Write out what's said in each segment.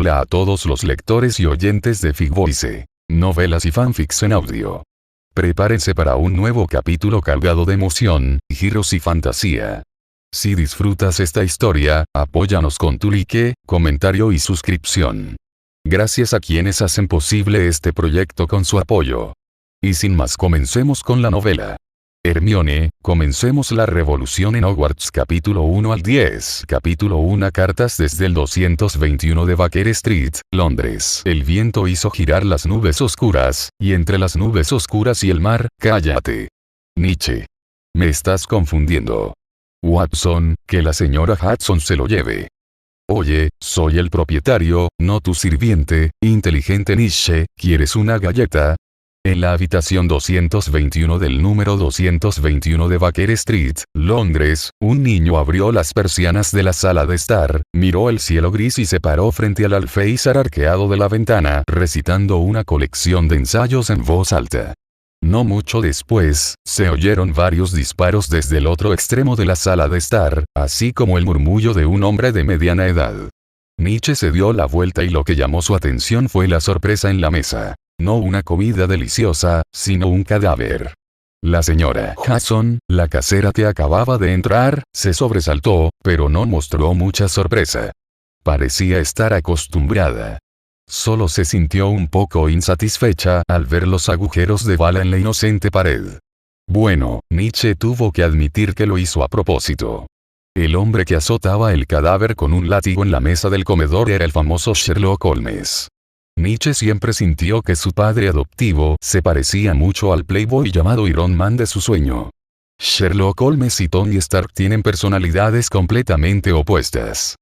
Hola a todos los lectores y oyentes de Figvoice, novelas y fanfics en audio. Prepárense para un nuevo capítulo cargado de emoción, giros y fantasía. Si disfrutas esta historia, apóyanos con tu like, comentario y suscripción. Gracias a quienes hacen posible este proyecto con su apoyo. Y sin más, comencemos con la novela. Hermione, comencemos la revolución en Hogwarts. Capítulo 1 al 10. Capítulo 1. Cartas desde el 221 de Baker Street, Londres. El viento hizo girar las nubes oscuras, y entre las nubes oscuras y el mar, cállate. Nietzsche. Me estás confundiendo. Watson, que la señora Hudson se lo lleve. Oye, soy el propietario, no tu sirviente, inteligente Nietzsche, ¿quieres una galleta? En la habitación 221 del número 221 de Baker Street, Londres, un niño abrió las persianas de la sala de estar, miró el cielo gris y se paró frente al alféizar arqueado de la ventana, recitando una colección de ensayos en voz alta. No mucho después, se oyeron varios disparos desde el otro extremo de la sala de estar, así como el murmullo de un hombre de mediana edad. Nietzsche se dio la vuelta y lo que llamó su atención fue la sorpresa en la mesa. No una comida deliciosa, sino un cadáver. La señora Hudson, la casera que acababa de entrar, se sobresaltó, pero no mostró mucha sorpresa. Parecía estar acostumbrada. Solo se sintió un poco insatisfecha al ver los agujeros de bala en la inocente pared. Bueno, Nietzsche tuvo que admitir que lo hizo a propósito. El hombre que azotaba el cadáver con un látigo en la mesa del comedor era el famoso Sherlock Holmes. Nietzsche siempre sintió que su padre adoptivo se parecía mucho al playboy llamado Iron Man de su sueño. Sherlock Holmes y Tony Stark tienen personalidades completamente opuestas.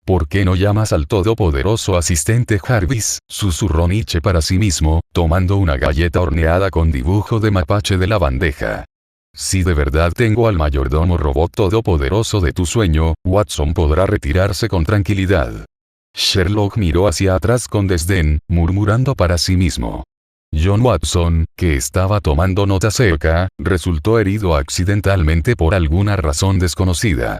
¿Por qué no llamas al todopoderoso asistente Jarvis?, susurró Nietzsche para sí mismo, tomando una galleta horneada con dibujo de mapache de la bandeja. Si de verdad tengo al mayordomo robot todopoderoso de tu sueño, Watson podrá retirarse con tranquilidad. Sherlock miró hacia atrás con desdén, murmurando para sí mismo. John Watson, que estaba tomando nota cerca, resultó herido accidentalmente por alguna razón desconocida.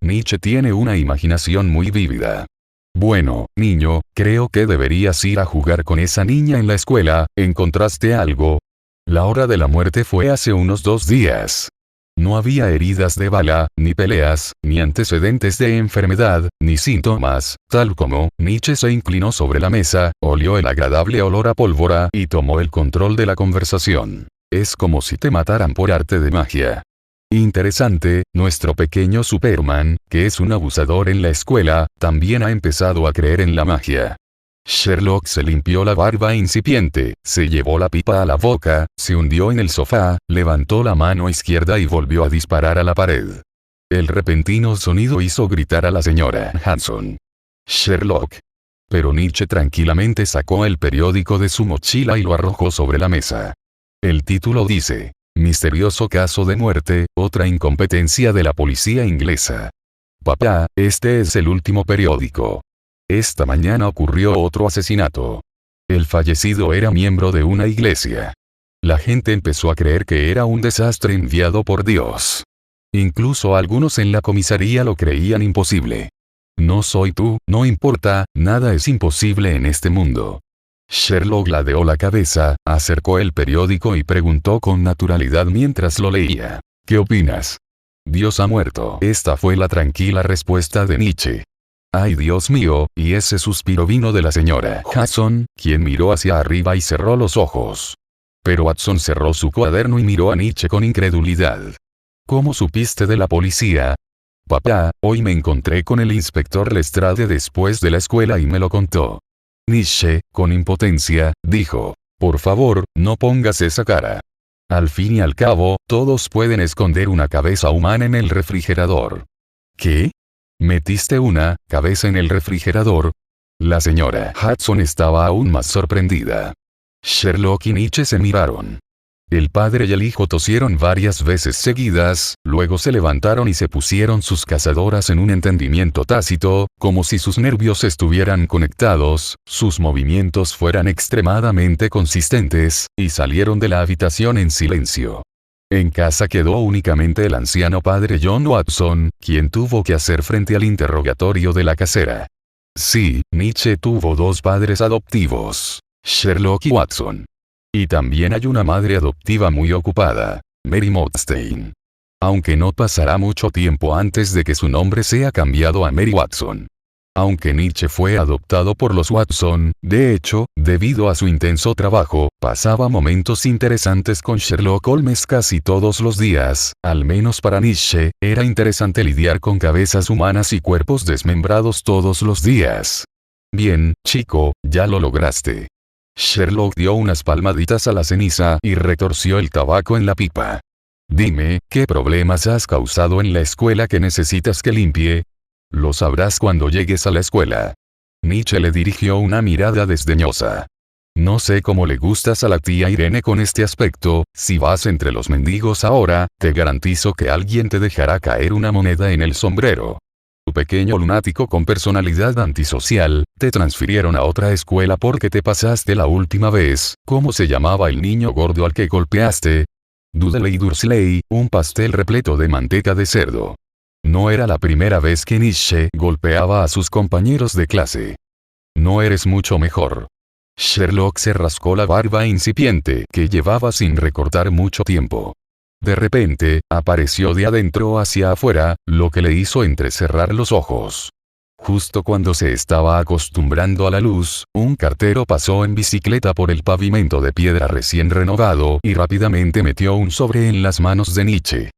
Nietzsche tiene una imaginación muy vívida. Bueno, niño, creo que deberías ir a jugar con esa niña en la escuela. ¿Encontraste algo? La hora de la muerte fue hace unos 2 días. No había heridas de bala, ni peleas, ni antecedentes de enfermedad, ni síntomas, tal como. Nietzsche se inclinó sobre la mesa, olió el agradable olor a pólvora y tomó el control de la conversación. Es como si te mataran por arte de magia. Interesante, nuestro pequeño Superman, que es un abusador en la escuela, también ha empezado a creer en la magia. Sherlock se limpió la barba incipiente, se llevó la pipa a la boca, se hundió en el sofá, levantó la mano izquierda y volvió a disparar a la pared. El repentino sonido hizo gritar a la señora Hudson. Sherlock. Pero Nietzsche tranquilamente sacó el periódico de su mochila y lo arrojó sobre la mesa. El título dice: Misterioso caso de muerte, otra incompetencia de la policía inglesa. Papá, este es el último periódico. Esta mañana ocurrió otro asesinato. El fallecido era miembro de una iglesia. La gente empezó a creer que era un desastre enviado por Dios. Incluso algunos en la comisaría lo creían imposible. No soy tú, no importa, nada es imposible en este mundo. Sherlock ladeó la cabeza, acercó el periódico y preguntó con naturalidad mientras lo leía. ¿Qué opinas? Dios ha muerto. Esta fue la tranquila respuesta de Nietzsche. ¡Ay, Dios mío! Y ese suspiro vino de la señora Hudson, quien miró hacia arriba y cerró los ojos. Pero Watson cerró su cuaderno y miró a Nietzsche con incredulidad. ¿Cómo supiste de la policía? Papá, hoy me encontré con el inspector Lestrade después de la escuela y me lo contó. Nietzsche, con impotencia, dijo: por favor, no pongas esa cara. Al fin y al cabo, todos pueden esconder una cabeza humana en el refrigerador. ¿Qué? ¿Metiste una cabeza en el refrigerador? La señora Hudson estaba aún más sorprendida. Sherlock y Nietzsche se miraron. El padre y el hijo tosieron varias veces seguidas, luego se levantaron y se pusieron sus cazadoras en un entendimiento tácito, como si sus nervios estuvieran conectados, sus movimientos fueran extremadamente consistentes, y salieron de la habitación en silencio. En casa quedó únicamente el anciano padre John Watson, quien tuvo que hacer frente al interrogatorio de la casera. Sí, Nietzsche tuvo dos padres adoptivos, Sherlock y Watson. Y también hay una madre adoptiva muy ocupada, Mary Mopstein. Aunque no pasará mucho tiempo antes de que su nombre sea cambiado a Mary Watson. Aunque Nietzsche fue adoptado por los Watson, de hecho, debido a su intenso trabajo, pasaba momentos interesantes con Sherlock Holmes casi todos los días. Al menos para Nietzsche, era interesante lidiar con cabezas humanas y cuerpos desmembrados todos los días. Bien, chico, ya lo lograste. Sherlock dio unas palmaditas a la ceniza y retorció el tabaco en la pipa. Dime, ¿qué problemas has causado en la escuela que necesitas que limpie? Lo sabrás cuando llegues a la escuela. Nietzsche le dirigió una mirada desdeñosa. No sé cómo le gustas a la tía Irene con este aspecto, si vas entre los mendigos ahora, te garantizo que alguien te dejará caer una moneda en el sombrero. Tu pequeño lunático con personalidad antisocial, te transfirieron a otra escuela porque te pasaste la última vez. ¿Cómo se llamaba el niño gordo al que golpeaste? Dudley Dursley, un pastel repleto de manteca de cerdo. No era la primera vez que Nietzsche golpeaba a sus compañeros de clase. No eres mucho mejor. Sherlock se rascó la barba incipiente que llevaba sin recortar mucho tiempo. De repente, apareció de adentro hacia afuera, lo que le hizo entrecerrar los ojos. Justo cuando se estaba acostumbrando a la luz, un cartero pasó en bicicleta por el pavimento de piedra recién renovado y rápidamente metió un sobre en las manos de Nietzsche.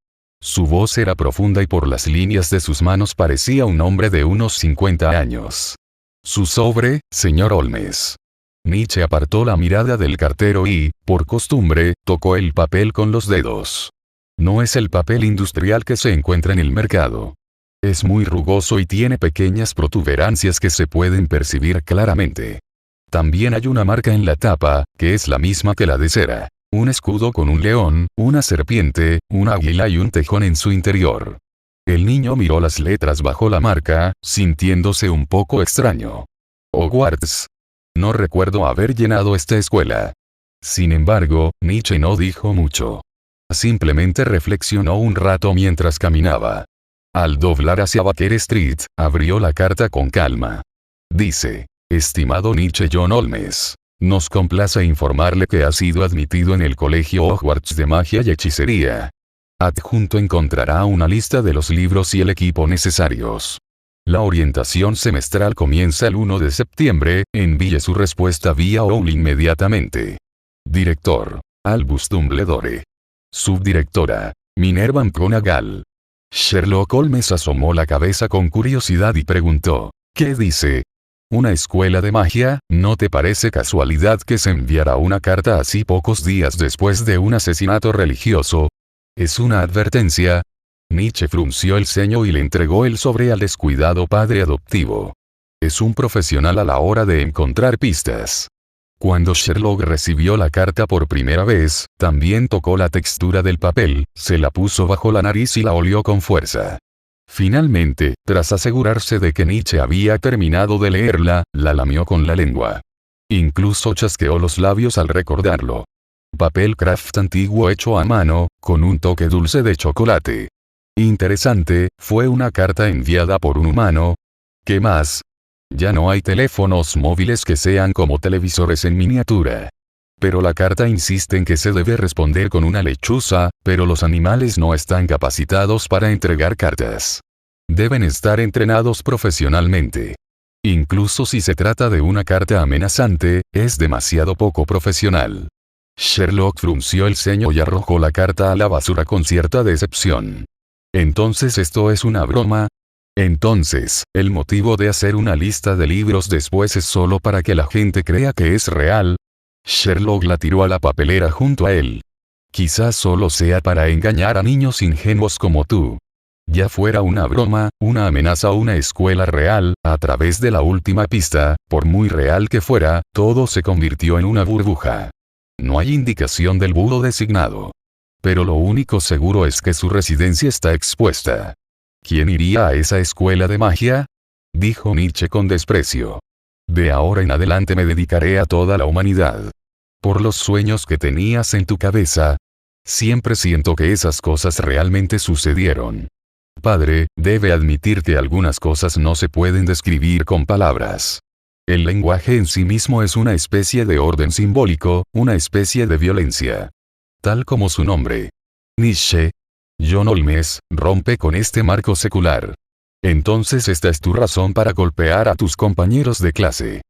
Su voz era profunda y por las líneas de sus manos parecía un hombre de unos 50 años. Su sobre, señor Holmes. Nietzsche apartó la mirada del cartero y, por costumbre, tocó el papel con los dedos. No es el papel industrial que se encuentra en el mercado. Es muy rugoso y tiene pequeñas protuberancias que se pueden percibir claramente. También hay una marca en la tapa, que es la misma que la de cera. Un escudo con un león, una serpiente, un águila y un tejón en su interior. El niño miró las letras bajo la marca, sintiéndose un poco extraño. Hogwarts. No recuerdo haber llenado esta escuela. Sin embargo, Nietzsche no dijo mucho. Simplemente reflexionó un rato mientras caminaba. Al doblar hacia Baker Street, abrió la carta con calma. Dice: estimado Nietzsche John Holmes. Nos complace informarle que ha sido admitido en el Colegio Hogwarts de Magia y Hechicería. Adjunto encontrará una lista de los libros y el equipo necesarios. La orientación semestral comienza el 1 de septiembre, envíe su respuesta vía OWL inmediatamente. Director: Albus Dumbledore. Subdirectora: Minerva McGonagall. Sherlock Holmes asomó la cabeza con curiosidad y preguntó: ¿qué dice? ¿Una escuela de magia? ¿No te parece casualidad que se enviara una carta así pocos días después de un asesinato religioso? ¿Es una advertencia? Nietzsche frunció el ceño y le entregó el sobre al descuidado padre adoptivo. Es un profesional a la hora de encontrar pistas. Cuando Sherlock recibió la carta por primera vez, también tocó la textura del papel, se la puso bajo la nariz y la olió con fuerza. Finalmente, tras asegurarse de que Nietzsche había terminado de leerla, la lamió con la lengua. Incluso chasqueó los labios al recordarlo. Papel craft antiguo hecho a mano, con un toque dulce de chocolate. Interesante, fue una carta enviada por un humano. ¿Qué más? Ya no hay teléfonos móviles que sean como televisores en miniatura. Pero la carta insiste en que se debe responder con una lechuza, pero los animales no están capacitados para entregar cartas. Deben estar entrenados profesionalmente. Incluso si se trata de una carta amenazante, es demasiado poco profesional. Sherlock frunció el ceño y arrojó la carta a la basura con cierta decepción. ¿Entonces esto es una broma? Entonces, el motivo de hacer una lista de libros después es solo para que la gente crea que es real. Sherlock la tiró a la papelera junto a él. Quizás solo sea para engañar a niños ingenuos como tú. Ya fuera una broma, una amenaza o una escuela real, a través de la última pista, por muy real que fuera, todo se convirtió en una burbuja. No hay indicación del bulo designado. Pero lo único seguro es que su residencia está expuesta. ¿Quién iría a esa escuela de magia? Dijo Nietzsche con desprecio. De ahora en adelante me dedicaré a toda la humanidad. Por los sueños que tenías en tu cabeza. Siempre siento que esas cosas realmente sucedieron. Padre, debe admitir que algunas cosas no se pueden describir con palabras. El lenguaje en sí mismo es una especie de orden simbólico, una especie de violencia. Tal como su nombre. Nietzsche. John Holmes, rompe con este marco secular. Entonces esta es tu razón para golpear a tus compañeros de clase.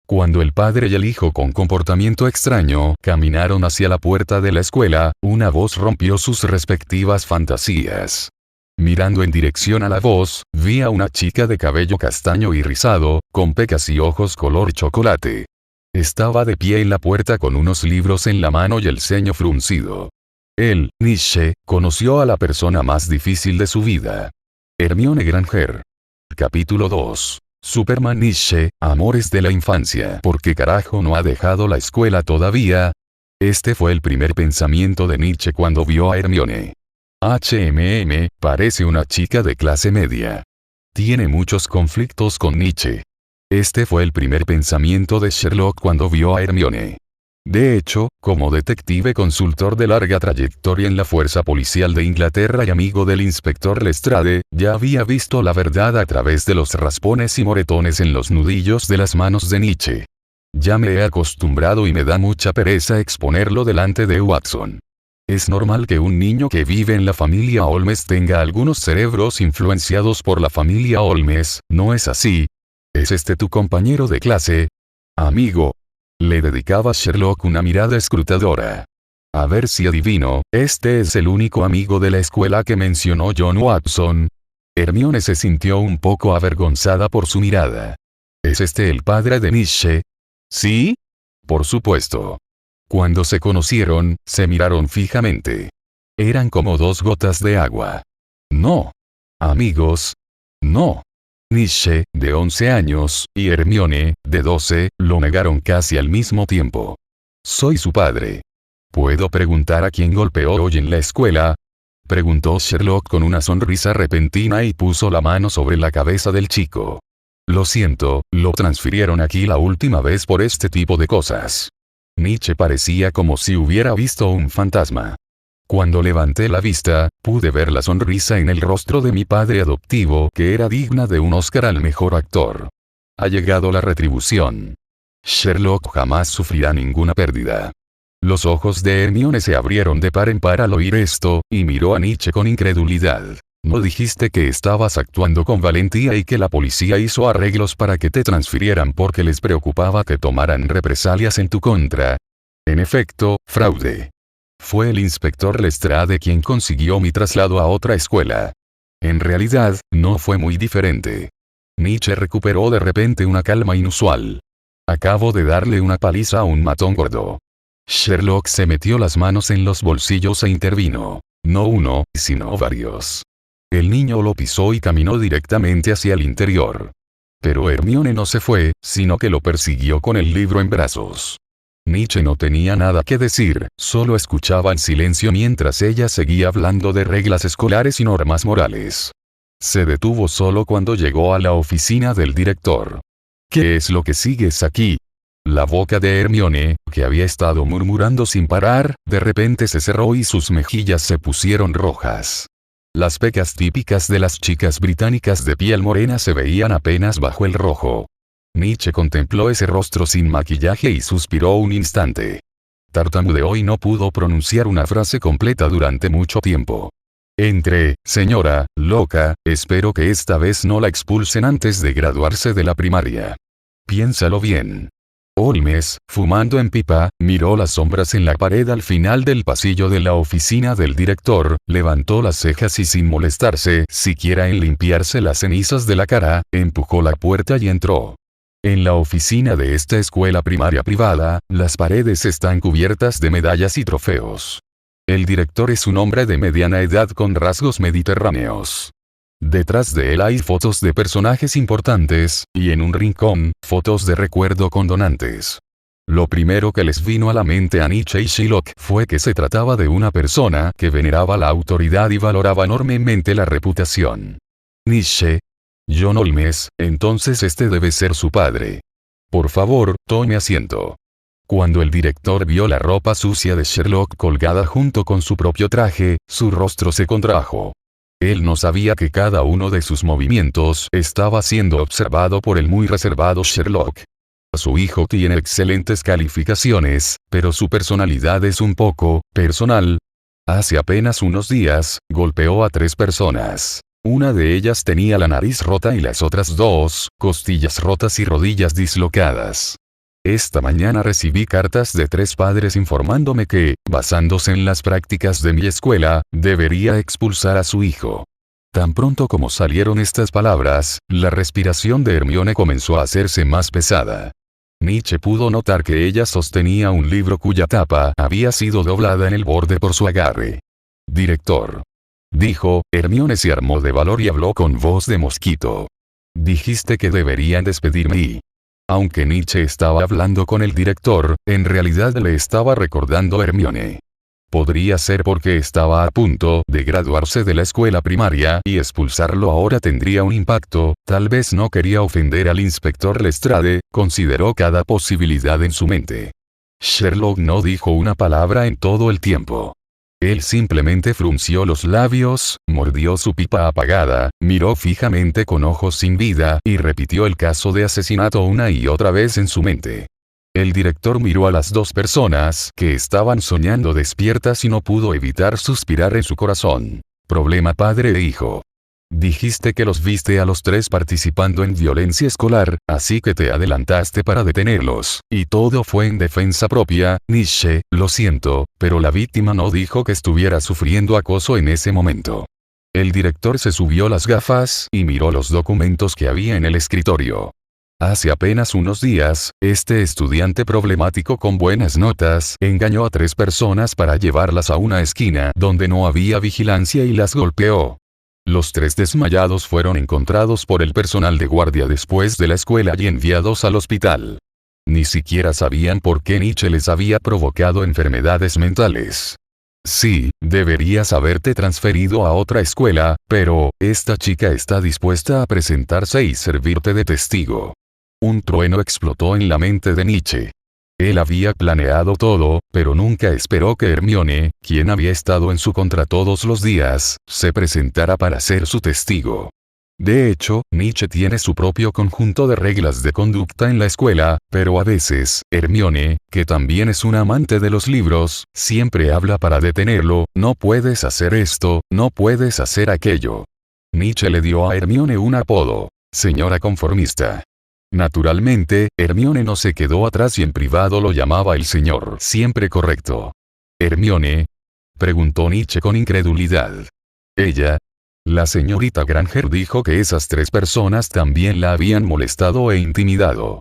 Cuando el padre y el hijo con comportamiento extraño caminaron hacia la puerta de la escuela, una voz rompió sus respectivas fantasías. Mirando en dirección a la voz, vi a una chica de cabello castaño y rizado, con pecas y ojos color chocolate. Estaba de pie en la puerta con unos libros en la mano y el ceño fruncido. Él, Nietzsche, conoció a la persona más difícil de su vida. Hermione Granger. Capítulo 2. Superman Nietzsche, amores de la infancia. ¿Por qué carajo no ha dejado la escuela todavía? Este fue el primer pensamiento de Nietzsche cuando vio a Hermione. Parece una chica de clase media. Tiene muchos conflictos con Nietzsche. Este fue el primer pensamiento de Sherlock cuando vio a Hermione. De hecho, como detective consultor de larga trayectoria en la Fuerza Policial de Inglaterra y amigo del inspector Lestrade, ya había visto la verdad a través de los raspones y moretones en los nudillos de las manos de Nietzsche. Ya me he acostumbrado y me da mucha pereza exponerlo delante de Watson. Es normal que un niño que vive en la familia Holmes tenga algunos cerebros influenciados por la familia Holmes, ¿no es así? ¿Es este tu compañero de clase? Amigo. Le dedicaba Sherlock una mirada escrutadora. A ver si adivino, este es el único amigo de la escuela que mencionó John Watson. Hermione se sintió un poco avergonzada por su mirada. ¿Es este el padre de Nietzsche? ¿Sí? Por supuesto. Cuando se conocieron, se miraron fijamente. Eran como dos gotas de agua. No. Amigos. No. Nietzsche, de 11 años, y Hermione, de 12, lo negaron casi al mismo tiempo. Soy su padre. ¿Puedo preguntar a quién golpeó hoy en la escuela? Preguntó Sherlock con una sonrisa repentina y puso la mano sobre la cabeza del chico. Lo siento, lo transfirieron aquí la última vez por este tipo de cosas. Nietzsche parecía como si hubiera visto un fantasma. Cuando levanté la vista, pude ver la sonrisa en el rostro de mi padre adoptivo que era digna de un Oscar al mejor actor. Ha llegado la retribución. Sherlock jamás sufrirá ninguna pérdida. Los ojos de Hermione se abrieron de par en par al oír esto, y miró a Nietzsche con incredulidad. ¿No dijiste que estabas actuando con valentía y que la policía hizo arreglos para que te transfirieran porque les preocupaba que tomaran represalias en tu contra? En efecto, fraude. Fue el inspector Lestrade quien consiguió mi traslado a otra escuela. En realidad, no fue muy diferente. Nietzsche recuperó de repente una calma inusual. Acabo de darle una paliza a un matón gordo. Sherlock se metió las manos en los bolsillos e intervino. No uno, sino varios. El niño lo pisó y caminó directamente hacia el interior. Pero Hermione no se fue, sino que lo persiguió con el libro en brazos. Nietzsche no tenía nada que decir, solo escuchaba en silencio mientras ella seguía hablando de reglas escolares y normas morales. Se detuvo solo cuando llegó a la oficina del director. ¿Qué es lo que sigues aquí? La boca de Hermione, que había estado murmurando sin parar, de repente se cerró y sus mejillas se pusieron rojas. Las pecas típicas de las chicas británicas de piel morena se veían apenas bajo el rojo. Nietzsche contempló ese rostro sin maquillaje y suspiró un instante. Tartamudeó y no pudo pronunciar una frase completa durante mucho tiempo. Señora, loca, espero que esta vez no la expulsen antes de graduarse de la primaria. Piénsalo bien. Holmes, fumando en pipa, miró las sombras en la pared al final del pasillo de la oficina del director, levantó las cejas y sin molestarse siquiera en limpiarse las cenizas de la cara, empujó la puerta y entró. En la oficina de esta escuela primaria privada, las paredes están cubiertas de medallas y trofeos. El director es un hombre de mediana edad con rasgos mediterráneos. Detrás de él hay fotos de personajes importantes, y en un rincón, fotos de recuerdo con donantes. Lo primero que les vino a la mente a Nietzsche y Sherlock fue que se trataba de una persona que veneraba la autoridad y valoraba enormemente la reputación. Nietzsche. John Holmes, entonces este debe ser su padre. Por favor, tome asiento. Cuando el director vio la ropa sucia de Sherlock colgada junto con su propio traje, su rostro se contrajo. Él no sabía que cada uno de sus movimientos estaba siendo observado por el muy reservado Sherlock. Su hijo tiene excelentes calificaciones, pero su personalidad es un poco personal. Hace apenas unos días, golpeó a 3 personas. Una de ellas tenía la nariz rota y las otras 2, costillas rotas y rodillas dislocadas. Esta mañana recibí cartas de 3 padres informándome que, basándose en las prácticas de mi escuela, debería expulsar a su hijo. Tan pronto como salieron estas palabras, la respiración de Hermione comenzó a hacerse más pesada. Nietzsche pudo notar que ella sostenía un libro cuya tapa había sido doblada en el borde por su agarre. «Director», dijo. Hermione se armó de valor y habló con voz de mosquito. «Dijiste que deberían despedirme y...». Aunque Nietzsche estaba hablando con el director, en realidad le estaba recordando a Hermione. Podría ser porque estaba a punto de graduarse de la escuela primaria y expulsarlo ahora tendría un impacto. Tal vez no quería ofender al inspector Lestrade, consideró cada posibilidad en su mente. Sherlock no dijo una palabra en todo el tiempo. Él simplemente frunció los labios, mordió su pipa apagada, miró fijamente con ojos sin vida y repitió el caso de asesinato una y otra vez en su mente. El director miró a las 2 personas que estaban soñando despiertas y no pudo evitar suspirar en su corazón. Problema padre e hijo. Dijiste que los viste a los 3 participando en violencia escolar, así que te adelantaste para detenerlos, y todo fue en defensa propia. Nietzsche, lo siento, pero la víctima no dijo que estuviera sufriendo acoso en ese momento. El director se subió las gafas y miró los documentos que había en el escritorio. Hace apenas unos días, este estudiante problemático con buenas notas engañó a 3 personas para llevarlas a una esquina donde no había vigilancia y las golpeó. Los 3 desmayados fueron encontrados por el personal de guardia después de la escuela y enviados al hospital. Ni siquiera sabían por qué Nietzsche les había provocado enfermedades mentales. Sí, deberías haberte transferido a otra escuela, pero esta chica está dispuesta a presentarse y servirte de testigo. Un trueno explotó en la mente de Nietzsche. Él había planeado todo, pero nunca esperó que Hermione, quien había estado en su contra todos los días, se presentara para ser su testigo. De hecho, Nietzsche tiene su propio conjunto de reglas de conducta en la escuela, pero a veces, Hermione, que también es una amante de los libros, siempre habla para detenerlo. No puedes hacer esto, no puedes hacer aquello. Nietzsche le dio a Hermione un apodo: señora conformista. Naturalmente, Hermione no se quedó atrás y en privado lo llamaba el señor siempre correcto. «¿Hermione?», preguntó Nietzsche con incredulidad. «Ella». La señorita Granger dijo que esas 3 personas también la habían molestado e intimidado.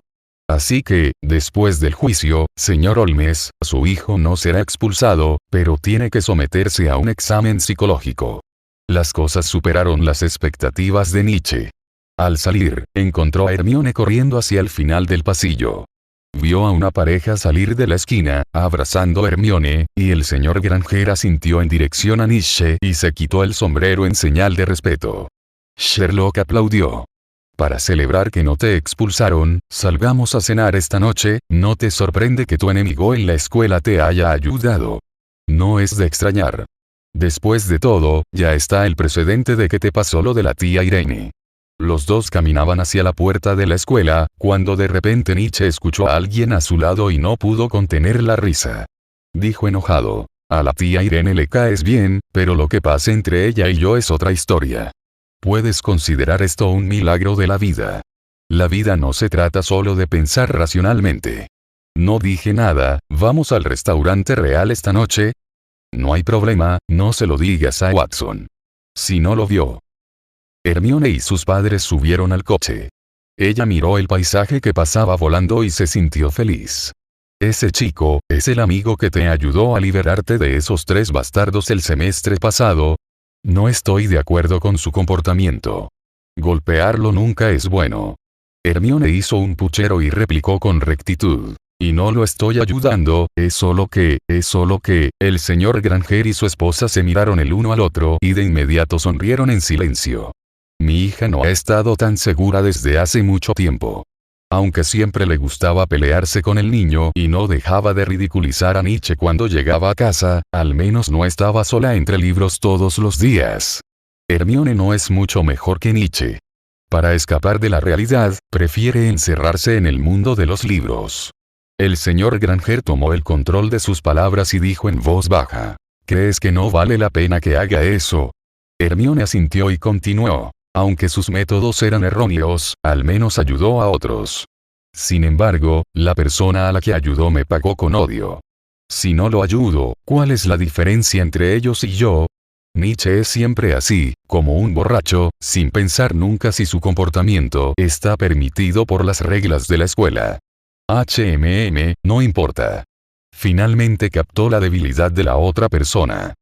Así que, después del juicio, señor Holmes, su hijo no será expulsado, pero tiene que someterse a un examen psicológico. Las cosas superaron las expectativas de Nietzsche. Al salir, encontró a Hermione corriendo hacia el final del pasillo. Vio a una pareja salir de la esquina, abrazando a Hermione, y el señor Granger asintió en dirección a Nietzsche y se quitó el sombrero en señal de respeto. Sherlock aplaudió. «Para celebrar que no te expulsaron, salgamos a cenar esta noche. ¿No te sorprende que tu enemigo en la escuela te haya ayudado? No es de extrañar. Después de todo, ya está el precedente de que te pasó lo de la tía Irene». Los 2 caminaban hacia la puerta de la escuela, cuando de repente Nietzsche escuchó a alguien a su lado y no pudo contener la risa. Dijo enojado: «A la tía Irene le caes bien, pero lo que pasa entre ella y yo es otra historia. Puedes considerar esto un milagro de la vida. La vida no se trata solo de pensar racionalmente». «No dije nada. ¿Vamos al restaurante real esta noche?» «No hay problema, no se lo digas a Watson. Si no lo vio». Hermione y sus padres subieron al coche. Ella miró el paisaje que pasaba volando y se sintió feliz. «Ese chico, es el amigo que te ayudó a liberarte de esos 3 bastardos el semestre pasado». «No estoy de acuerdo con su comportamiento. Golpearlo nunca es bueno». Hermione hizo un puchero y replicó con rectitud: «Y no lo estoy ayudando, es solo que. El señor Granger y su esposa se miraron el uno al otro y de inmediato sonrieron en silencio. «Mi hija no ha estado tan segura desde hace mucho tiempo». Aunque siempre le gustaba pelearse con el niño y no dejaba de ridiculizar a Nietzsche cuando llegaba a casa, al menos no estaba sola entre libros todos los días. Hermione no es mucho mejor que Nietzsche. Para escapar de la realidad, prefiere encerrarse en el mundo de los libros. El señor Granger tomó el control de sus palabras y dijo en voz baja: ¿Crees que no vale la pena que haga eso? Hermione asintió y continuó: aunque sus métodos eran erróneos, al menos ayudó a otros. Sin embargo, la persona a la que ayudó me pagó con odio. Si no lo ayudo, ¿cuál es la diferencia entre ellos y yo? Nietzsche es siempre así, como un borracho, sin pensar nunca si su comportamiento está permitido por las reglas de la escuela. No importa. Finalmente captó la debilidad de la otra persona.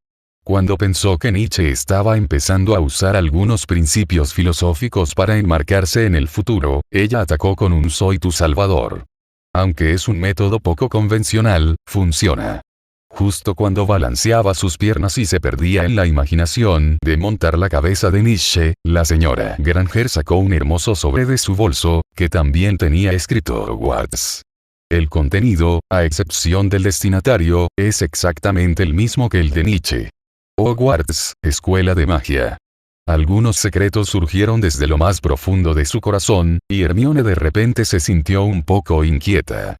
Cuando pensó que Nietzsche estaba empezando a usar algunos principios filosóficos para enmarcarse en el futuro, ella atacó con un "soy tu salvador". Aunque es un método poco convencional, funciona. Justo cuando balanceaba sus piernas y se perdía en la imaginación de montar la cabeza de Nietzsche, la señora Granger sacó un hermoso sobre de su bolso, que también tenía escrito Hogwarts. El contenido, a excepción del destinatario, es exactamente el mismo que el de Nietzsche. Hogwarts, escuela de magia. Algunos secretos surgieron desde lo más profundo de su corazón, y Hermione de repente se sintió un poco inquieta.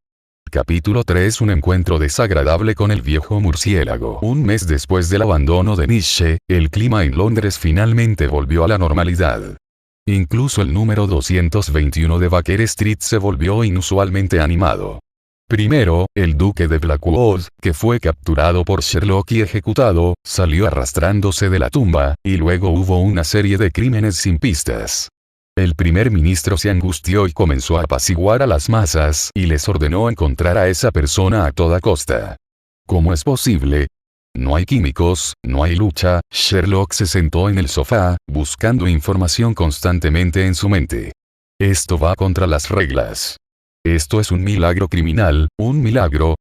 Capítulo 3: Un encuentro desagradable con el viejo murciélago. Un mes después del abandono de Nietzsche, el clima en Londres finalmente volvió a la normalidad. Incluso el número 221 de Baker Street se volvió inusualmente animado. Primero, el duque de Blackwood, que fue capturado por Sherlock y ejecutado, salió arrastrándose de la tumba, y luego hubo una serie de crímenes sin pistas. El primer ministro se angustió y comenzó a apaciguar a las masas y les ordenó encontrar a esa persona a toda costa. ¿Cómo es posible? No hay químicos, no hay lucha. Sherlock se sentó en el sofá, buscando información constantemente en su mente. Esto va contra las reglas. Esto es un milagro criminal, un milagro.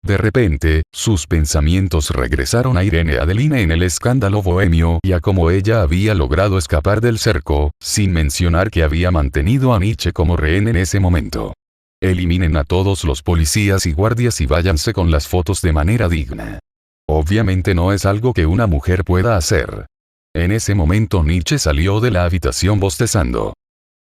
De repente, sus pensamientos regresaron a Irene Adeline en el escándalo bohemio y a cómo ella había logrado escapar del cerco, sin mencionar que había mantenido a Nietzsche como rehén en ese momento. Eliminen a todos los policías y guardias y váyanse con las fotos de manera digna. Obviamente no es algo que una mujer pueda hacer. En ese momento Nietzsche salió de la habitación bostezando.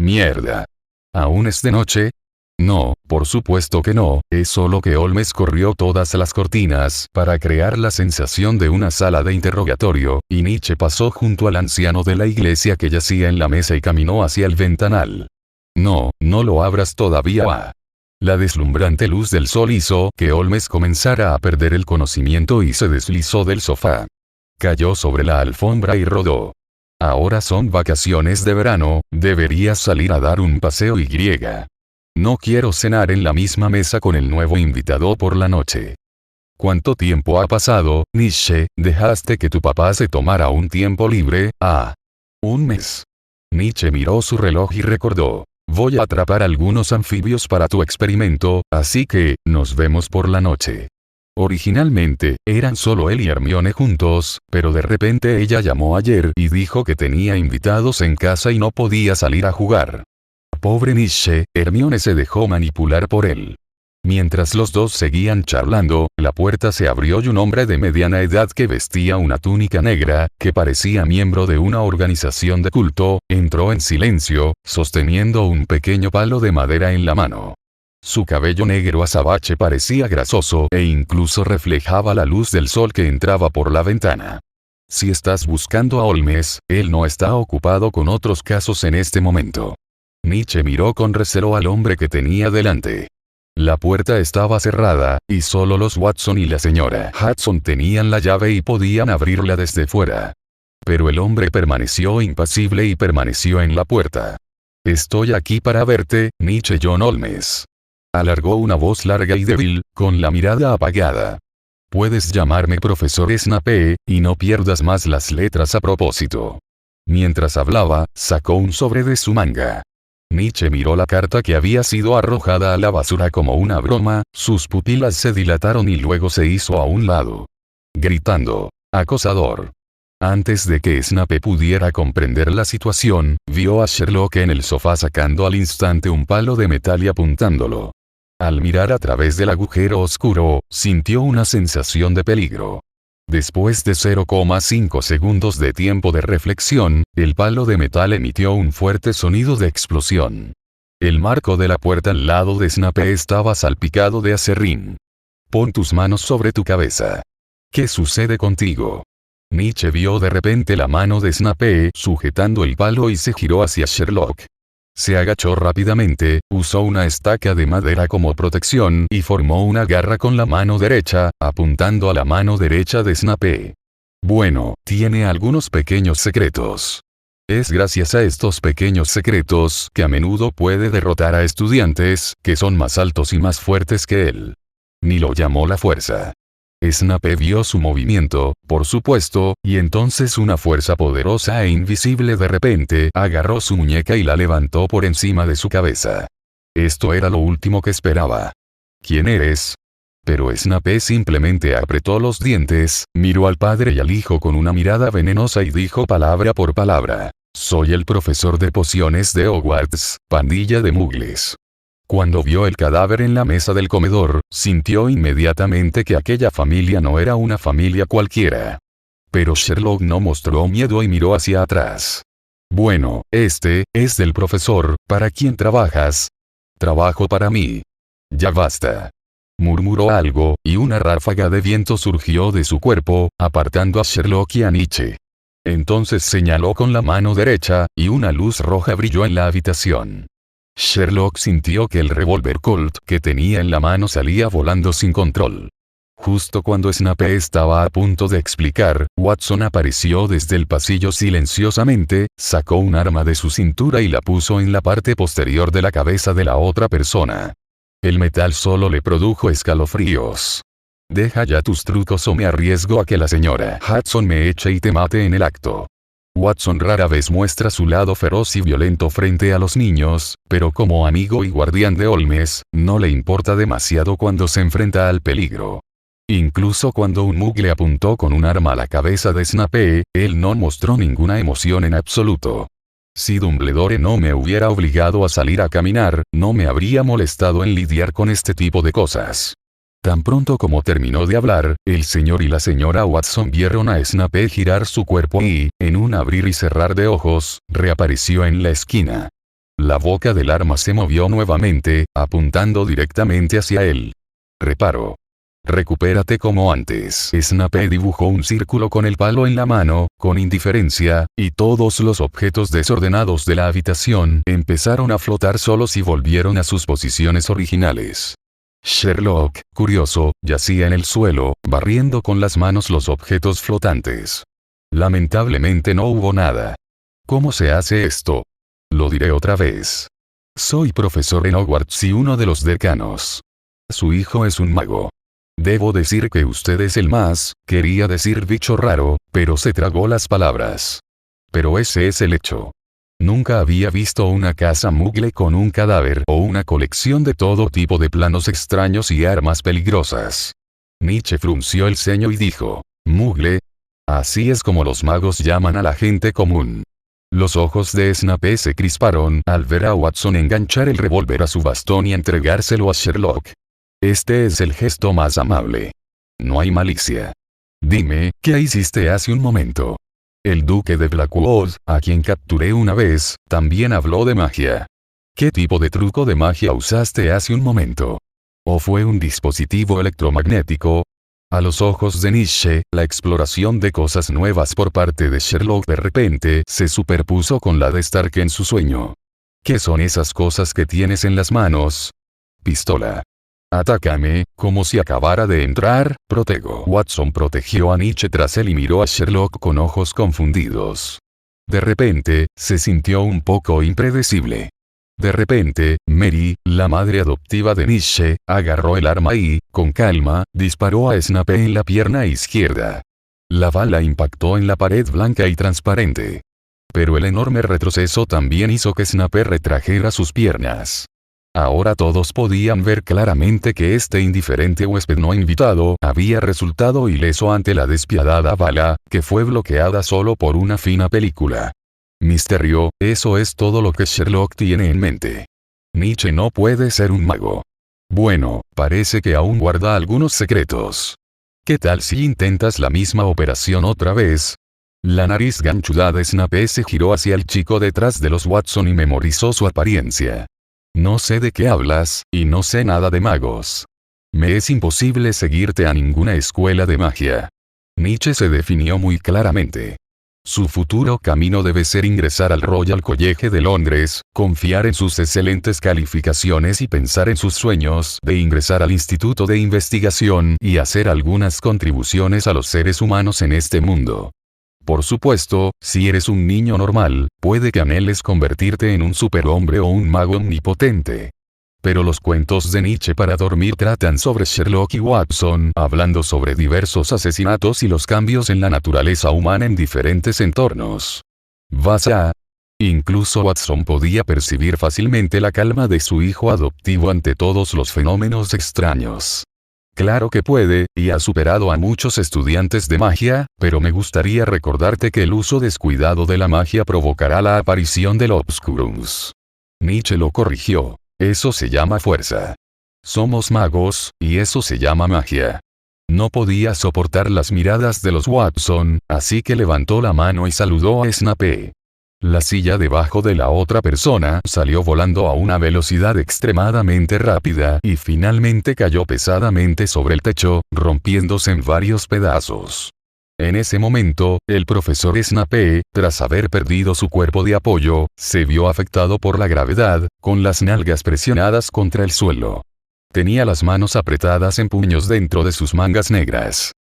Mierda. ¿Aún es de noche? No, por supuesto que no, es solo que Holmes corrió todas las cortinas para crear la sensación de una sala de interrogatorio, y Nietzsche pasó junto al anciano de la iglesia que yacía en la mesa y caminó hacia el ventanal. No, no lo abras todavía. La deslumbrante luz del sol hizo que Holmes comenzara a perder el conocimiento y se deslizó del sofá. Cayó sobre la alfombra y rodó. Ahora son vacaciones de verano, deberías salir a dar un paseo y griega. No quiero cenar en la misma mesa con el nuevo invitado por la noche. ¿Cuánto tiempo ha pasado, Nietzsche? ¿Dejaste que tu papá se tomara un tiempo libre? Un mes. Nietzsche miró su reloj y recordó. Voy a atrapar algunos anfibios para tu experimento, así que, nos vemos por la noche. Originalmente, eran solo él y Hermione juntos, pero de repente ella llamó ayer y dijo que tenía invitados en casa y no podía salir a jugar. Pobre Nietzsche, Hermione se dejó manipular por él. Mientras los dos seguían charlando, la puerta se abrió y un hombre de mediana edad que vestía una túnica negra, que parecía miembro de una organización de culto, entró en silencio, sosteniendo un pequeño palo de madera en la mano. Su cabello negro azabache parecía grasoso e incluso reflejaba la luz del sol que entraba por la ventana. Si estás buscando a Holmes, él no está ocupado con otros casos en este momento. Nietzsche miró con recelo al hombre que tenía delante. La puerta estaba cerrada, y solo los Watson y la señora Hudson tenían la llave y podían abrirla desde fuera. Pero el hombre permaneció impasible y permaneció en la puerta. Estoy aquí para verte, Nietzsche John Holmes. Alargó una voz larga y débil, con la mirada apagada. Puedes llamarme profesor Snape, y no pierdas más las letras a propósito. Mientras hablaba, sacó un sobre de su manga. Nietzsche miró la carta que había sido arrojada a la basura como una broma, sus pupilas se dilataron y luego se hizo a un lado. Gritando, acosador. Antes de que Snape pudiera comprender la situación, vio a Sherlock en el sofá sacando al instante un palo de metal y apuntándolo. Al mirar a través del agujero oscuro, sintió una sensación de peligro. Después de 0,5 segundos de tiempo de reflexión, el palo de metal emitió un fuerte sonido de explosión. El marco de la puerta al lado de Snape estaba salpicado de acerrín. Pon tus manos sobre tu cabeza. ¿Qué sucede contigo? Nietzsche vio de repente la mano de Snape sujetando el palo y se giró hacia Sherlock. Se agachó rápidamente, usó una estaca de madera como protección y formó una garra con la mano derecha, apuntando a la mano derecha de Snape. Bueno, tiene algunos pequeños secretos. Es gracias a estos pequeños secretos que a menudo puede derrotar a estudiantes que son más altos y más fuertes que él. Ni lo llamó la fuerza. Snape vio su movimiento, por supuesto, y entonces una fuerza poderosa e invisible de repente agarró su muñeca y la levantó por encima de su cabeza. Esto era lo último que esperaba. ¿Quién eres? Pero Snape simplemente apretó los dientes, miró al padre y al hijo con una mirada venenosa y dijo palabra por palabra: soy el profesor de pociones de Hogwarts, pandilla de mugles. Cuando vio el cadáver en la mesa del comedor, sintió inmediatamente que aquella familia no era una familia cualquiera. Pero Sherlock no mostró miedo y miró hacia atrás. Bueno, este es del profesor, ¿para quién trabajas? Trabajo para mí. Ya basta. Murmuró algo, y una ráfaga de viento surgió de su cuerpo, apartando a Sherlock y a Nietzsche. Entonces señaló con la mano derecha, y una luz roja brilló en la habitación. Sherlock sintió que el revólver Colt que tenía en la mano salía volando sin control. Justo cuando Snape estaba a punto de explicar, Watson apareció desde el pasillo silenciosamente, sacó un arma de su cintura y la puso en la parte posterior de la cabeza de la otra persona. El metal solo le produjo escalofríos. Deja ya tus trucos o me arriesgo a que la señora Hudson me eche y te mate en el acto. Watson rara vez muestra su lado feroz y violento frente a los niños, pero como amigo y guardián de Holmes, no le importa demasiado cuando se enfrenta al peligro. Incluso cuando un mugle apuntó con un arma a la cabeza de Snape, él no mostró ninguna emoción en absoluto. Si Dumbledore no me hubiera obligado a salir a caminar, no me habría molestado en lidiar con este tipo de cosas. Tan pronto como terminó de hablar, el señor y la señora Watson vieron a Snape girar su cuerpo y, en un abrir y cerrar de ojos, reapareció en la esquina. La boca del arma se movió nuevamente, apuntando directamente hacia él. Reparo. Recupérate como antes. Snape dibujó un círculo con el palo en la mano, con indiferencia, y todos los objetos desordenados de la habitación empezaron a flotar solos y volvieron a sus posiciones originales. Sherlock, curioso, yacía en el suelo, barriendo con las manos los objetos flotantes. Lamentablemente no hubo nada. ¿Cómo se hace esto? Lo diré otra vez. Soy profesor en Hogwarts y uno de los decanos. Su hijo es un mago. Debo decir que usted es el más, quería decir bicho raro, pero se tragó las palabras. Pero ese es el hecho. Nunca había visto una casa mugle con un cadáver o una colección de todo tipo de planos extraños y armas peligrosas. Nietzsche frunció el ceño y dijo: ¿mugle? Así es como los magos llaman a la gente común. Los ojos de Snape se crisparon al ver a Watson enganchar el revólver a su bastón y entregárselo a Sherlock. Este es el gesto más amable. No hay malicia. Dime, ¿qué hiciste hace un momento? El duque de Blackwood, a quien capturé una vez, también habló de magia. ¿Qué tipo de truco de magia usaste hace un momento? ¿O fue un dispositivo electromagnético? A los ojos de Nietzsche, la exploración de cosas nuevas por parte de Sherlock de repente se superpuso con la de Stark en su sueño. ¿Qué son esas cosas que tienes en las manos? Pistola. Atácame, como si acabara de entrar, protego. Watson protegió a Nietzsche tras él y miró a Sherlock con ojos confundidos. De repente, se sintió un poco impredecible. De repente, Mary, la madre adoptiva de Nietzsche, agarró el arma y, con calma, disparó a Snape en la pierna izquierda. La bala impactó en la pared blanca y transparente. Pero el enorme retroceso también hizo que Snape retrajera sus piernas. Ahora todos podían ver claramente que este indiferente huésped no invitado había resultado ileso ante la despiadada bala, que fue bloqueada solo por una fina película. Misterio, eso es todo lo que Sherlock tiene en mente. Nietzsche no puede ser un mago. Bueno, parece que aún guarda algunos secretos. ¿Qué tal si intentas la misma operación otra vez? La nariz ganchuda de Snape se giró hacia el chico detrás de los Watson y memorizó su apariencia. No sé de qué hablas, y no sé nada de magos. Me es imposible seguirte a ninguna escuela de magia. Nietzsche se definió muy claramente. Su futuro camino debe ser ingresar al Royal College de Londres, confiar en sus excelentes calificaciones y pensar en sus sueños de ingresar al Instituto de Investigación y hacer algunas contribuciones a los seres humanos en este mundo. Por supuesto, si eres un niño normal, puede que anheles convertirte en un superhombre o un mago omnipotente. Pero los cuentos de Nietzsche para dormir tratan sobre Sherlock y Watson, hablando sobre diversos asesinatos y los cambios en la naturaleza humana en diferentes entornos. Vaya. Incluso Watson podía percibir fácilmente la calma de su hijo adoptivo ante todos los fenómenos extraños. Claro que puede, y ha superado a muchos estudiantes de magia, pero me gustaría recordarte que el uso descuidado de la magia provocará la aparición del Obscurus. Nietzsche lo corrigió. Eso se llama fuerza. Somos magos, y eso se llama magia. No podía soportar las miradas de los Watson, así que levantó la mano y saludó a Snape. La silla debajo de la otra persona salió volando a una velocidad extremadamente rápida y finalmente cayó pesadamente sobre el techo, rompiéndose en varios pedazos. En ese momento, el profesor Snape, tras haber perdido su cuerpo de apoyo, se vio afectado por la gravedad, con las nalgas presionadas contra el suelo. Tenía las manos apretadas en puños dentro de sus mangas negras.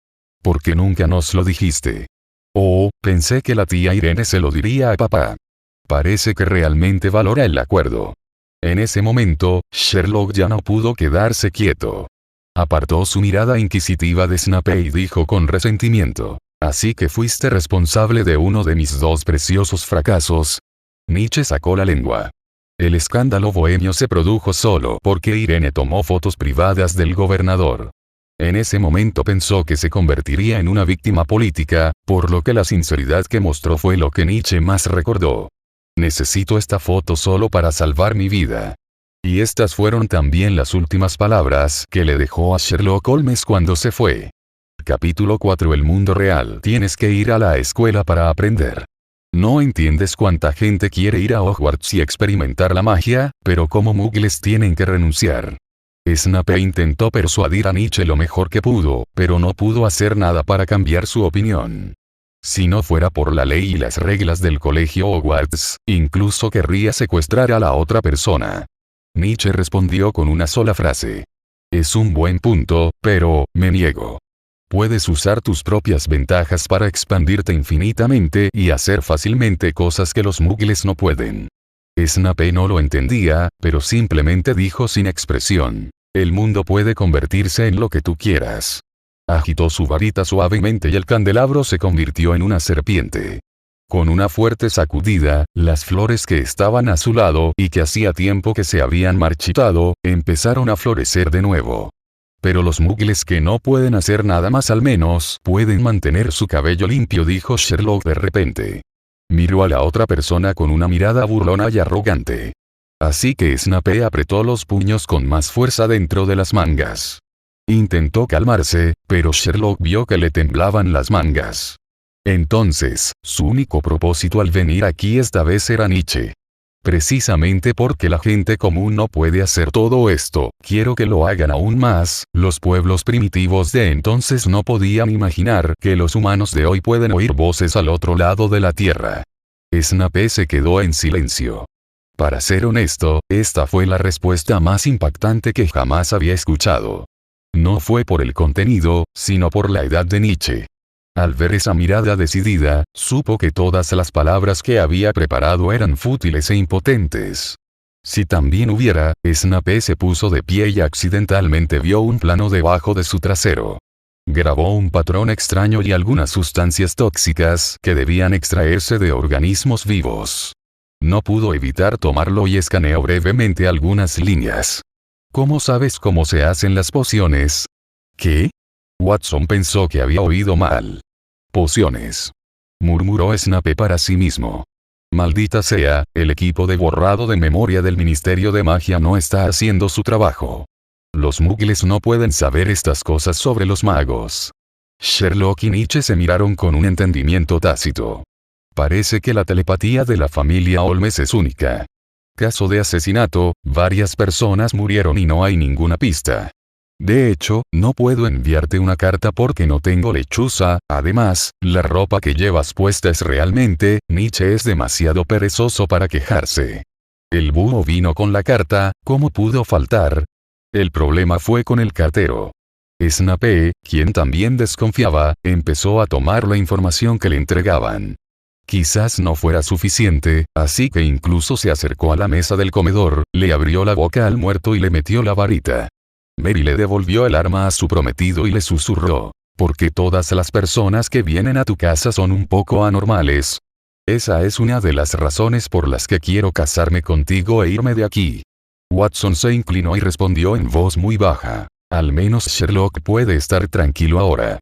¿Por qué nunca nos lo dijiste? Oh, pensé que la tía Irene se lo diría a papá. Parece que realmente valora el acuerdo. En ese momento, Sherlock ya no pudo quedarse quieto. Apartó su mirada inquisitiva de Snape y dijo con resentimiento: «Así que fuiste responsable de uno de mis dos preciosos fracasos». Nietzsche sacó la lengua. El escándalo bohemio se produjo solo porque Irene tomó fotos privadas del gobernador. En ese momento pensó que se convertiría en una víctima política, por lo que la sinceridad que mostró fue lo que Nietzsche más recordó. «Necesito esta foto solo para salvar mi vida». Y estas fueron también las últimas palabras que le dejó a Sherlock Holmes cuando se fue. Capítulo 4. El mundo real. Tienes que ir a la escuela para aprender. No entiendes cuánta gente quiere ir a Hogwarts y experimentar la magia, pero como muggles tienen que renunciar. Snape intentó persuadir a Nietzsche lo mejor que pudo, pero no pudo hacer nada para cambiar su opinión. Si no fuera por la ley y las reglas del colegio Hogwarts, incluso querría secuestrar a la otra persona. Nietzsche respondió con una sola frase. Es un buen punto, pero, me niego. Puedes usar tus propias ventajas para expandirte infinitamente y hacer fácilmente cosas que los muggles no pueden. Snape no lo entendía, pero simplemente dijo sin expresión: el mundo puede convertirse en lo que tú quieras. Agitó su varita suavemente y el candelabro se convirtió en una serpiente. Con una fuerte sacudida, las flores que estaban a su lado y que hacía tiempo que se habían marchitado, empezaron a florecer de nuevo. Pero los muggles que no pueden hacer nada más al menos pueden mantener su cabello limpio, dijo Sherlock de repente. Miró a la otra persona con una mirada burlona y arrogante. Así que Snape apretó los puños con más fuerza dentro de las mangas. Intentó calmarse, pero Sherlock vio que le temblaban las mangas. Entonces, su único propósito al venir aquí esta vez era Nietzsche. Precisamente porque la gente común no puede hacer todo esto, quiero que lo hagan aún más. Los pueblos primitivos de entonces no podían imaginar que los humanos de hoy pueden oír voces al otro lado de la tierra. Snape se quedó en silencio. Para ser honesto, esta fue la respuesta más impactante que jamás había escuchado. No fue por el contenido, sino por la edad de Nietzsche. Al ver esa mirada decidida, supo que todas las palabras que había preparado eran fútiles e impotentes. Si también hubiera, Snape se puso de pie y accidentalmente vio un plano debajo de su trasero. Grabó un patrón extraño y algunas sustancias tóxicas que debían extraerse de organismos vivos. No pudo evitar tomarlo y escaneó brevemente algunas líneas. ¿Cómo sabes cómo se hacen las pociones? ¿Qué? Watson pensó que había oído mal. Pociones. Murmuró Snape para sí mismo. Maldita sea, el equipo de borrado de memoria del Ministerio de Magia no está haciendo su trabajo. Los muggles no pueden saber estas cosas sobre los magos. Sherlock y Nietzsche se miraron con un entendimiento tácito. Parece que la telepatía de la familia Holmes es única. Caso de asesinato, varias personas murieron y no hay ninguna pista. De hecho, no puedo enviarte una carta porque no tengo lechuza, además, la ropa que llevas puesta es realmente, Nietzsche es demasiado perezoso para quejarse. El búho vino con la carta, ¿cómo pudo faltar? El problema fue con el cartero. Snape, quien también desconfiaba, empezó a tomar la información que le entregaban. Quizás no fuera suficiente, así que incluso se acercó a la mesa del comedor, le abrió la boca al muerto y le metió la varita. Mary le devolvió el arma a su prometido y le susurró, «Porque todas las personas que vienen a tu casa son un poco anormales. Esa es una de las razones por las que quiero casarme contigo e irme de aquí». Watson se inclinó y respondió en voz muy baja, «Al menos Sherlock puede estar tranquilo ahora».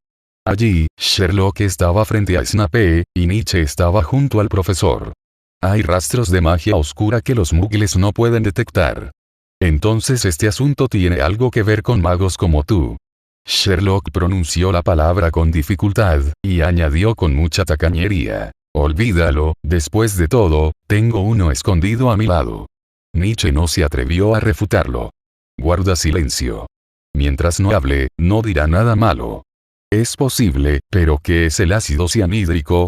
Allí, Sherlock estaba frente a Snape, y Nietzsche estaba junto al profesor. Hay rastros de magia oscura que los muggles no pueden detectar. Entonces este asunto tiene algo que ver con magos como tú. Sherlock pronunció la palabra con dificultad, y añadió con mucha tacañería, «Olvídalo, después de todo, tengo uno escondido a mi lado». Nietzsche no se atrevió a refutarlo. «Guarda silencio. Mientras no hable, no dirá nada malo». «Es posible, pero ¿qué es el ácido cianhídrico?»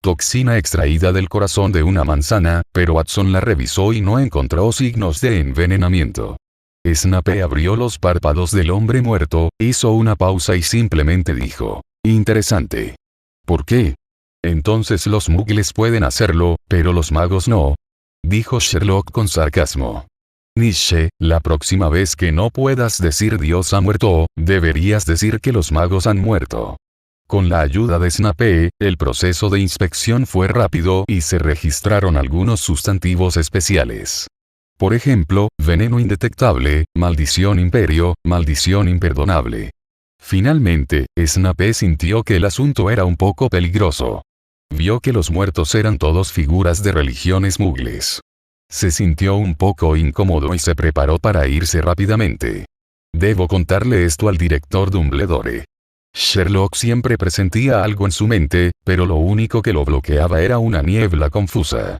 «Toxina extraída del corazón de una manzana», pero Watson la revisó y no encontró signos de envenenamiento. Snape abrió los párpados del hombre muerto, hizo una pausa y simplemente dijo, «Interesante». «¿Por qué?» «Entonces los muggles pueden hacerlo, pero los magos no», dijo Sherlock con sarcasmo. «Nietzsche, la próxima vez que no puedas decir Dios ha muerto, deberías decir que los magos han muerto». Con la ayuda de Snape, el proceso de inspección fue rápido y se registraron algunos sustantivos especiales. Por ejemplo, veneno indetectable, maldición imperio, maldición imperdonable. Finalmente, Snape sintió que el asunto era un poco peligroso. Vio que los muertos eran todos figuras de religiones muggles. Se sintió un poco incómodo y se preparó para irse rápidamente. «Debo contarle esto al director Dumbledore». Sherlock siempre presentía algo en su mente, pero lo único que lo bloqueaba era una niebla confusa.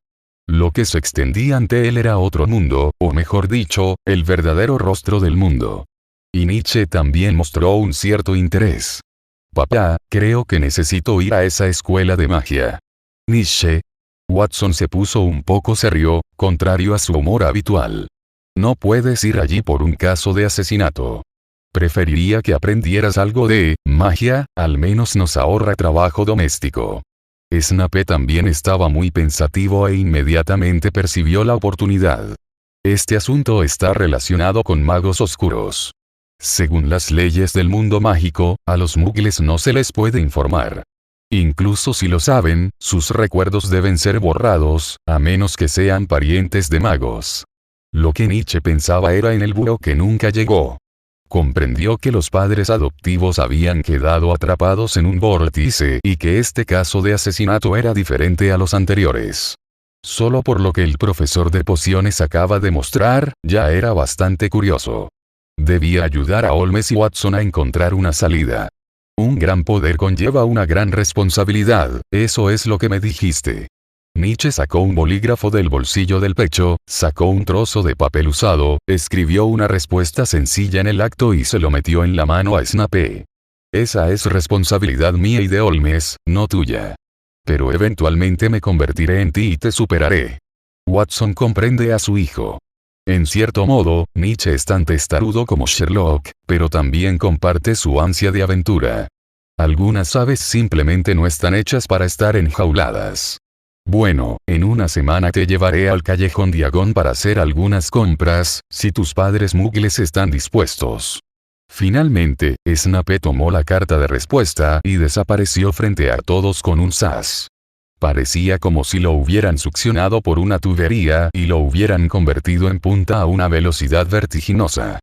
Lo que se extendía ante él era otro mundo, o mejor dicho, el verdadero rostro del mundo. Y Nietzsche también mostró un cierto interés. «Papá, creo que necesito ir a esa escuela de magia». «Nietzsche». Watson se puso un poco serio, contrario a su humor habitual. «No puedes ir allí por un caso de asesinato. Preferiría que aprendieras algo de magia, al menos nos ahorra trabajo doméstico». Snape también estaba muy pensativo e inmediatamente percibió la oportunidad. «Este asunto está relacionado con magos oscuros. Según las leyes del mundo mágico, a los muggles no se les puede informar. Incluso si lo saben, sus recuerdos deben ser borrados, a menos que sean parientes de magos». Lo que Nietzsche pensaba era en el búho que nunca llegó. Comprendió que los padres adoptivos habían quedado atrapados en un vórtice y que este caso de asesinato era diferente a los anteriores. Solo por lo que el profesor de pociones acaba de mostrar, ya era bastante curioso. Debía ayudar a Holmes y Watson a encontrar una salida. «Un gran poder conlleva una gran responsabilidad, eso es lo que me dijiste». Nietzsche sacó un bolígrafo del bolsillo del pecho, sacó un trozo de papel usado, escribió una respuesta sencilla en el acto y se lo metió en la mano a Snape. «Esa es responsabilidad mía y de Holmes, no tuya. Pero eventualmente me convertiré en ti y te superaré». Watson comprende a su hijo. En cierto modo, Nietzsche es tan testarudo como Sherlock, pero también comparte su ansia de aventura. Algunas aves simplemente no están hechas para estar enjauladas. «Bueno, en una semana te llevaré al callejón Diagon para hacer algunas compras, si tus padres muggles están dispuestos». Finalmente, Snape tomó la carta de respuesta y desapareció frente a todos con un zas. Parecía como si lo hubieran succionado por una tubería y lo hubieran convertido en punta a una velocidad vertiginosa.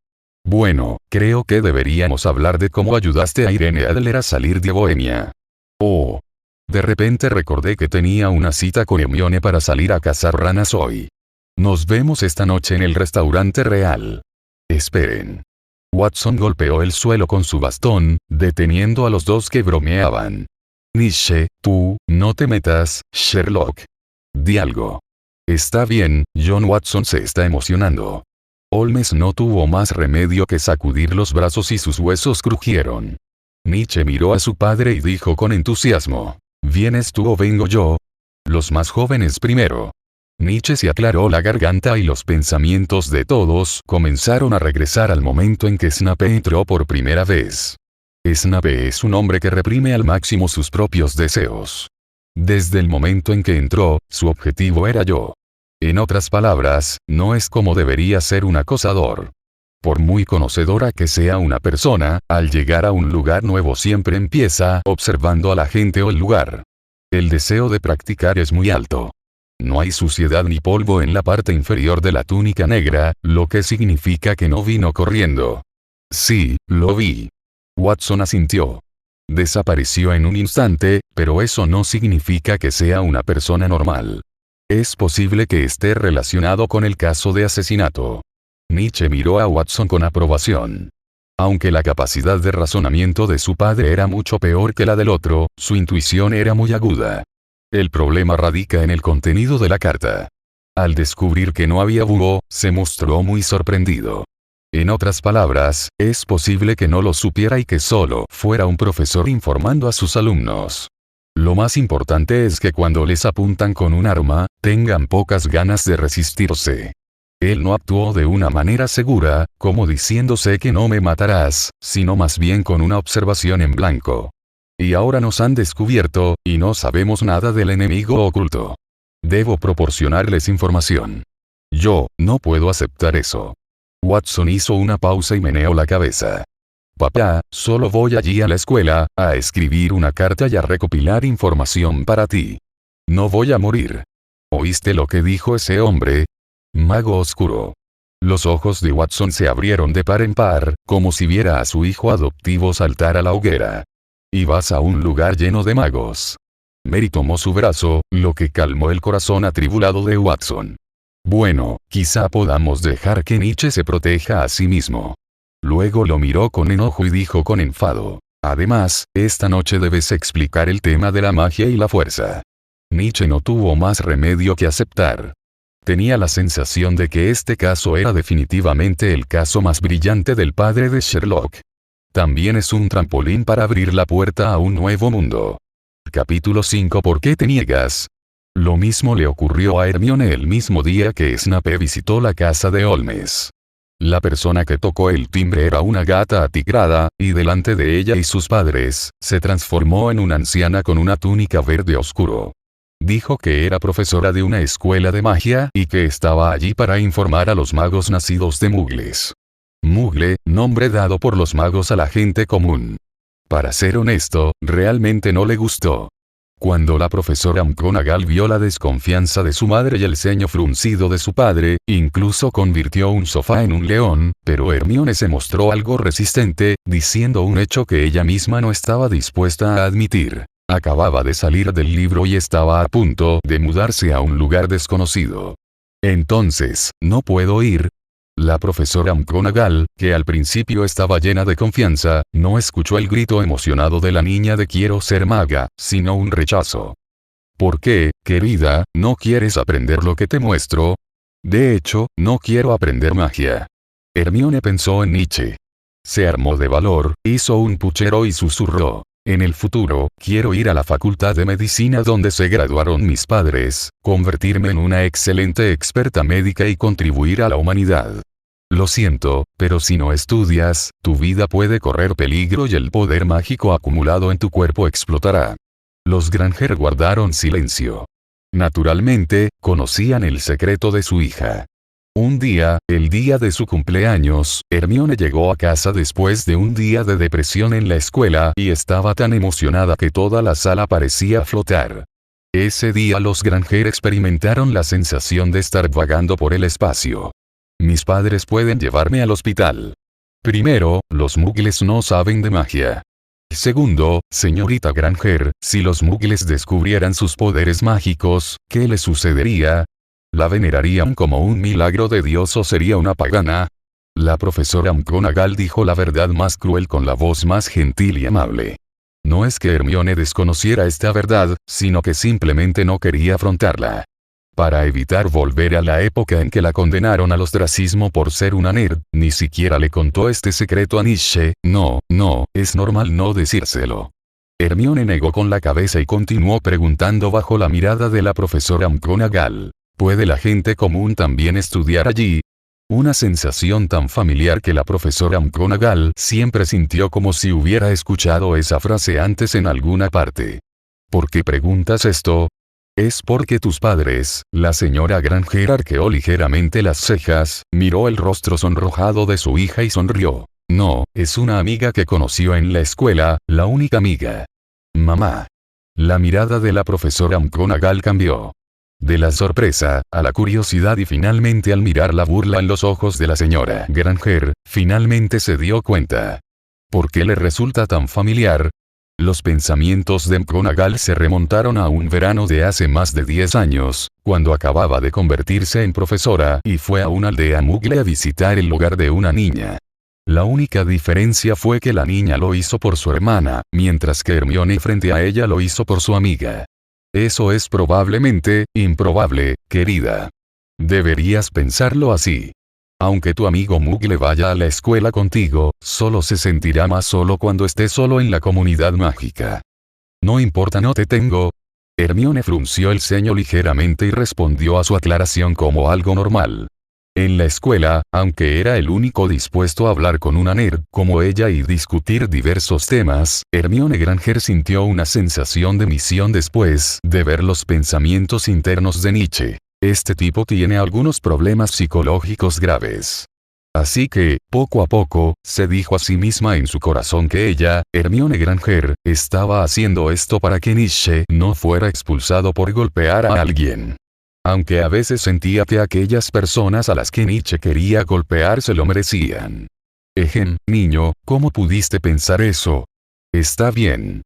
«Bueno, creo que deberíamos hablar de cómo ayudaste a Irene Adler a salir de Bohemia». «Oh». De repente recordé que tenía una cita con Hermione para salir a cazar ranas hoy. «Nos vemos esta noche en el restaurante real». «Esperen». Watson golpeó el suelo con su bastón, deteniendo a los dos que bromeaban. Nietzsche, tú, no te metas, Sherlock. Di algo. Está bien, John Watson se está emocionando. Holmes no tuvo más remedio que sacudir los brazos y sus huesos crujieron. Nietzsche miró a su padre y dijo con entusiasmo. ¿Vienes tú o vengo yo? Los más jóvenes primero. Nietzsche se aclaró la garganta y los pensamientos de todos comenzaron a regresar al momento en que Snape entró por primera vez. Snape es un hombre que reprime al máximo sus propios deseos. Desde el momento en que entró, su objetivo era yo. En otras palabras, no es como debería ser un acosador. Por muy conocedora que sea una persona, al llegar a un lugar nuevo siempre empieza observando a la gente o el lugar. El deseo de practicar es muy alto. No hay suciedad ni polvo en la parte inferior de la túnica negra, lo que significa que no vino corriendo. Sí, lo vi. Watson asintió. Desapareció en un instante, pero eso no significa que sea una persona normal. Es posible que esté relacionado con el caso de asesinato. Nietzsche miró a Watson con aprobación. Aunque la capacidad de razonamiento de su padre era mucho peor que la del otro, su intuición era muy aguda. El problema radica en el contenido de la carta. Al descubrir que no había búho, se mostró muy sorprendido. En otras palabras, es posible que no lo supiera y que solo fuera un profesor informando a sus alumnos. Lo más importante es que cuando les apuntan con un arma, tengan pocas ganas de resistirse. Él no actuó de una manera segura, como diciéndose que no me matarás, sino más bien con una observación en blanco. Y ahora nos han descubierto, y no sabemos nada del enemigo oculto. Debo proporcionarles información. Yo, no puedo aceptar eso. Watson hizo una pausa y meneó la cabeza. Papá, solo voy allí a la escuela, a escribir una carta y a recopilar información para ti. No voy a morir. ¿Oíste lo que dijo ese hombre? Mago oscuro. Los ojos de Watson se abrieron de par en par, como si viera a su hijo adoptivo saltar a la hoguera. Y vas a un lugar lleno de magos. Mary tomó su brazo, lo que calmó el corazón atribulado de Watson. Bueno, quizá podamos dejar que Nietzsche se proteja a sí mismo. Luego lo miró con enojo y dijo con enfado. Además, esta noche debes explicar el tema de la magia y la fuerza. Nietzsche no tuvo más remedio que aceptar. Tenía la sensación de que este caso era definitivamente el caso más brillante del padre de Sherlock. También es un trampolín para abrir la puerta a un nuevo mundo. Capítulo 5. ¿Por qué te niegas? Lo mismo le ocurrió a Hermione el mismo día que Snape visitó la casa de Holmes. La persona que tocó el timbre era una gata atigrada, y delante de ella y sus padres, se transformó en una anciana con una túnica verde oscuro. Dijo que era profesora de una escuela de magia y que estaba allí para informar a los magos nacidos de Muggles. Muggle, nombre dado por los magos a la gente común. Para ser honesto, realmente no le gustó. Cuando la profesora McGonagall vio la desconfianza de su madre y el ceño fruncido de su padre, incluso convirtió un sofá en un león, pero Hermione se mostró algo resistente, diciendo un hecho que ella misma no estaba dispuesta a admitir. Acababa de salir del libro y estaba a punto de mudarse a un lugar desconocido. Entonces, ¿no puedo ir? La profesora McGonagall, que al principio estaba llena de confianza, no escuchó el grito emocionado de la niña de quiero ser maga, sino un rechazo. ¿Por qué, querida, no quieres aprender lo que te muestro? De hecho, no quiero aprender magia. Hermione pensó en Nietzsche. Se armó de valor, hizo un puchero y susurró. En el futuro, quiero ir a la facultad de medicina donde se graduaron mis padres, convertirme en una excelente experta médica y contribuir a la humanidad. Lo siento, pero si no estudias, tu vida puede correr peligro y el poder mágico acumulado en tu cuerpo explotará. Los Granger guardaron silencio. Naturalmente, conocían el secreto de su hija. Un día, el día de su cumpleaños, Hermione llegó a casa después de un día de depresión en la escuela y estaba tan emocionada que toda la sala parecía flotar. Ese día los Granger experimentaron la sensación de estar vagando por el espacio. Mis padres pueden llevarme al hospital. Primero, los Muggles no saben de magia. Segundo, señorita Granger, si los Muggles descubrieran sus poderes mágicos, ¿qué les sucedería? ¿La venerarían como un milagro de Dios o sería una pagana? La profesora McGonagall dijo la verdad más cruel con la voz más gentil y amable. No es que Hermione desconociera esta verdad, sino que simplemente no quería afrontarla. Para evitar volver a la época en que la condenaron al ostracismo por ser una nerd, ni siquiera le contó este secreto a Nietzsche. No, es normal no decírselo. Hermione negó con la cabeza y continuó preguntando bajo la mirada de la profesora McGonagall. ¿Puede la gente común también estudiar allí? Una sensación tan familiar que la profesora McGonagall siempre sintió como si hubiera escuchado esa frase antes en alguna parte. ¿Por qué preguntas esto? Es porque tus padres, la señora Granger arqueó ligeramente las cejas, miró el rostro sonrojado de su hija y sonrió. No, es una amiga que conoció en la escuela, la única amiga. Mamá. La mirada de la profesora McGonagall cambió. De la sorpresa, a la curiosidad y finalmente al mirar la burla en los ojos de la señora Granger, finalmente se dio cuenta. ¿Por qué le resulta tan familiar? Los pensamientos de McGonagall se remontaron a un verano de hace más de 10 años, cuando acababa de convertirse en profesora y fue a una aldea Muggle a visitar el hogar de una niña. La única diferencia fue que la niña lo hizo por su hermana, mientras que Hermione frente a ella lo hizo por su amiga. Eso es probablemente improbable, querida. Deberías pensarlo así. Aunque tu amigo Muggle vaya a la escuela contigo, solo se sentirá más solo cuando esté solo en la comunidad mágica. No importa, no te tengo. Hermione frunció el ceño ligeramente y respondió a su aclaración como algo normal. En la escuela, aunque era el único dispuesto a hablar con una nerd como ella y discutir diversos temas, Hermione Granger sintió una sensación de misión después de ver los pensamientos internos de Nietzsche. Este tipo tiene algunos problemas psicológicos graves. Así que, poco a poco, se dijo a sí misma en su corazón que ella, Hermione Granger, estaba haciendo esto para que Nietzsche no fuera expulsado por golpear a alguien. Aunque a veces sentía que aquellas personas a las que Nietzsche quería golpear se lo merecían. Niño, ¿cómo pudiste pensar eso? Está bien.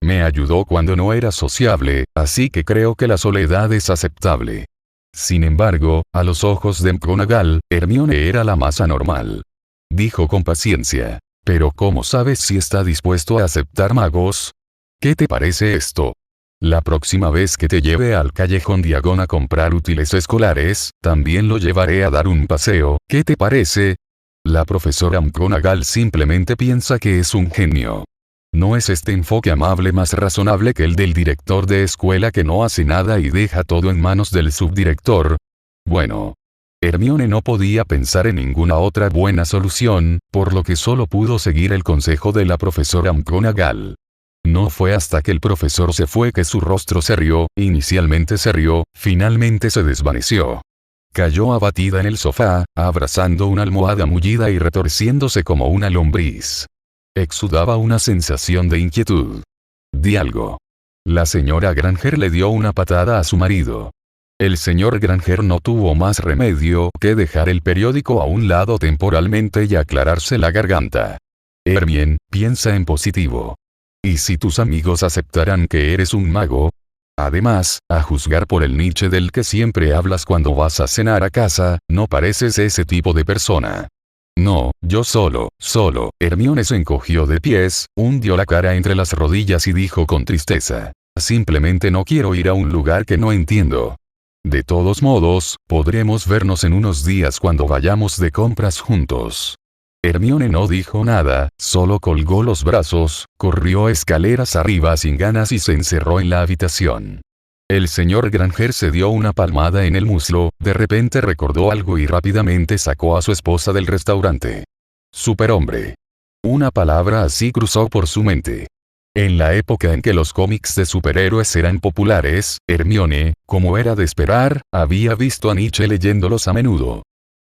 Me ayudó cuando no era sociable, así que creo que la soledad es aceptable. Sin embargo, a los ojos de McGonagall, Hermione era la más anormal. Dijo con paciencia. ¿Pero cómo sabes si está dispuesto a aceptar magos? ¿Qué te parece esto? La próxima vez que te lleve al callejón Diagon a comprar útiles escolares, también lo llevaré a dar un paseo. ¿Qué te parece? La profesora McGonagall simplemente piensa que es un genio. ¿No es este enfoque amable más razonable que el del director de escuela que no hace nada y deja todo en manos del subdirector? Bueno. Hermione no podía pensar en ninguna otra buena solución, por lo que solo pudo seguir el consejo de la profesora McGonagall. No fue hasta que el profesor se fue que su rostro se rió, inicialmente se rió, finalmente se desvaneció. Cayó abatida en el sofá, abrazando una almohada mullida y retorciéndose como una lombriz. Exudaba una sensación de inquietud. Di algo. La señora Granger le dio una patada a su marido. El señor Granger no tuvo más remedio que dejar el periódico a un lado temporalmente y aclararse la garganta. Hermione, piensa en positivo. ¿Y si tus amigos aceptaran que eres un mago? Además, a juzgar por el Nietzsche del que siempre hablas cuando vas a cenar a casa, no pareces ese tipo de persona. No, yo solo. Hermione se encogió de pies, hundió la cara entre las rodillas y dijo con tristeza. Simplemente no quiero ir a un lugar que no entiendo. De todos modos, podremos vernos en unos días cuando vayamos de compras juntos. Hermione no dijo nada, solo colgó los brazos, corrió escaleras arriba sin ganas y se encerró en la habitación. El señor Granger se dio una palmada en el muslo, de repente recordó algo y rápidamente sacó a su esposa del restaurante. Superhombre. Una palabra así cruzó por su mente. En la época en que los cómics de superhéroes eran populares, Hermione, como era de esperar, había visto a Nietzsche leyéndolos a menudo.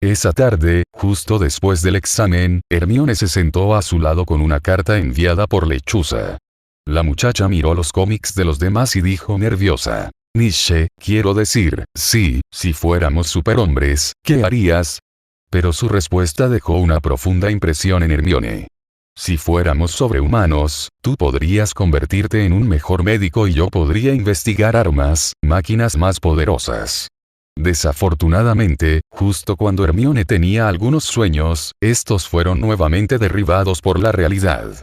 Esa tarde, justo después del examen, Hermione se sentó a su lado con una carta enviada por Lechuza. La muchacha miró los cómics de los demás y dijo nerviosa. Nietzsche, quiero decir, sí, si fuéramos superhombres, ¿qué harías? Pero su respuesta dejó una profunda impresión en Hermione. Si fuéramos sobrehumanos, tú podrías convertirte en un mejor médico y yo podría investigar armas, máquinas más poderosas. Desafortunadamente, justo cuando Hermione tenía algunos sueños, estos fueron nuevamente derribados por la realidad.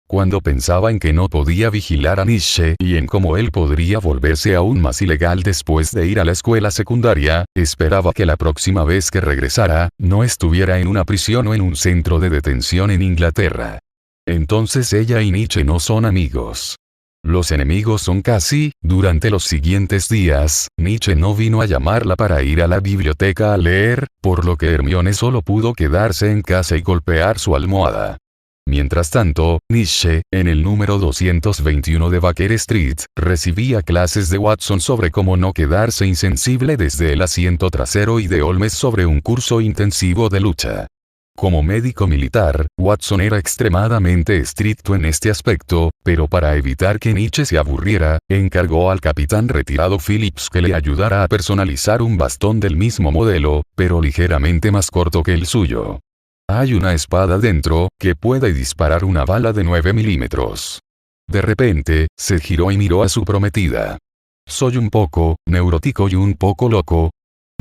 Cuando pensaba en que no podía vigilar a Nietzsche y en cómo él podría volverse aún más ilegal después de ir a la escuela secundaria, esperaba que la próxima vez que regresara, no estuviera en una prisión o en un centro de detención en Inglaterra. Entonces ella y Nietzsche no son amigos. Los enemigos son casi, durante los siguientes días, Nietzsche no vino a llamarla para ir a la biblioteca a leer, por lo que Hermione solo pudo quedarse en casa y golpear su almohada. Mientras tanto, Nietzsche, en el número 221 de Baker Street, recibía clases de Watson sobre cómo no quedarse insensible desde el asiento trasero y de Holmes sobre un curso intensivo de lucha. Como médico militar, Watson era extremadamente estricto en este aspecto, pero para evitar que Nietzsche se aburriera, encargó al capitán retirado Phillips que le ayudara a personalizar un bastón del mismo modelo, pero ligeramente más corto que el suyo. Hay una espada dentro, que puede disparar una bala de 9 milímetros. De repente, se giró y miró a su prometida. Soy un poco neurótico y un poco loco.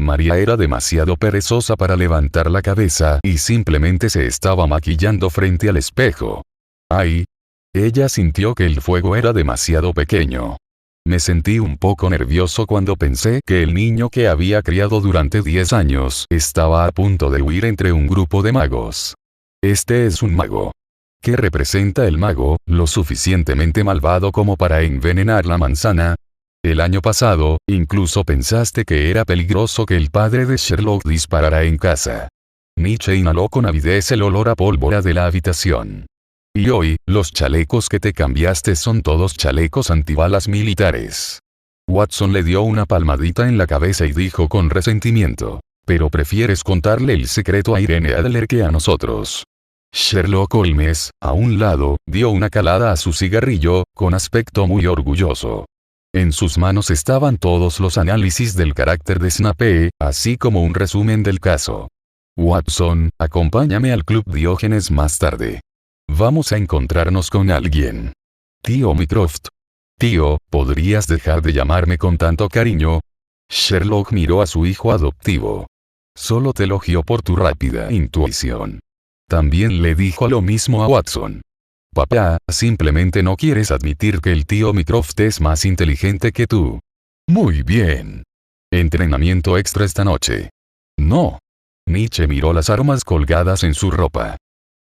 María era demasiado perezosa para levantar la cabeza y simplemente se estaba maquillando frente al espejo. ¡Ay! Ella sintió que el fuego era demasiado pequeño. Me sentí un poco nervioso cuando pensé que el niño que había criado durante 10 años estaba a punto de huir entre un grupo de magos. Este es un mago. ¿Qué representa el mago, lo suficientemente malvado como para envenenar la manzana? El año pasado, incluso pensaste que era peligroso que el padre de Sherlock disparara en casa. Nietzsche inhaló con avidez el olor a pólvora de la habitación. Y hoy, los chalecos que te cambiaste son todos chalecos antibalas militares. Watson le dio una palmadita en la cabeza y dijo con resentimiento. Pero prefieres contarle el secreto a Irene Adler que a nosotros. Sherlock Holmes, a un lado, dio una calada a su cigarrillo, con aspecto muy orgulloso. En sus manos estaban todos los análisis del carácter de Snape, así como un resumen del caso. Watson, acompáñame al Club Diógenes más tarde. Vamos a encontrarnos con alguien. Tío Mycroft. Tío, ¿podrías dejar de llamarme con tanto cariño? Sherlock miró a su hijo adoptivo. Solo te elogio por tu rápida intuición. También le dijo lo mismo a Watson. Papá, simplemente no quieres admitir que el tío Mycroft es más inteligente que tú. Muy bien. Entrenamiento extra esta noche. No. Nietzsche miró las armas colgadas en su ropa.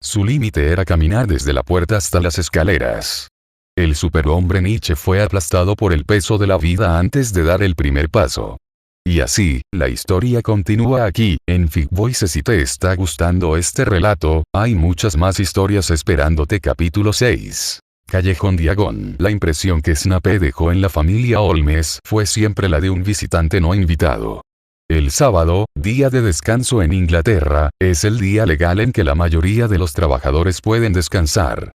Su límite era caminar desde la puerta hasta las escaleras. El superhombre Nietzsche fue aplastado por el peso de la vida antes de dar el primer paso. Y así, la historia continúa aquí, en Fig Voices. Si te está gustando este relato, hay muchas más historias esperándote. Capítulo 6. Callejón Diagon. La impresión que Snape dejó en la familia Holmes fue siempre la de un visitante no invitado. El sábado, día de descanso en Inglaterra, es el día legal en que la mayoría de los trabajadores pueden descansar.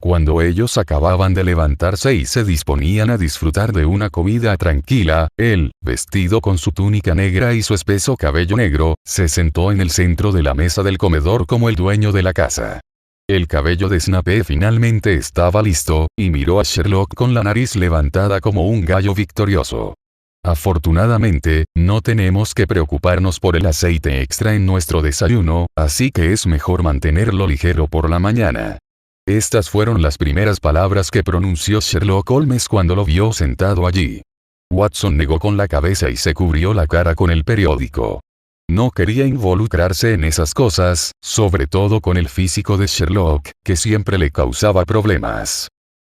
Cuando ellos acababan de levantarse y se disponían a disfrutar de una comida tranquila, él, vestido con su túnica negra y su espeso cabello negro, se sentó en el centro de la mesa del comedor como el dueño de la casa. El cabello de Snape finalmente estaba listo, y miró a Sherlock con la nariz levantada como un gallo victorioso. Afortunadamente, no tenemos que preocuparnos por el aceite extra en nuestro desayuno, así que es mejor mantenerlo ligero por la mañana. Estas fueron las primeras palabras que pronunció Sherlock Holmes cuando lo vio sentado allí. Watson negó con la cabeza y se cubrió la cara con el periódico. No quería involucrarse en esas cosas, sobre todo con el físico de Sherlock, que siempre le causaba problemas.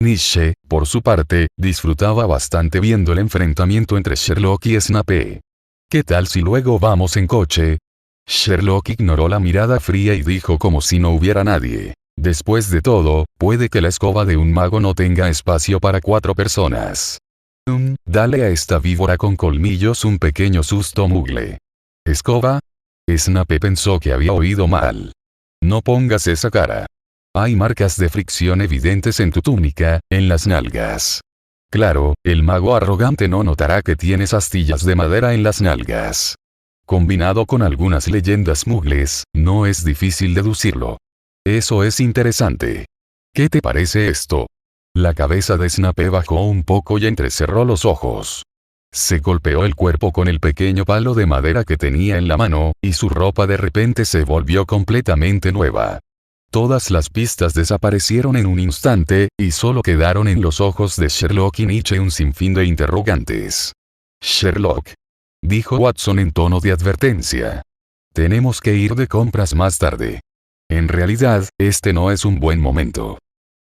Nietzsche, por su parte, disfrutaba bastante viendo el enfrentamiento entre Sherlock y Snape. ¿Qué tal si luego vamos en coche? Sherlock ignoró la mirada fría y dijo como si no hubiera nadie. Después de todo, puede que la escoba de un mago no tenga espacio para 4 personas. Dale a esta víbora con colmillos un pequeño susto, Muggle. ¿Escoba? Snape pensó que había oído mal. No pongas esa cara. Hay marcas de fricción evidentes en tu túnica, en las nalgas. Claro, el mago arrogante no notará que tienes astillas de madera en las nalgas. Combinado con algunas leyendas muggles, no es difícil deducirlo. Eso es interesante. ¿Qué te parece esto? La cabeza de Snape bajó un poco y entrecerró los ojos. Se golpeó el cuerpo con el pequeño palo de madera que tenía en la mano, y su ropa de repente se volvió completamente nueva. Todas las pistas desaparecieron en un instante, y solo quedaron en los ojos de Sherlock y Nietzsche un sinfín de interrogantes. «Sherlock», dijo Watson en tono de advertencia. «Tenemos que ir de compras más tarde. En realidad, este no es un buen momento.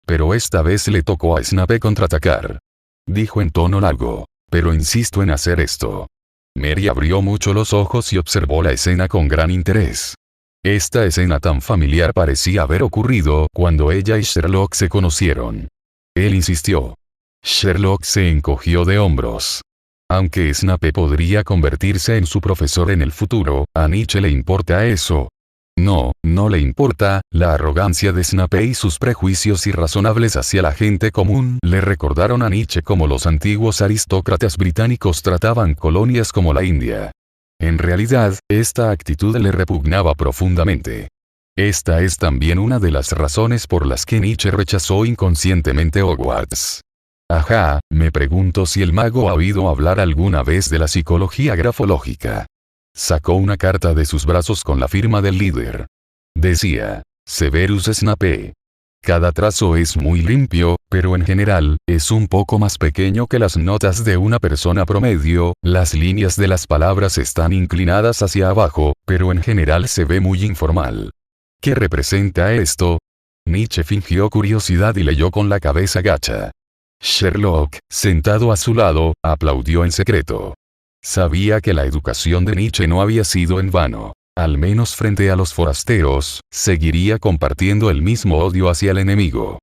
Pero esta vez le tocó a Snape contraatacar», dijo en tono largo. «Pero insisto en hacer esto». Mary abrió mucho los ojos y observó la escena con gran interés. Esta escena tan familiar parecía haber ocurrido cuando ella y Sherlock se conocieron. Él insistió. Sherlock se encogió de hombros. Aunque Snape podría convertirse en su profesor en el futuro, ¿a Nietzsche le importa eso? No, no le importa. La arrogancia de Snape y sus prejuicios irrazonables hacia la gente común le recordaron a Nietzsche como los antiguos aristócratas británicos trataban colonias como la India. En realidad, esta actitud le repugnaba profundamente. Esta es también una de las razones por las que Nietzsche rechazó inconscientemente Hogwarts. Ajá, me pregunto si el mago ha oído hablar alguna vez de la psicología grafológica. Sacó una carta de sus brazos con la firma del líder. Decía, Severus Snape. Cada trazo es muy limpio, pero en general, es un poco más pequeño que las notas de una persona promedio, las líneas de las palabras están inclinadas hacia abajo, pero en general se ve muy informal. ¿Qué representa esto? Nietzsche fingió curiosidad y leyó con la cabeza gacha. Sherlock, sentado a su lado, aplaudió en secreto. Sabía que la educación de Nietzsche no había sido en vano. Al menos frente a los forasteros, seguiría compartiendo el mismo odio hacia el enemigo.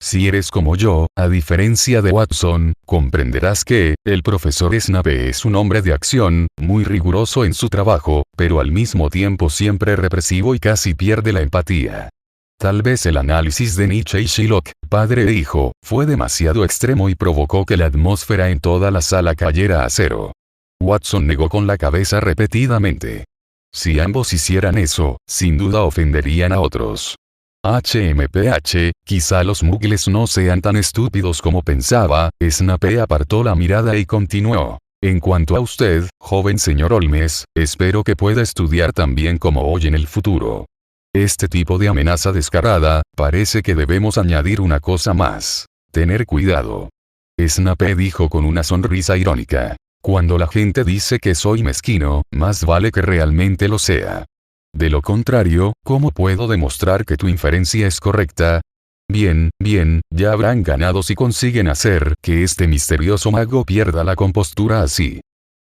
Si eres como yo, a diferencia de Watson, comprenderás que, el profesor Snape es un hombre de acción, muy riguroso en su trabajo, pero al mismo tiempo siempre represivo y casi pierde la empatía. Tal vez el análisis de Nietzsche y Sherlock, padre e hijo, fue demasiado extremo y provocó que la atmósfera en toda la sala cayera a cero. Watson negó con la cabeza repetidamente. Si ambos hicieran eso, sin duda ofenderían a otros. HMPH, quizá los muggles no sean tan estúpidos como pensaba. Snape apartó la mirada y continuó. En cuanto a usted, joven señor Holmes, espero que pueda estudiar tan bien como hoy en el futuro. Este tipo de amenaza descarada, parece que debemos añadir una cosa más. Tener cuidado. Snape dijo con una sonrisa irónica. Cuando la gente dice que soy mezquino, más vale que realmente lo sea. De lo contrario, ¿cómo puedo demostrar que tu inferencia es correcta? Bien, ya habrán ganado si consiguen hacer que este misterioso mago pierda la compostura así.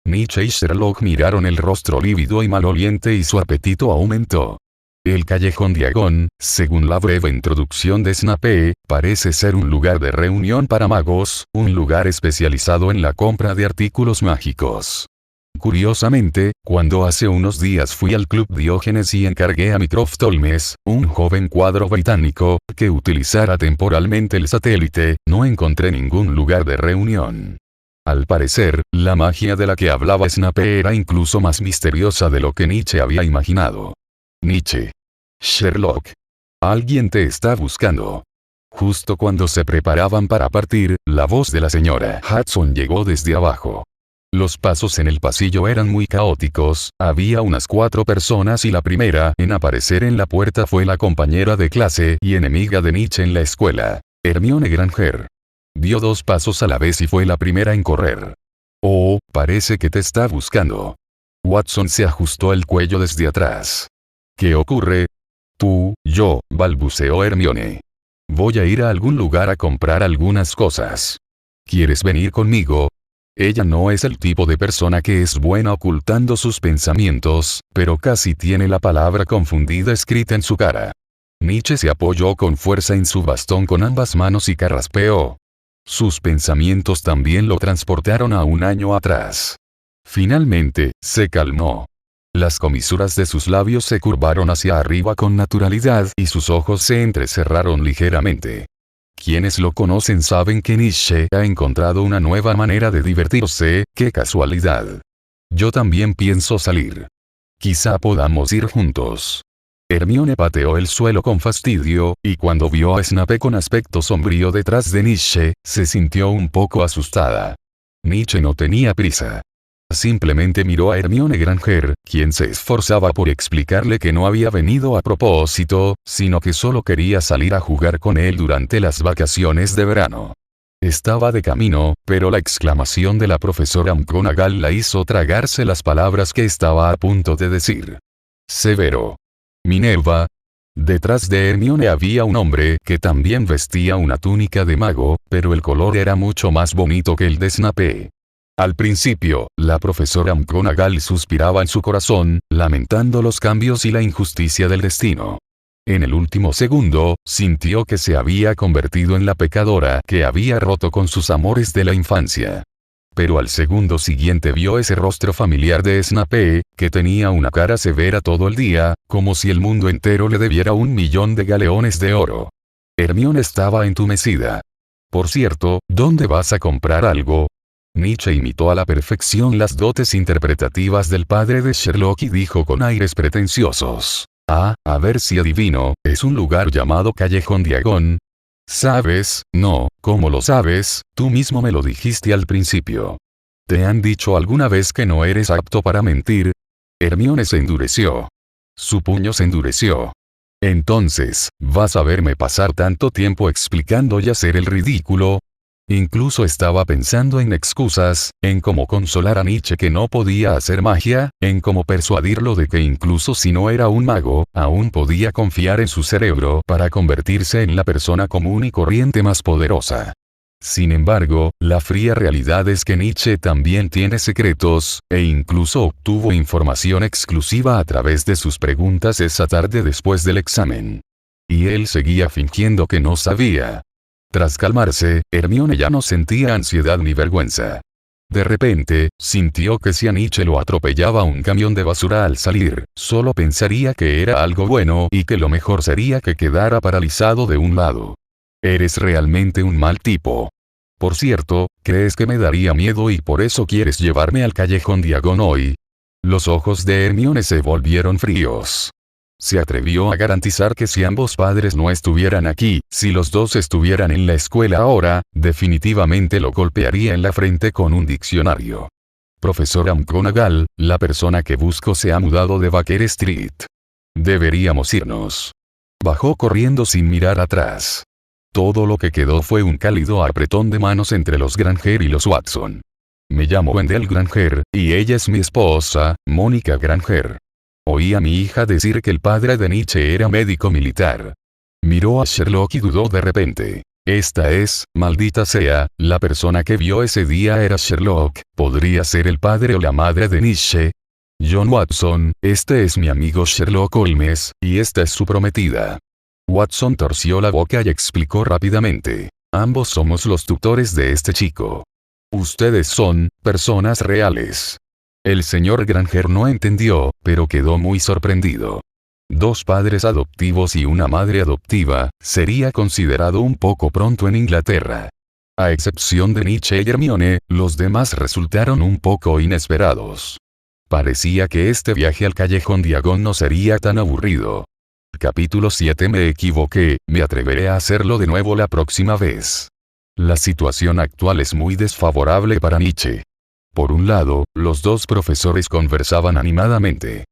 Nietzsche y Sherlock miraron el rostro lívido y maloliente y su apetito aumentó. El callejón Diagon, según la breve introducción de Snape, parece ser un lugar de reunión para magos, un lugar especializado en la compra de artículos mágicos. Curiosamente, cuando hace unos días fui al Club Diógenes y encargué a Mycroft Holmes, un joven cuadro británico, que utilizara temporalmente el satélite, no encontré ningún lugar de reunión. Al parecer, la magia de la que hablaba Snape era incluso más misteriosa de lo que Nietzsche había imaginado. Nietzsche. Sherlock. Alguien te está buscando. Justo cuando se preparaban para partir, la voz de la señora Hudson llegó desde abajo. Los pasos en el pasillo eran muy caóticos, había unas 4 personas y la primera en aparecer en la puerta fue la compañera de clase y enemiga de Nietzsche en la escuela, Hermione Granger. Dio 2 pasos a la vez y fue la primera en correr. Oh, parece que te está buscando. Watson se ajustó el cuello desde atrás. ¿Qué ocurre? Yo, balbuceó Hermione. Voy a ir a algún lugar a comprar algunas cosas. ¿Quieres venir conmigo? Ella no es el tipo de persona que es buena ocultando sus pensamientos, pero casi tiene la palabra confundida escrita en su cara. Nietzsche se apoyó con fuerza en su bastón con ambas manos y carraspeó. Sus pensamientos también lo transportaron a un año atrás. Finalmente, se calmó. Las comisuras de sus labios se curvaron hacia arriba con naturalidad y sus ojos se entrecerraron ligeramente. Quienes lo conocen saben que Nietzsche ha encontrado una nueva manera de divertirse. ¡Qué casualidad! Yo también pienso salir. Quizá podamos ir juntos. Hermione pateó el suelo con fastidio, y cuando vio a Snape con aspecto sombrío detrás de Nietzsche, se sintió un poco asustada. Nietzsche no tenía prisa. Simplemente miró a Hermione Granger, quien se esforzaba por explicarle que no había venido a propósito, sino que solo quería salir a jugar con él durante las vacaciones de verano. Estaba de camino, pero la exclamación de la profesora McGonagall la hizo tragarse las palabras que estaba a punto de decir. Severo. Minerva. Detrás de Hermione había un hombre que también vestía una túnica de mago, pero el color era mucho más bonito que el de Snape. Al principio, la profesora McGonagall suspiraba en su corazón, lamentando los cambios y la injusticia del destino. En el último segundo, sintió que se había convertido en la pecadora que había roto con sus amores de la infancia. Pero al segundo siguiente vio ese rostro familiar de Snape, que tenía una cara severa todo el día, como si el mundo entero le debiera 1.000.000 de galeones de oro. Hermione estaba entumecida. Por cierto, ¿dónde vas a comprar algo? Nietzsche imitó a la perfección las dotes interpretativas del padre de Sherlock y dijo con aires pretenciosos. A ver si adivino, es un lugar llamado Callejón Diagon. ¿Sabes? No, ¿cómo lo sabes? Tú mismo me lo dijiste al principio. ¿Te han dicho alguna vez que no eres apto para mentir? Hermione se endureció. Su puño se endureció. Entonces, ¿vas a verme pasar tanto tiempo explicando y hacer el ridículo? Incluso estaba pensando en excusas, en cómo consolar a Nietzsche que no podía hacer magia, en cómo persuadirlo de que incluso si no era un mago, aún podía confiar en su cerebro para convertirse en la persona común y corriente más poderosa. Sin embargo, la fría realidad es que Nietzsche también tiene secretos, e incluso obtuvo información exclusiva a través de sus preguntas esa tarde después del examen. Y él seguía fingiendo que no sabía. Tras calmarse, Hermione ya no sentía ansiedad ni vergüenza. De repente, sintió que si a Nietzsche lo atropellaba un camión de basura al salir, solo pensaría que era algo bueno y que lo mejor sería que quedara paralizado de un lado. Eres realmente un mal tipo. Por cierto, ¿crees que me daría miedo y por eso quieres llevarme al Callejón Diagon hoy? Los ojos de Hermione se volvieron fríos. Se atrevió a garantizar que si ambos padres no estuvieran aquí, si los dos estuvieran en la escuela ahora, definitivamente lo golpearía en la frente con un diccionario. Profesora McGonagall, la persona que busco se ha mudado de Baker Street. Deberíamos irnos. Bajó corriendo sin mirar atrás. Todo lo que quedó fue un cálido apretón de manos entre los Granger y los Watson. Me llamo Wendell Granger, y ella es mi esposa, Mónica Granger. Oí a mi hija decir que el padre de Nietzsche era médico militar. Miró a Sherlock y dudó de repente. Esta es, maldita sea, la persona que vio ese día era Sherlock, podría ser el padre o la madre de Nietzsche. John Watson, este es mi amigo Sherlock Holmes, y esta es su prometida. Watson torció la boca y explicó rápidamente. Ambos somos los tutores de este chico. Ustedes son, personas reales. El señor Granger no entendió, pero quedó muy sorprendido. Dos padres adoptivos y una madre adoptiva, sería considerado un poco pronto en Inglaterra. A excepción de Nietzsche y Hermione, los demás resultaron un poco inesperados. Parecía que este viaje al Callejón Diagon no sería tan aburrido. Capítulo 7. Me equivoqué, me atreveré a hacerlo de nuevo la próxima vez. La situación actual es muy desfavorable para Nietzsche. Por un lado, los dos profesores conversaban animadamente.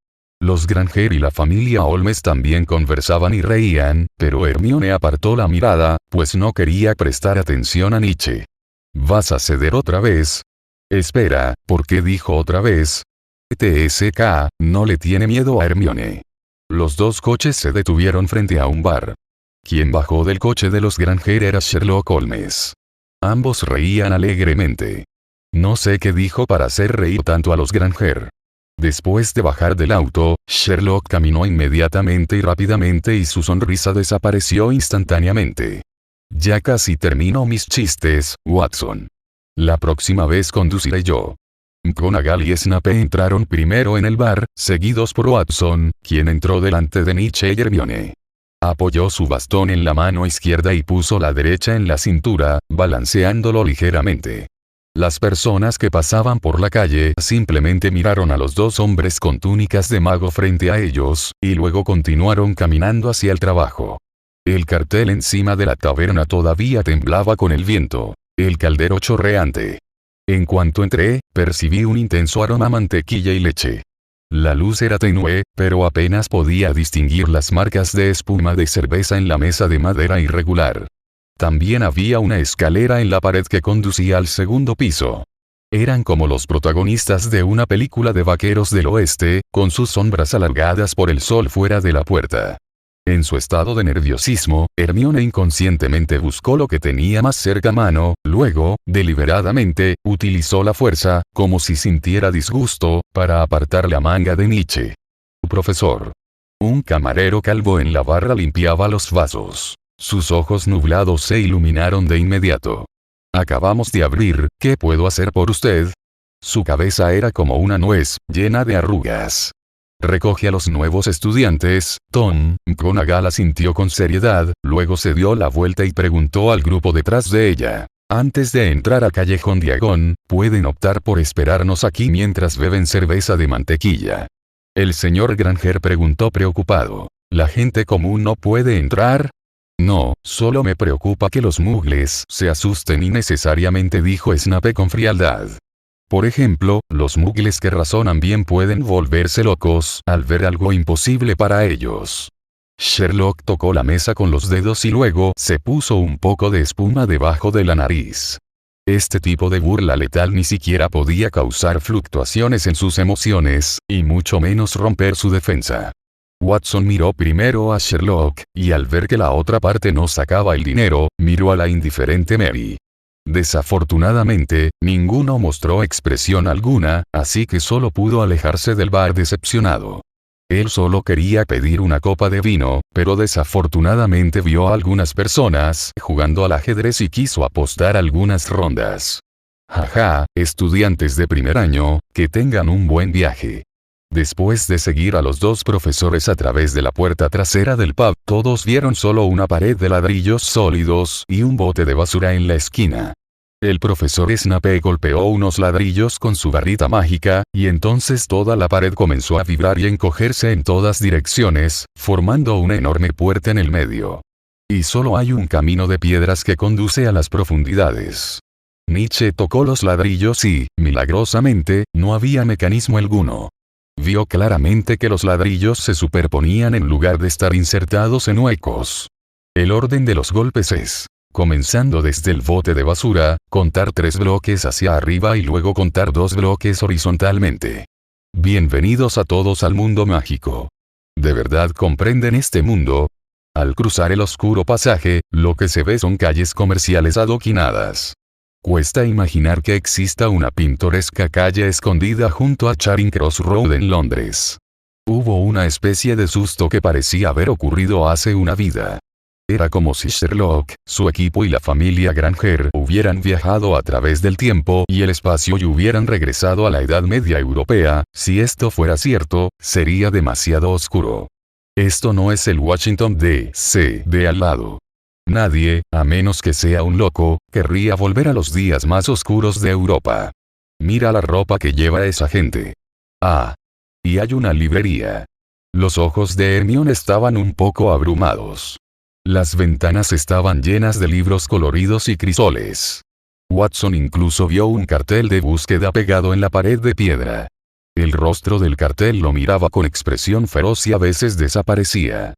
Los Granger y la familia Holmes también conversaban y reían, pero Hermione apartó la mirada, pues no quería prestar atención a Nietzsche. ¿Vas a ceder otra vez? Espera, ¿por qué dijo otra vez? TSK, no le tiene miedo a Hermione. Los dos coches se detuvieron frente a un bar. Quien bajó del coche de los Granger era Sherlock Holmes. Ambos reían alegremente. No sé qué dijo para hacer reír tanto a los Granger. Después de bajar del auto, Sherlock caminó inmediatamente y rápidamente y su sonrisa desapareció instantáneamente. Ya casi termino mis chistes, Watson. La próxima vez conduciré yo. McGonagall y Snape entraron primero en el bar, seguidos por Watson, quien entró delante de Nietzsche y Hermione. Apoyó su bastón en la mano izquierda y puso la derecha en la cintura, balanceándolo ligeramente. Las personas que pasaban por la calle simplemente miraron a los dos hombres con túnicas de mago frente a ellos, y luego continuaron caminando hacia el trabajo. El cartel encima de la taberna todavía temblaba con el viento. El caldero chorreante. En cuanto entré, percibí un intenso aroma a mantequilla y leche. La luz era tenue, pero apenas podía distinguir las marcas de espuma de cerveza en la mesa de madera irregular. También había una escalera en la pared que conducía al segundo piso. Eran como los protagonistas de una película de vaqueros del oeste, con sus sombras alargadas por el sol fuera de la puerta. En su estado de nerviosismo, Hermione inconscientemente buscó lo que tenía más cerca a mano, luego, deliberadamente, utilizó la fuerza, como si sintiera disgusto, para apartar la manga de Nietzsche. Profesor. Un camarero calvo en la barra limpiaba los vasos. Sus ojos nublados se iluminaron de inmediato. Acabamos de abrir, ¿qué puedo hacer por usted? Su cabeza era como una nuez, llena de arrugas. Recoge a los nuevos estudiantes, Tom. McGonagall asintió con seriedad, luego se dio la vuelta y preguntó al grupo detrás de ella. Antes de entrar a Callejón Diagon, pueden optar por esperarnos aquí mientras beben cerveza de mantequilla. El señor Granger preguntó preocupado. ¿La gente común no puede entrar? No, solo me preocupa que los muggles se asusten innecesariamente, dijo Snape con frialdad. Por ejemplo, los muggles que razonan bien pueden volverse locos al ver algo imposible para ellos. Sherlock tocó la mesa con los dedos y luego se puso un poco de espuma debajo de la nariz. Este tipo de burla letal ni siquiera podía causar fluctuaciones en sus emociones, y mucho menos romper su defensa. Watson miró primero a Sherlock, y al ver que la otra parte no sacaba el dinero, miró a la indiferente Mary. Desafortunadamente, ninguno mostró expresión alguna, así que solo pudo alejarse del bar decepcionado. Él solo quería pedir una copa de vino, pero desafortunadamente vio a algunas personas jugando al ajedrez y quiso apostar algunas rondas. Jaja, estudiantes de primer año, que tengan un buen viaje. Después de seguir a los dos profesores a través de la puerta trasera del pub, todos vieron solo una pared de ladrillos sólidos y un bote de basura en la esquina. El profesor Snape golpeó unos ladrillos con su varita mágica, y entonces toda la pared comenzó a vibrar y encogerse en todas direcciones, formando una enorme puerta en el medio. Y solo hay un camino de piedras que conduce a las profundidades. Nietzsche tocó los ladrillos y, milagrosamente, no había mecanismo alguno. Vio claramente que los ladrillos se superponían en lugar de estar insertados en huecos. El orden de los golpes es, comenzando desde el bote de basura, contar 3 bloques hacia arriba y luego contar 2 bloques horizontalmente. Bienvenidos a todos al mundo mágico. ¿De verdad comprenden este mundo? Al cruzar el oscuro pasaje, lo que se ve son calles comerciales adoquinadas. Cuesta imaginar que exista una pintoresca calle escondida junto a Charing Cross Road en Londres. Hubo una especie de susto que parecía haber ocurrido hace una vida. Era como si Sherlock, su equipo y la familia Granger hubieran viajado a través del tiempo y el espacio y hubieran regresado a la Edad Media europea. Si esto fuera cierto, sería demasiado oscuro. Esto no es el Washington D.C. de al lado. Nadie, a menos que sea un loco, querría volver a los días más oscuros de Europa. Mira la ropa que lleva esa gente. Ah. Y hay una librería. Los ojos de Hermione estaban un poco abrumados. Las ventanas estaban llenas de libros coloridos y crisoles. Watson incluso vio un cartel de búsqueda pegado en la pared de piedra. El rostro del cartel lo miraba con expresión feroz y a veces desaparecía.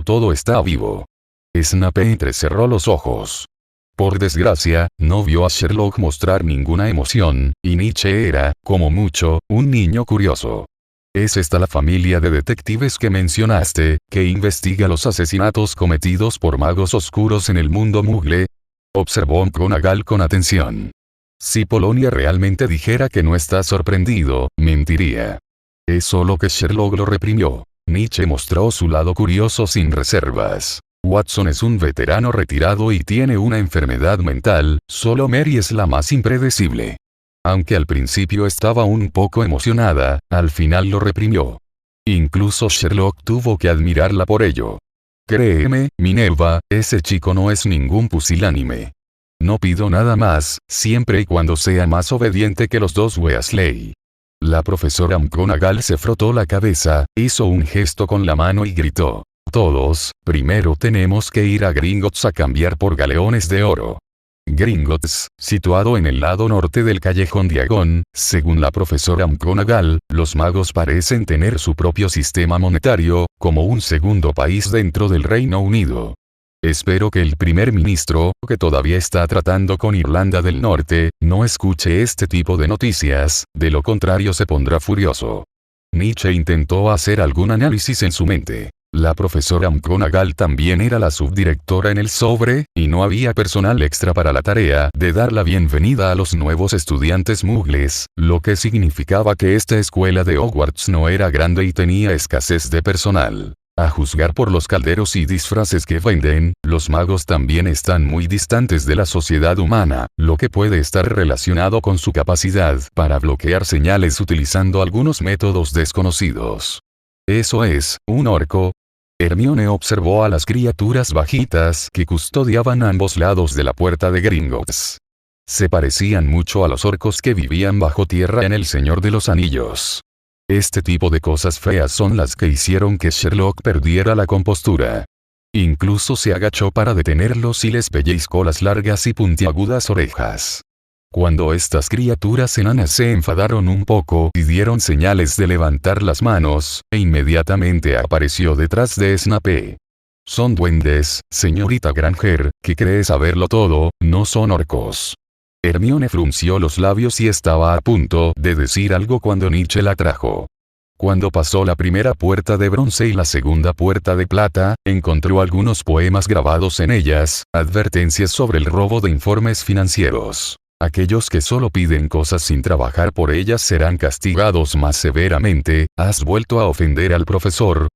Todo está vivo. Snape entrecerró los ojos. Por desgracia, no vio a Sherlock mostrar ninguna emoción, y Nietzsche era, como mucho, un niño curioso. ¿Es esta la familia de detectives que mencionaste, que investiga los asesinatos cometidos por magos oscuros en el mundo muggle? Observó McGonagall con atención. Si Polonia realmente dijera que no está sorprendido, mentiría. Es solo que Sherlock lo reprimió. Nietzsche mostró su lado curioso sin reservas. Watson es un veterano retirado y tiene una enfermedad mental, solo Mary es la más impredecible. Aunque al principio estaba un poco emocionada, al final lo reprimió. Incluso Sherlock tuvo que admirarla por ello. Créeme, Minerva, ese chico no es ningún pusilánime. No pido nada más, siempre y cuando sea más obediente que los dos Weasley. La profesora McGonagall se frotó la cabeza, hizo un gesto con la mano y gritó. Todos, primero tenemos que ir a Gringotts a cambiar por galeones de oro. Gringotts, situado en el lado norte del callejón Diagon, según la profesora McGonagall, los magos parecen tener su propio sistema monetario, como un segundo país dentro del Reino Unido. Espero que el primer ministro, que todavía está tratando con Irlanda del Norte, no escuche este tipo de noticias, de lo contrario se pondrá furioso. Nietzsche intentó hacer algún análisis en su mente. La profesora McGonagall también era la subdirectora en el sobre, y no había personal extra para la tarea de dar la bienvenida a los nuevos estudiantes muggles, lo que significaba que esta escuela de Hogwarts no era grande y tenía escasez de personal. A juzgar por los calderos y disfraces que venden, los magos también están muy distantes de la sociedad humana, lo que puede estar relacionado con su capacidad para bloquear señales utilizando algunos métodos desconocidos. ¿Eso es, un orco? Hermione observó a las criaturas bajitas que custodiaban ambos lados de la puerta de Gringotts. Se parecían mucho a los orcos que vivían bajo tierra en El Señor de los Anillos. Este tipo de cosas feas son las que hicieron que Sherlock perdiera la compostura. Incluso se agachó para detenerlos y les pellizcó las largas y puntiagudas orejas. Cuando estas criaturas enanas se enfadaron un poco y dieron señales de levantar las manos, e inmediatamente apareció detrás de Snape. Son duendes, señorita Granger, que cree saberlo todo, no son orcos. Hermione frunció los labios y estaba a punto de decir algo cuando Nietzsche la trajo. Cuando pasó la primera puerta de bronce y la segunda puerta de plata, encontró algunos poemas grabados en ellas, advertencias sobre el robo de informes financieros. Aquellos que solo piden cosas sin trabajar por ellas serán castigados más severamente. ¿Has vuelto a ofender al profesor?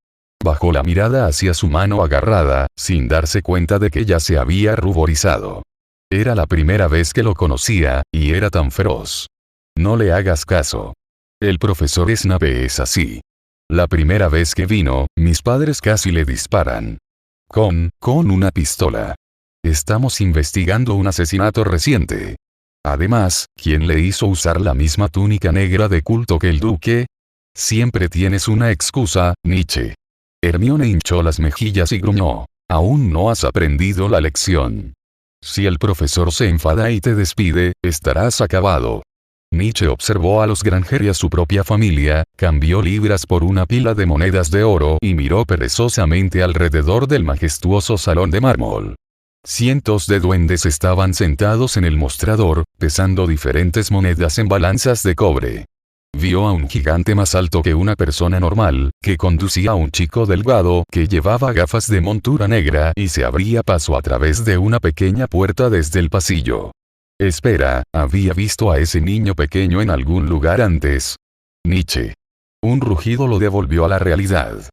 Bajó la mirada hacia su mano agarrada, sin darse cuenta de que ya se había ruborizado. Era la primera vez que lo conocía, y era tan feroz. No le hagas caso. El profesor Snape es así. La primera vez que vino, mis padres casi le disparan. Con una pistola. Estamos investigando un asesinato reciente. Además, ¿quién le hizo usar la misma túnica negra de culto que el duque? Siempre tienes una excusa, Nietzsche. Hermione hinchó las mejillas y gruñó. Aún no has aprendido la lección. Si el profesor se enfada y te despide, estarás acabado. Nietzsche observó a los Granger y a su propia familia, cambió libras por una pila de monedas de oro y miró perezosamente alrededor del majestuoso salón de mármol. Cientos de duendes estaban sentados en el mostrador, pesando diferentes monedas en balanzas de cobre. Vio a un gigante más alto que una persona normal, que conducía a un chico delgado que llevaba gafas de montura negra y se abría paso a través de una pequeña puerta desde el pasillo. Espera, había visto a ese niño pequeño en algún lugar antes. Nietzsche. Un rugido lo devolvió a la realidad.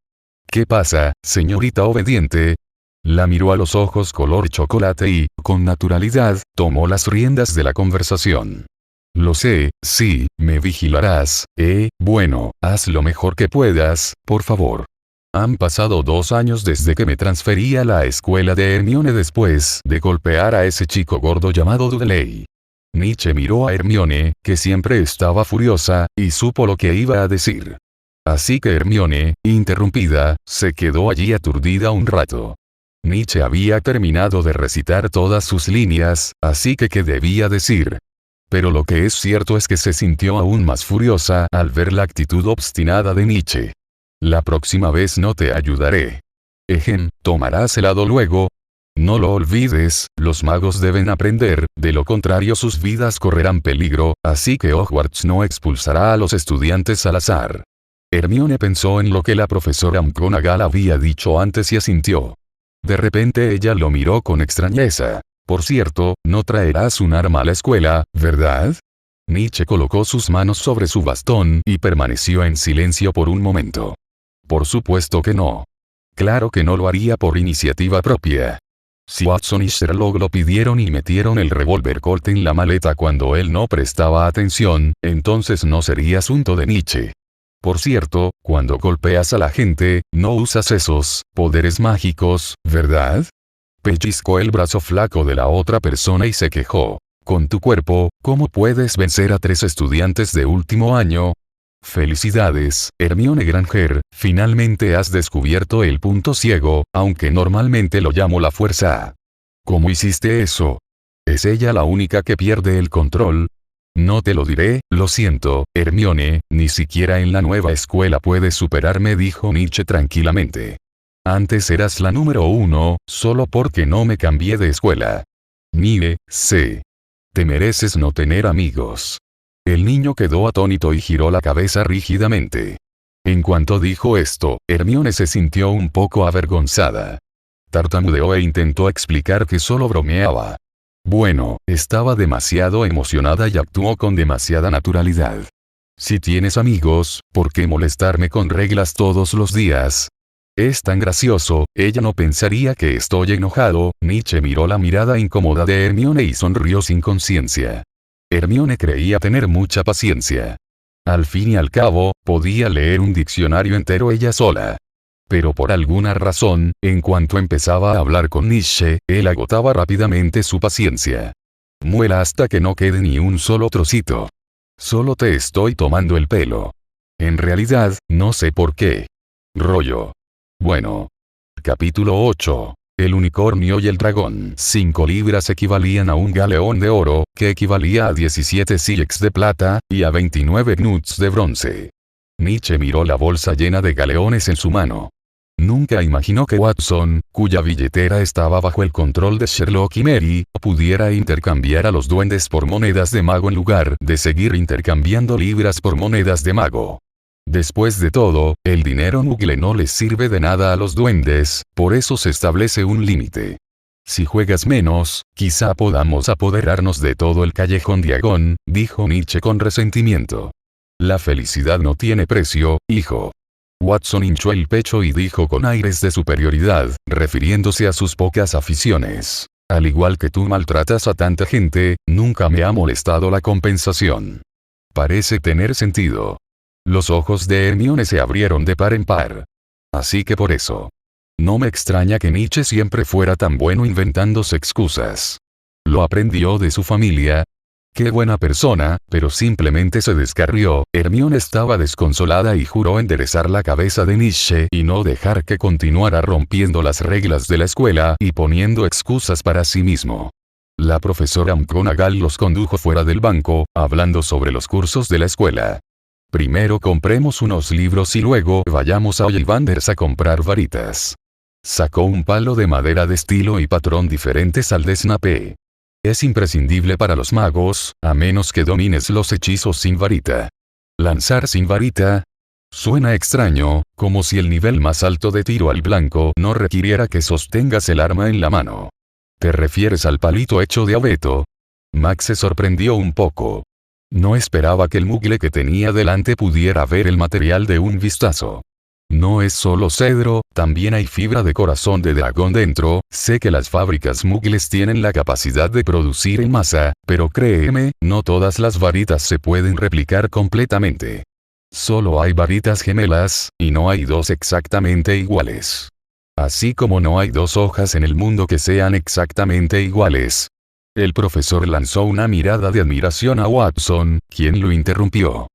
¿Qué pasa, señorita obediente? La miró a los ojos color chocolate y, con naturalidad, tomó las riendas de la conversación. Lo sé, sí, me vigilarás, bueno, haz lo mejor que puedas, por favor. Han pasado 2 años desde que me transferí a la escuela de Hermione después de golpear a ese chico gordo llamado Dudley. Nietzsche miró a Hermione, que siempre estaba furiosa, y supo lo que iba a decir. Así que Hermione, interrumpida, se quedó allí aturdida un rato. Nietzsche había terminado de recitar todas sus líneas, así que ¿qué debía decir? Pero lo que es cierto es que se sintió aún más furiosa al ver la actitud obstinada de Nietzsche. La próxima vez no te ayudaré. ¿Tomarás helado luego? No lo olvides, los magos deben aprender, de lo contrario sus vidas correrán peligro, así que Hogwarts no expulsará a los estudiantes al azar. Hermione pensó en lo que la profesora McGonagall había dicho antes y asintió. De repente ella lo miró con extrañeza. Por cierto, no traerás un arma a la escuela, ¿verdad? Nietzsche colocó sus manos sobre su bastón y permaneció en silencio por un momento. Por supuesto que no. Claro que no lo haría por iniciativa propia. Si Watson y Sherlock lo pidieron y metieron el revólver Colt en la maleta cuando él no prestaba atención, entonces no sería asunto de Nietzsche. Por cierto, cuando golpeas a la gente, no usas esos poderes mágicos, ¿verdad? Pellizcó el brazo flaco de la otra persona y se quejó. Con tu cuerpo, ¿cómo puedes vencer a 3 estudiantes de último año? Felicidades, Hermione Granger, finalmente has descubierto el punto ciego, aunque normalmente lo llamo la fuerza. ¿Cómo hiciste eso? ¿Es ella la única que pierde el control? No te lo diré, lo siento, Hermione, ni siquiera en la nueva escuela puedes superarme, dijo Nietzsche tranquilamente. Antes eras la número 1, solo porque no me cambié de escuela. Mire, sé. Te mereces no tener amigos. El niño quedó atónito y giró la cabeza rígidamente. En cuanto dijo esto, Hermione se sintió un poco avergonzada. Tartamudeó e intentó explicar que solo bromeaba. Bueno, estaba demasiado emocionada y actuó con demasiada naturalidad. Si tienes amigos, ¿por qué molestarme con reglas todos los días? Es tan gracioso, ella no pensaría que estoy enojado. Nietzsche miró la mirada incómoda de Hermione y sonrió sin conciencia. Hermione creía tener mucha paciencia. Al fin y al cabo, podía leer un diccionario entero ella sola. Pero por alguna razón, en cuanto empezaba a hablar con Nietzsche, él agotaba rápidamente su paciencia. Muela hasta que no quede ni un solo trocito. Solo te estoy tomando el pelo. En realidad, no sé por qué. Rollo. Bueno. Capítulo 8. El unicornio y el dragón. 5 libras equivalían a un galeón de oro, que equivalía a 17 sílex de plata, y a 29 knuts de bronce. Nietzsche miró la bolsa llena de galeones en su mano. Nunca imaginó que Watson, cuya billetera estaba bajo el control de Sherlock y Mary, pudiera intercambiar a los duendes por monedas de mago en lugar de seguir intercambiando libras por monedas de mago. Después de todo, el dinero Muggle no les sirve de nada a los duendes, por eso se establece un límite. Si juegas menos, quizá podamos apoderarnos de todo el callejón Diagon, dijo Nietzsche con resentimiento. La felicidad no tiene precio, hijo. Watson hinchó el pecho y dijo con aires de superioridad, refiriéndose a sus pocas aficiones. Al igual que tú maltratas a tanta gente, nunca me ha molestado la compensación. Parece tener sentido. Los ojos de Hermione se abrieron de par en par. Así que por eso. No me extraña que Nietzsche siempre fuera tan bueno inventándose excusas. Lo aprendió de su familia. Qué buena persona, pero simplemente se descarrió. Hermione estaba desconsolada y juró enderezar la cabeza de Nietzsche y no dejar que continuara rompiendo las reglas de la escuela y poniendo excusas para sí mismo. La profesora McGonagall los condujo fuera del banco, hablando sobre los cursos de la escuela. Primero compremos unos libros y luego vayamos a Ollivanders a comprar varitas. Sacó un palo de madera de estilo y patrón diferentes al de Snape. Es imprescindible para los magos, a menos que domines los hechizos sin varita. ¿Lanzar sin varita? Suena extraño, como si el nivel más alto de tiro al blanco no requiriera que sostengas el arma en la mano. ¿Te refieres al palito hecho de abeto? Max se sorprendió un poco. No esperaba que el Muggle que tenía delante pudiera ver el material de un vistazo. No es solo cedro, también hay fibra de corazón de dragón dentro. Sé que las fábricas Muggles tienen la capacidad de producir en masa, pero créeme, no todas las varitas se pueden replicar completamente. Solo hay varitas gemelas, y no hay dos exactamente iguales. Así como no hay dos hojas en el mundo que sean exactamente iguales. El profesor lanzó una mirada de admiración a Watson, quien lo interrumpió.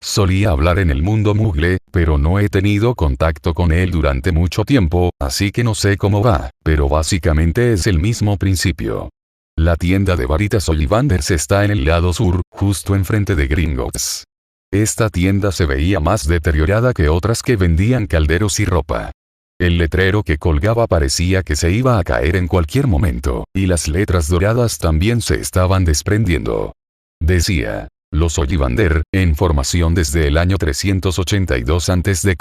Solía hablar en el mundo Muggle, pero no he tenido contacto con él durante mucho tiempo, así que no sé cómo va, pero básicamente es el mismo principio. La tienda de varitas Ollivanders está en el lado sur, justo enfrente de Gringotts. Esta tienda se veía más deteriorada que otras que vendían calderos y ropa. El letrero que colgaba parecía que se iba a caer en cualquier momento, y las letras doradas también se estaban desprendiendo. Decía: los Ollivander, en formación desde el año 382 a.C.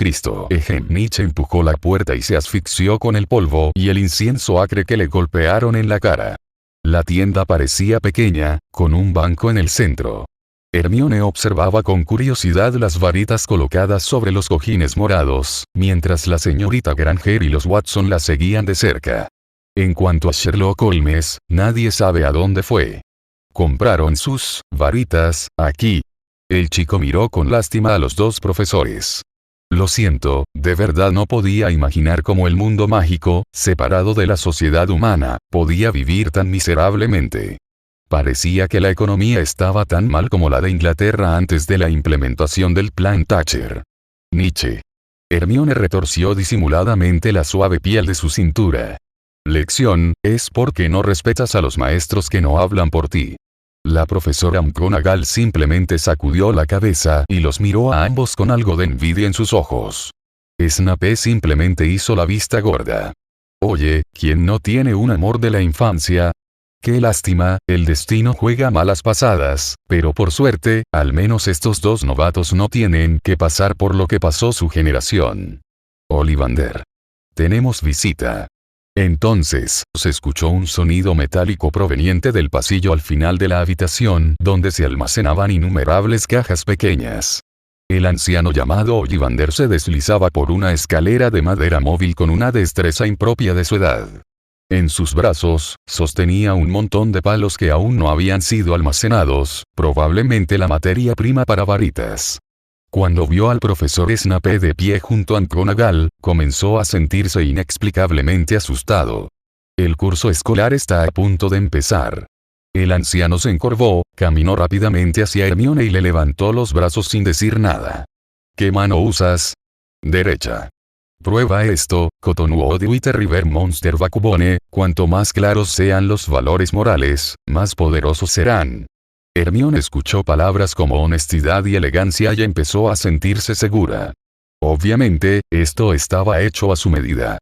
Nietzsche empujó la puerta y se asfixió con el polvo y el incienso acre que le golpearon en la cara. La tienda parecía pequeña, con un banco en el centro. Hermione observaba con curiosidad las varitas colocadas sobre los cojines morados, mientras la señorita Granger y los Watson la seguían de cerca. En cuanto a Sherlock Holmes, nadie sabe a dónde fue. Compraron sus varitas aquí. El chico miró con lástima a los dos profesores. Lo siento, de verdad no podía imaginar cómo el mundo mágico, separado de la sociedad humana, podía vivir tan miserablemente. Parecía que la economía estaba tan mal como la de Inglaterra antes de la implementación del Plan Thatcher. Nietzsche. Hermione retorció disimuladamente la suave piel de su cintura. Lección, es porque no respetas a los maestros que no hablan por ti. La profesora McGonagall simplemente sacudió la cabeza y los miró a ambos con algo de envidia en sus ojos. Snape simplemente hizo la vista gorda. Oye, ¿quién no tiene un amor de la infancia? Qué lástima, el destino juega malas pasadas, pero por suerte, al menos estos dos novatos no tienen que pasar por lo que pasó su generación. Ollivander. Tenemos visita. Entonces, se escuchó un sonido metálico proveniente del pasillo al final de la habitación donde se almacenaban innumerables cajas pequeñas. El anciano llamado Ollivander se deslizaba por una escalera de madera móvil con una destreza impropia de su edad. En sus brazos, sostenía un montón de palos que aún no habían sido almacenados, probablemente la materia prima para varitas. Cuando vio al profesor Snape de pie junto a McGonagall, comenzó a sentirse inexplicablemente asustado. El curso escolar está a punto de empezar. El anciano se encorvó, caminó rápidamente hacia Hermione y le levantó los brazos sin decir nada. ¿Qué mano usas? Derecha. Prueba esto, Cottonwood Wither River Monster Vacubone, cuanto más claros sean los valores morales, más poderosos serán. Hermione escuchó palabras como honestidad y elegancia y empezó a sentirse segura. Obviamente, esto estaba hecho a su medida.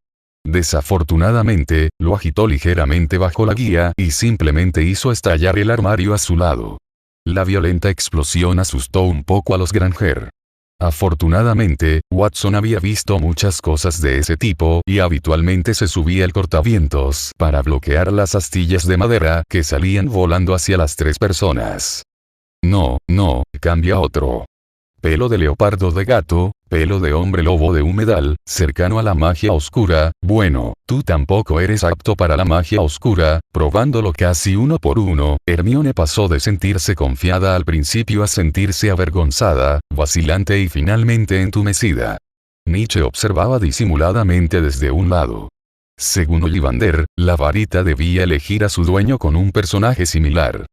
Desafortunadamente, lo agitó ligeramente bajo la guía y simplemente hizo estallar el armario a su lado. La violenta explosión asustó un poco a los Granger. Afortunadamente, Watson había visto muchas cosas de ese tipo y habitualmente se subía el cortavientos para bloquear las astillas de madera que salían volando hacia las tres personas. No, cambia otro. Pelo de leopardo de gato, pelo de hombre lobo de humedal, cercano a la magia oscura, bueno, tú tampoco eres apto para la magia oscura, probándolo casi uno por uno, Hermione pasó de sentirse confiada al principio a sentirse avergonzada, vacilante y finalmente entumecida. Nietzsche observaba disimuladamente desde un lado. Según Ollivander, la varita debía elegir a su dueño con un personaje similar.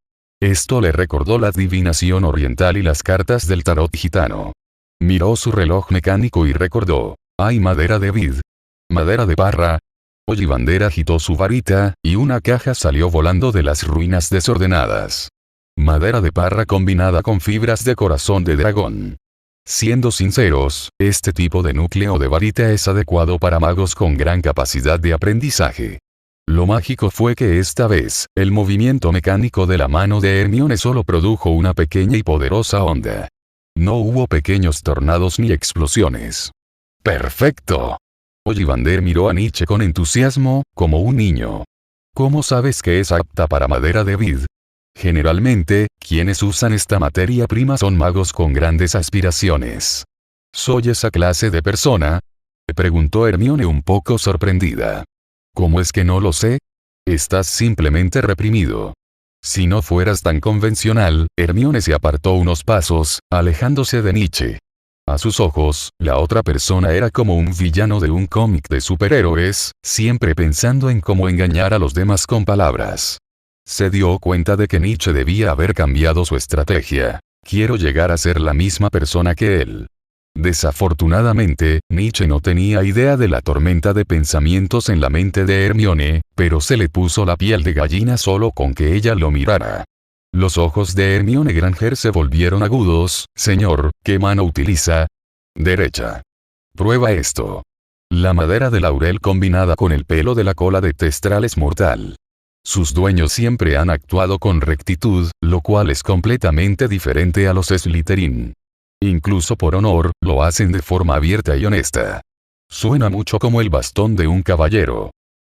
Esto le recordó la adivinación oriental y las cartas del tarot gitano. Miró su reloj mecánico y recordó. Hay madera de vid. Madera de parra. Ollivander agitó su varita, y una caja salió volando de las ruinas desordenadas. Madera de parra combinada con fibras de corazón de dragón. Siendo sinceros, este tipo de núcleo de varita es adecuado para magos con gran capacidad de aprendizaje. Lo mágico fue que esta vez, el movimiento mecánico de la mano de Hermione solo produjo una pequeña y poderosa onda. No hubo pequeños tornados ni explosiones. ¡Perfecto! Ollivander miró a Nietzsche con entusiasmo, como un niño. ¿Cómo sabes que es apta para madera de vid? Generalmente, quienes usan esta materia prima son magos con grandes aspiraciones. ¿Soy esa clase de persona? Preguntó Hermione un poco sorprendida. ¿Cómo es que no lo sé? Estás simplemente reprimido. Si no fueras tan convencional, Hermione se apartó unos pasos, alejándose de Nietzsche. A sus ojos, la otra persona era como un villano de un cómic de superhéroes, siempre pensando en cómo engañar a los demás con palabras. Se dio cuenta de que Nietzsche debía haber cambiado su estrategia. Quiero llegar a ser la misma persona que él. Desafortunadamente, Nietzsche no tenía idea de la tormenta de pensamientos en la mente de Hermione, pero se le puso la piel de gallina solo con que ella lo mirara. Los ojos de Hermione Granger se volvieron agudos. Señor, ¿qué mano utiliza? Derecha. Prueba esto. La madera de laurel combinada con el pelo de la cola de Testral es mortal. Sus dueños siempre han actuado con rectitud, lo cual es completamente diferente a los Slytherin. Incluso por honor, lo hacen de forma abierta y honesta. Suena mucho como el bastón de un caballero.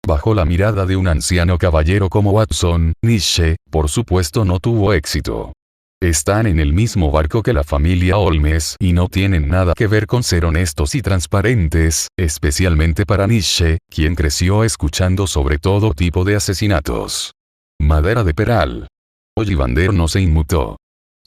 Bajo la mirada de un anciano caballero como Watson, Nietzsche, por supuesto no tuvo éxito. Están en el mismo barco que la familia Holmes y no tienen nada que ver con ser honestos y transparentes, especialmente para Nietzsche, quien creció escuchando sobre todo tipo de asesinatos. Madera de peral. Ollivander no se inmutó.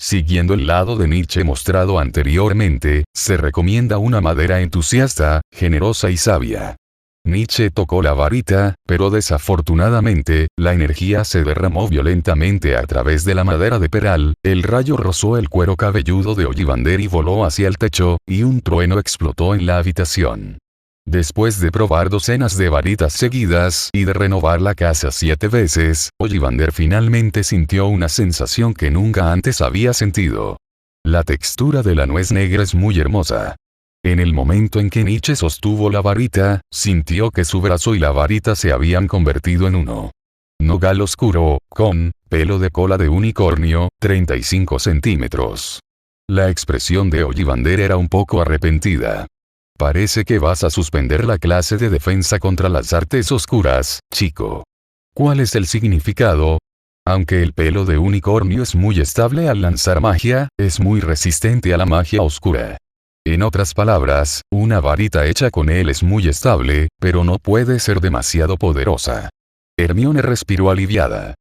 Siguiendo el lado de Nietzsche mostrado anteriormente, se recomienda una madera entusiasta, generosa y sabia. Nietzsche tocó la varita, pero desafortunadamente, la energía se derramó violentamente a través de la madera de peral, el rayo rozó el cuero cabelludo de Ollivander y voló hacia el techo, y un trueno explotó en la habitación. Después de probar docenas de varitas seguidas y de renovar la casa 7 veces, Ollivander finalmente sintió una sensación que nunca antes había sentido. La textura de la nuez negra es muy hermosa. En el momento en que Nietzsche sostuvo la varita, sintió que su brazo y la varita se habían convertido en uno. Nogal oscuro, con pelo de cola de unicornio, 35 centímetros. La expresión de Ollivander era un poco arrepentida. Parece que vas a suspender la clase de defensa contra las artes oscuras, chico. ¿Cuál es el significado? Aunque el pelo de unicornio es muy estable al lanzar magia, es muy resistente a la magia oscura. En otras palabras, una varita hecha con él es muy estable, pero no puede ser demasiado poderosa. Hermione respiró aliviada.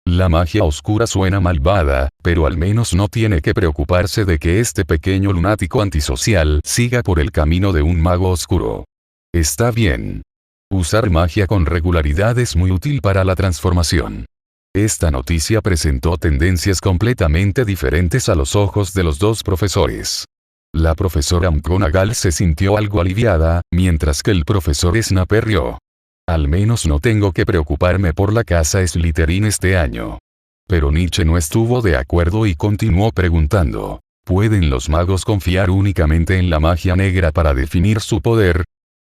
La magia oscura suena malvada, pero al menos no tiene que preocuparse de que este pequeño lunático antisocial siga por el camino de un mago oscuro. Está bien. Usar magia con regularidad es muy útil para la transformación. Esta noticia presentó tendencias completamente diferentes a los ojos de los dos profesores. La profesora McGonagall se sintió algo aliviada, mientras que el profesor Snape rió. Al menos no tengo que preocuparme por la casa Slytherin este año. Pero Nietzsche no estuvo de acuerdo y continuó preguntando, ¿pueden los magos confiar únicamente en la magia negra para definir su poder?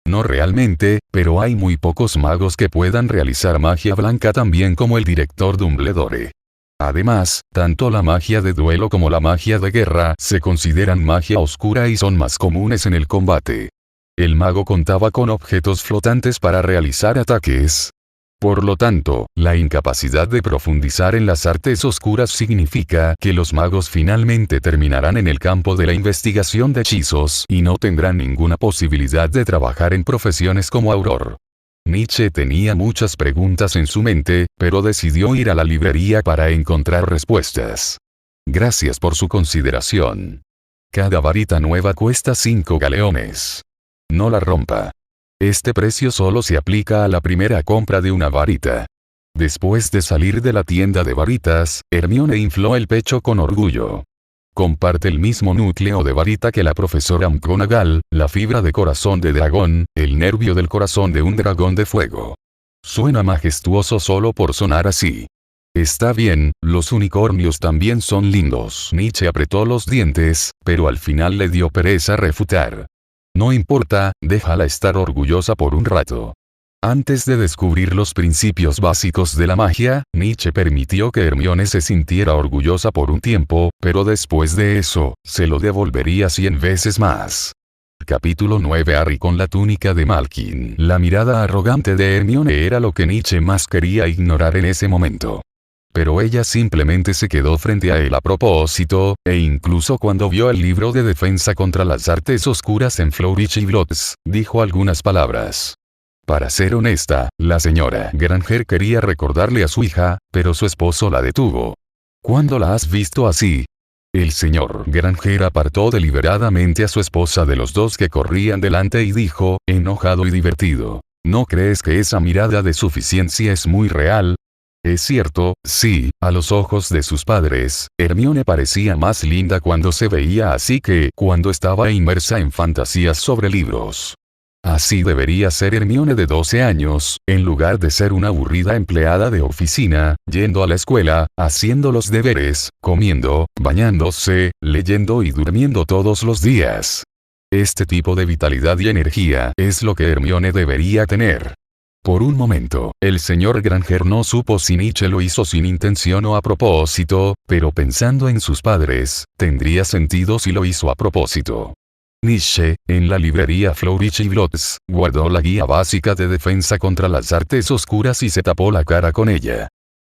No realmente, pero hay muy pocos magos que puedan realizar magia blanca tan bien como el director Dumbledore. Además, tanto la magia de duelo como la magia de guerra se consideran magia oscura y son más comunes en el combate. El mago contaba con objetos flotantes para realizar ataques. Por lo tanto, la incapacidad de profundizar en las artes oscuras significa que los magos finalmente terminarán en el campo de la investigación de hechizos y no tendrán ninguna posibilidad de trabajar en profesiones como Auror. Nietzsche tenía muchas preguntas en su mente, pero decidió ir a la librería para encontrar respuestas. Gracias por su consideración. Cada varita nueva cuesta 5 galeones. No la rompa. Este precio solo se aplica a la primera compra de una varita. Después de salir de la tienda de varitas, Hermione infló el pecho con orgullo. Comparte el mismo núcleo de varita que la profesora McGonagall, la fibra de corazón de dragón, el nervio del corazón de un dragón de fuego. Suena majestuoso solo por sonar así. Está bien, los unicornios también son lindos. Nietzsche apretó los dientes, pero al final le dio pereza refutar. No importa, déjala estar orgullosa por un rato. Antes de descubrir los principios básicos de la magia, Nietzsche permitió que Hermione se sintiera orgullosa por un tiempo, pero después de eso, se lo devolvería 100 veces más. Capítulo 9. Harry con la túnica de Malkin. La mirada arrogante de Hermione era lo que Nietzsche más quería ignorar en ese momento. Pero ella simplemente se quedó frente a él a propósito, e incluso cuando vio el libro de defensa contra las artes oscuras en Flourish y Blotts, dijo algunas palabras. Para ser honesta, la señora Granger quería recordarle a su hija, pero su esposo la detuvo. ¿Cuándo la has visto así? El señor Granger apartó deliberadamente a su esposa de los dos que corrían delante y dijo, enojado y divertido, ¿no crees que esa mirada de suficiencia es muy real? Es cierto, sí, a los ojos de sus padres, Hermione parecía más linda cuando se veía así que cuando estaba inmersa en fantasías sobre libros. Así debería ser Hermione de 12 años, en lugar de ser una aburrida empleada de oficina, yendo a la escuela, haciendo los deberes, comiendo, bañándose, leyendo y durmiendo todos los días. Este tipo de vitalidad y energía es lo que Hermione debería tener. Por un momento, el señor Granger no supo si Nietzsche lo hizo sin intención o a propósito, pero pensando en sus padres, tendría sentido si lo hizo a propósito. Nietzsche, en la librería Flourish y Blotts, guardó la guía básica de defensa contra las artes oscuras y se tapó la cara con ella.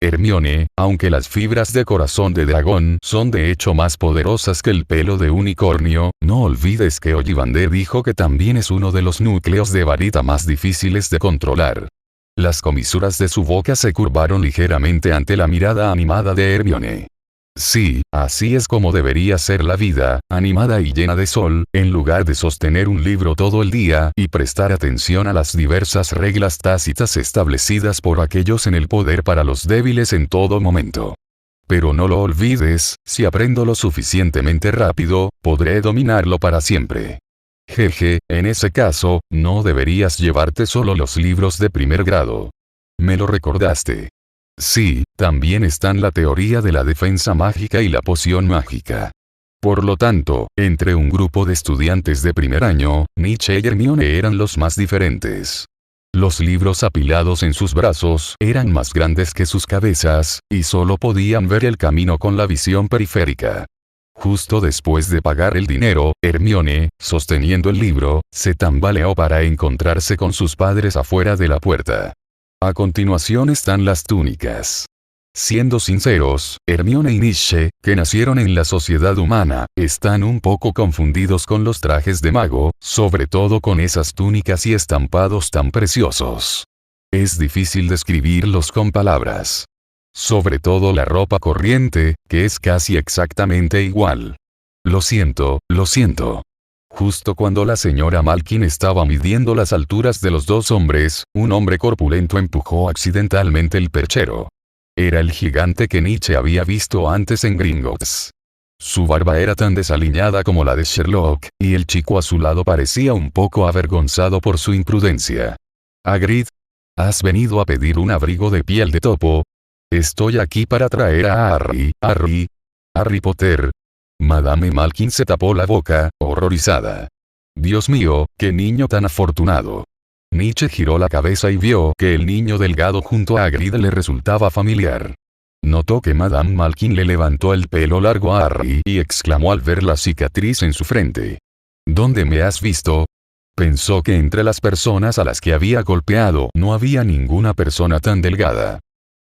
Hermione, aunque las fibras de corazón de dragón son de hecho más poderosas que el pelo de unicornio, no olvides que Ollivander dijo que también es uno de los núcleos de varita más difíciles de controlar. Las comisuras de su boca se curvaron ligeramente ante la mirada animada de Hermione. Sí, así es como debería ser la vida, animada y llena de sol, en lugar de sostener un libro todo el día y prestar atención a las diversas reglas tácitas establecidas por aquellos en el poder para los débiles en todo momento. Pero no lo olvides, si aprendo lo suficientemente rápido, podré dominarlo para siempre. Jeje, en ese caso, no deberías llevarte solo los libros de primer grado. Me lo recordaste. Sí, también están la teoría de la defensa mágica y la poción mágica. Por lo tanto, entre un grupo de estudiantes de primer año, Nietzsche y Hermione eran los más diferentes. Los libros apilados en sus brazos eran más grandes que sus cabezas, y solo podían ver el camino con la visión periférica. Justo después de pagar el dinero, Hermione, sosteniendo el libro, se tambaleó para encontrarse con sus padres afuera de la puerta. A continuación están las túnicas. Siendo sinceros, Hermione y Nietzsche, que nacieron en la sociedad humana, están un poco confundidos con los trajes de mago, sobre todo con esas túnicas y estampados tan preciosos. Es difícil describirlos con palabras. Sobre todo la ropa corriente, que es casi exactamente igual. Lo siento, lo siento. Justo cuando la señora Malkin estaba midiendo las alturas de los dos hombres, un hombre corpulento empujó accidentalmente el perchero. Era el gigante que Nietzsche había visto antes en Gringotts. Su barba era tan desaliñada como la de Sherlock, y el chico a su lado parecía un poco avergonzado por su imprudencia. Hagrid, ¿has venido a pedir un abrigo de piel de topo? Estoy aquí para traer a Harry Potter. Madame Malkin se tapó la boca, horrorizada. Dios mío, qué niño tan afortunado. Nietzsche giró la cabeza y vio que el niño delgado junto a Hagrid le resultaba familiar. Notó que Madame Malkin le levantó el pelo largo a Harry y exclamó al ver la cicatriz en su frente. ¿Dónde me has visto? Pensó que entre las personas a las que había golpeado no había ninguna persona tan delgada.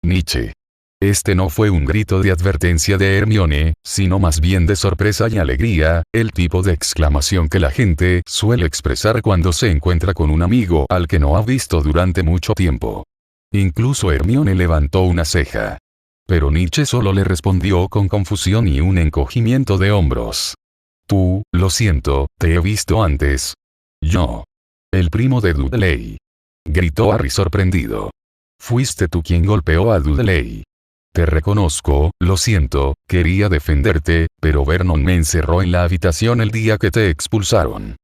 Nietzsche. Este no fue un grito de advertencia de Hermione, sino más bien de sorpresa y alegría, el tipo de exclamación que la gente suele expresar cuando se encuentra con un amigo al que no ha visto durante mucho tiempo. Incluso Hermione levantó una ceja. Pero Nietzsche solo le respondió con confusión y un encogimiento de hombros. Tú, lo siento, te he visto antes. Yo. El primo de Dudley. Gritó Harry sorprendido. Fuiste tú quien golpeó a Dudley. Te reconozco, lo siento, quería defenderte, pero Vernon me encerró en la habitación el día que te expulsaron.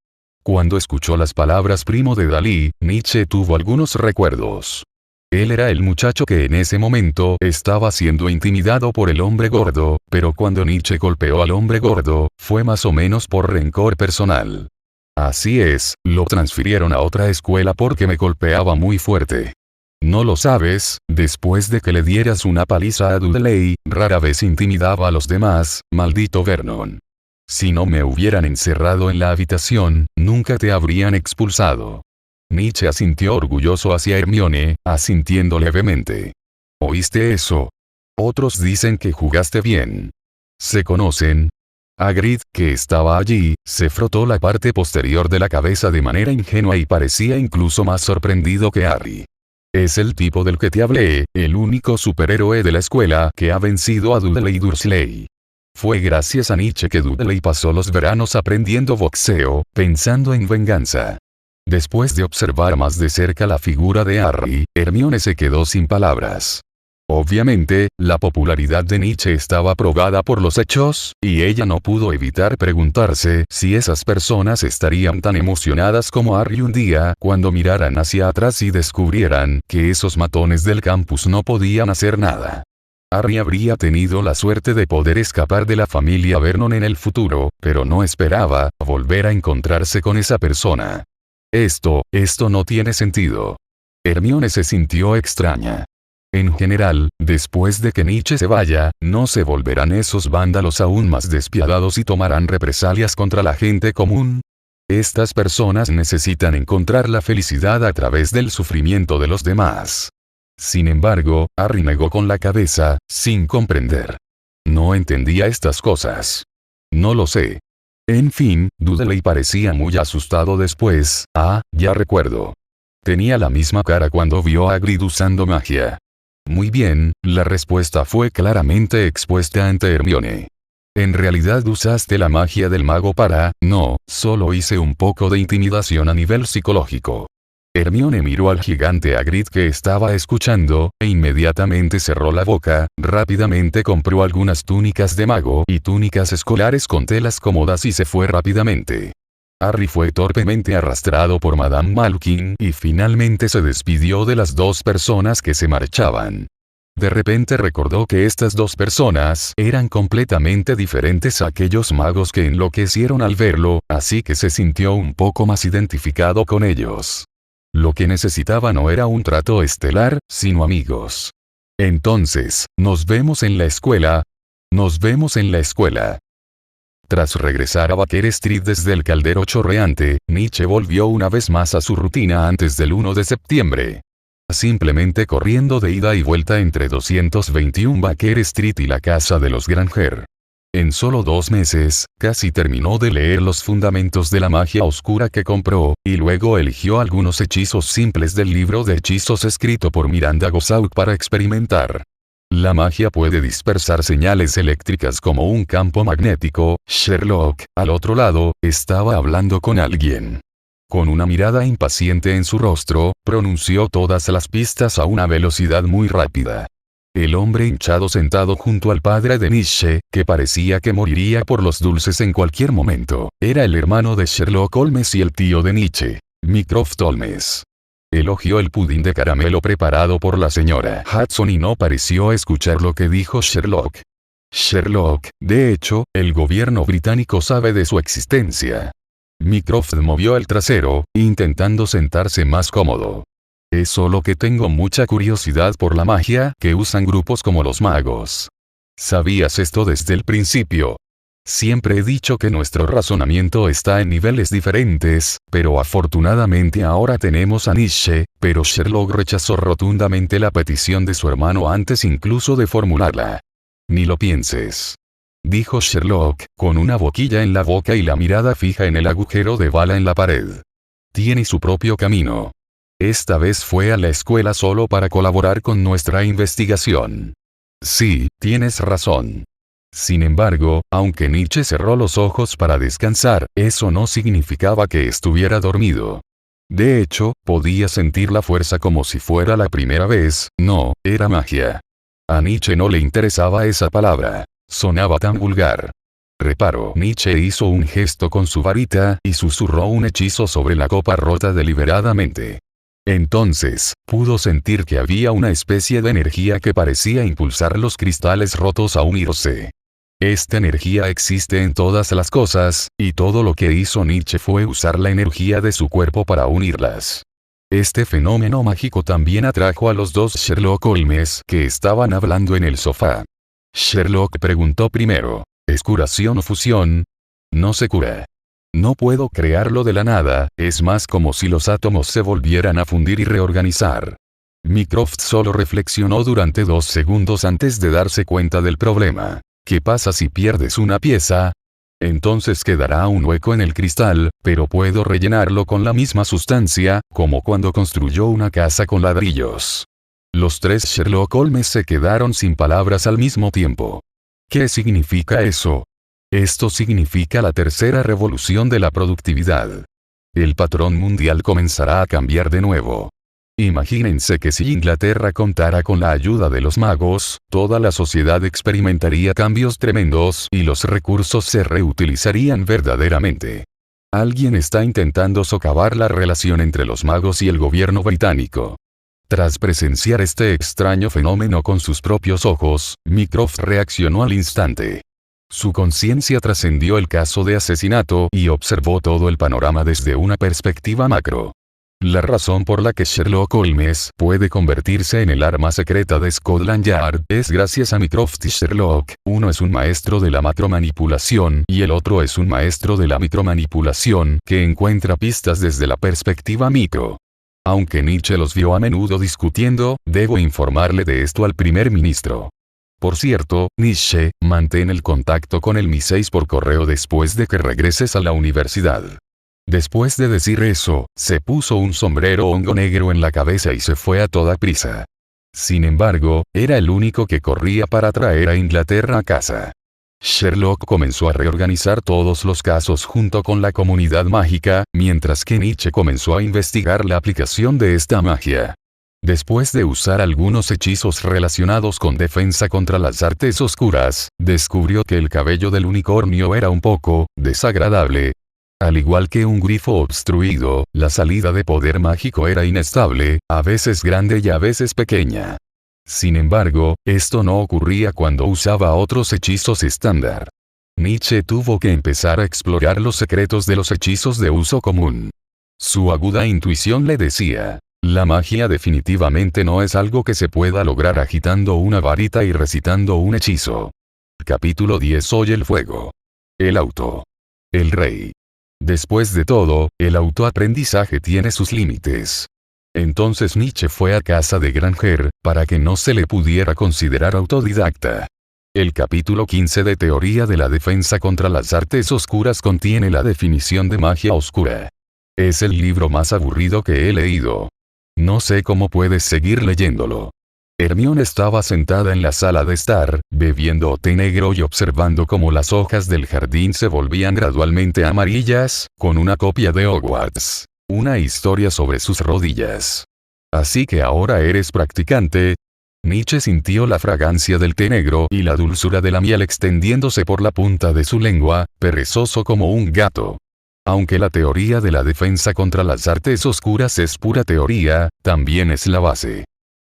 Cuando escuchó las palabras primo de Dalí, Nietzsche tuvo algunos recuerdos. Él era el muchacho que en ese momento estaba siendo intimidado por el hombre gordo, pero cuando Nietzsche golpeó al hombre gordo, fue más o menos por rencor personal. Así es, lo transfirieron a otra escuela porque me golpeaba muy fuerte. No lo sabes, después de que le dieras una paliza a Dudley, rara vez intimidaba a los demás, maldito Vernon. Si no me hubieran encerrado en la habitación, nunca te habrían expulsado. Nietzsche asintió orgulloso hacia Hermione, asintiendo levemente. ¿Oíste eso? Otros dicen que jugaste bien. ¿Se conocen? Hagrid, que estaba allí, se frotó la parte posterior de la cabeza de manera ingenua y parecía incluso más sorprendido que Harry. Es el tipo del que te hablé, el único superhéroe de la escuela que ha vencido a Dudley Dursley. Fue gracias a Nietzsche que Dudley pasó los veranos aprendiendo boxeo, pensando en venganza. Después de observar más de cerca la figura de Harry, Hermione se quedó sin palabras. Obviamente, la popularidad de Nietzsche estaba probada por los hechos, y ella no pudo evitar preguntarse si esas personas estarían tan emocionadas como Harry un día cuando miraran hacia atrás y descubrieran que esos matones del campus no podían hacer nada. Harry habría tenido la suerte de poder escapar de la familia Vernon en el futuro, pero no esperaba volver a encontrarse con esa persona. Esto no tiene sentido. Hermione se sintió extraña. En general, después de que Nietzsche se vaya, no se volverán esos vándalos aún más despiadados y tomarán represalias contra la gente común. Estas personas necesitan encontrar la felicidad a través del sufrimiento de los demás. Sin embargo, Harry negó con la cabeza, sin comprender. No entendía estas cosas. No lo sé. En fin, Dudley parecía muy asustado después. Ya recuerdo. Tenía la misma cara cuando vio a Hagrid usando magia. Muy bien, la respuesta fue claramente expuesta ante Hermione. En realidad usaste la magia del mago no, solo hice un poco de intimidación a nivel psicológico. Hermione miró al gigante Hagrid que estaba escuchando, e inmediatamente cerró la boca, rápidamente compró algunas túnicas de mago y túnicas escolares con telas cómodas y se fue rápidamente. Harry fue torpemente arrastrado por Madame Malkin y finalmente se despidió de las dos personas que se marchaban. De repente recordó que estas dos personas eran completamente diferentes a aquellos magos que enloquecieron al verlo, así que se sintió un poco más identificado con ellos. Lo que necesitaba no era un trato estelar, sino amigos. Entonces, nos vemos en la escuela. Nos vemos en la escuela. Tras regresar a Baker Street desde el caldero chorreante, Nietzsche volvió una vez más a su rutina antes del 1 de septiembre. Simplemente corriendo de ida y vuelta entre 221 Baker Street y la casa de los Granger. En solo 2 meses, casi terminó de leer los fundamentos de la magia oscura que compró, y luego eligió algunos hechizos simples del libro de hechizos escrito por Miranda Gossaut para experimentar. La magia puede dispersar señales eléctricas como un campo magnético. Sherlock, al otro lado, estaba hablando con alguien. Con una mirada impaciente en su rostro, pronunció todas las pistas a una velocidad muy rápida. El hombre hinchado sentado junto al padre de Nietzsche, que parecía que moriría por los dulces en cualquier momento, era el hermano de Sherlock Holmes y el tío de Nietzsche, Mycroft Holmes. Elogió el pudín de caramelo preparado por la señora Hudson y no pareció escuchar lo que dijo Sherlock. Sherlock, de hecho, el gobierno británico sabe de su existencia. Mycroft movió el trasero, intentando sentarse más cómodo. Es solo que tengo mucha curiosidad por la magia que usan grupos como los magos. ¿Sabías esto desde el principio? Siempre he dicho que nuestro razonamiento está en niveles diferentes, pero afortunadamente ahora tenemos a Nietzsche, pero Sherlock rechazó rotundamente la petición de su hermano antes incluso de formularla. Ni lo pienses. Dijo Sherlock, con una boquilla en la boca y la mirada fija en el agujero de bala en la pared. Tiene su propio camino. Esta vez fue a la escuela solo para colaborar con nuestra investigación. Sí, tienes razón. Sin embargo, aunque Nietzsche cerró los ojos para descansar, eso no significaba que estuviera dormido. De hecho, podía sentir la fuerza como si fuera la primera vez. No, era magia. A Nietzsche no le interesaba esa palabra. Sonaba tan vulgar. Reparo. Nietzsche hizo un gesto con su varita y susurró un hechizo sobre la copa rota deliberadamente. Entonces, pudo sentir que había una especie de energía que parecía impulsar los cristales rotos a unirse. Esta energía existe en todas las cosas, y todo lo que hizo Nietzsche fue usar la energía de su cuerpo para unirlas. Este fenómeno mágico también atrajo a los dos Sherlock Holmes que estaban hablando en el sofá. Sherlock preguntó primero, ¿es curación o fusión? No se cura. No puedo crearlo de la nada, es más como si los átomos se volvieran a fundir y reorganizar. Mycroft solo reflexionó durante 2 segundos antes de darse cuenta del problema. ¿Qué pasa si pierdes una pieza? Entonces quedará un hueco en el cristal, pero puedo rellenarlo con la misma sustancia, como cuando construyó una casa con ladrillos. Los 3 Sherlock Holmes se quedaron sin palabras al mismo tiempo. ¿Qué significa eso? Esto significa la tercera revolución de la productividad. El patrón mundial comenzará a cambiar de nuevo. Imagínense que si Inglaterra contara con la ayuda de los magos, toda la sociedad experimentaría cambios tremendos y los recursos se reutilizarían verdaderamente. Alguien está intentando socavar la relación entre los magos y el gobierno británico. Tras presenciar este extraño fenómeno con sus propios ojos, Mycroft reaccionó al instante. Su conciencia trascendió el caso de asesinato y observó todo el panorama desde una perspectiva macro. La razón por la que Sherlock Holmes puede convertirse en el arma secreta de Scotland Yard es gracias a Mycroft y Sherlock. Uno es un maestro de la macromanipulación y el otro es un maestro de la micromanipulación que encuentra pistas desde la perspectiva micro. Aunque Nietzsche los vio a menudo discutiendo, debo informarle de esto al primer ministro. Por cierto, Nietzsche, mantén el contacto con el Mi-6 por correo después de que regreses a la universidad. Después de decir eso, se puso un sombrero hongo negro en la cabeza y se fue a toda prisa. Sin embargo, era el único que corría para traer a Inglaterra a casa. Sherlock comenzó a reorganizar todos los casos junto con la comunidad mágica, mientras que Nietzsche comenzó a investigar la aplicación de esta magia. Después de usar algunos hechizos relacionados con defensa contra las artes oscuras, descubrió que el cabello del unicornio era un poco desagradable. Al igual que un grifo obstruido, la salida de poder mágico era inestable, a veces grande y a veces pequeña. Sin embargo, esto no ocurría cuando usaba otros hechizos estándar. Nietzsche tuvo que empezar a explorar los secretos de los hechizos de uso común. Su aguda intuición le decía: la magia definitivamente no es algo que se pueda lograr agitando una varita y recitando un hechizo. Capítulo 10. Soy el fuego. El auto. El rey. Después de todo, el autoaprendizaje tiene sus límites. Entonces Nietzsche fue a casa de Granger, para que no se le pudiera considerar autodidacta. El capítulo 15 de Teoría de la Defensa contra las Artes Oscuras contiene la definición de magia oscura. Es el libro más aburrido que he leído. No sé cómo puedes seguir leyéndolo. Hermione estaba sentada en la sala de estar, bebiendo té negro y observando cómo las hojas del jardín se volvían gradualmente amarillas, con una copia de Hogwarts. Una historia sobre sus rodillas. Así que ahora eres practicante. Nietzsche sintió la fragancia del té negro y la dulzura de la miel extendiéndose por la punta de su lengua, perezoso como un gato. Aunque la teoría de la defensa contra las artes oscuras es pura teoría, también es la base.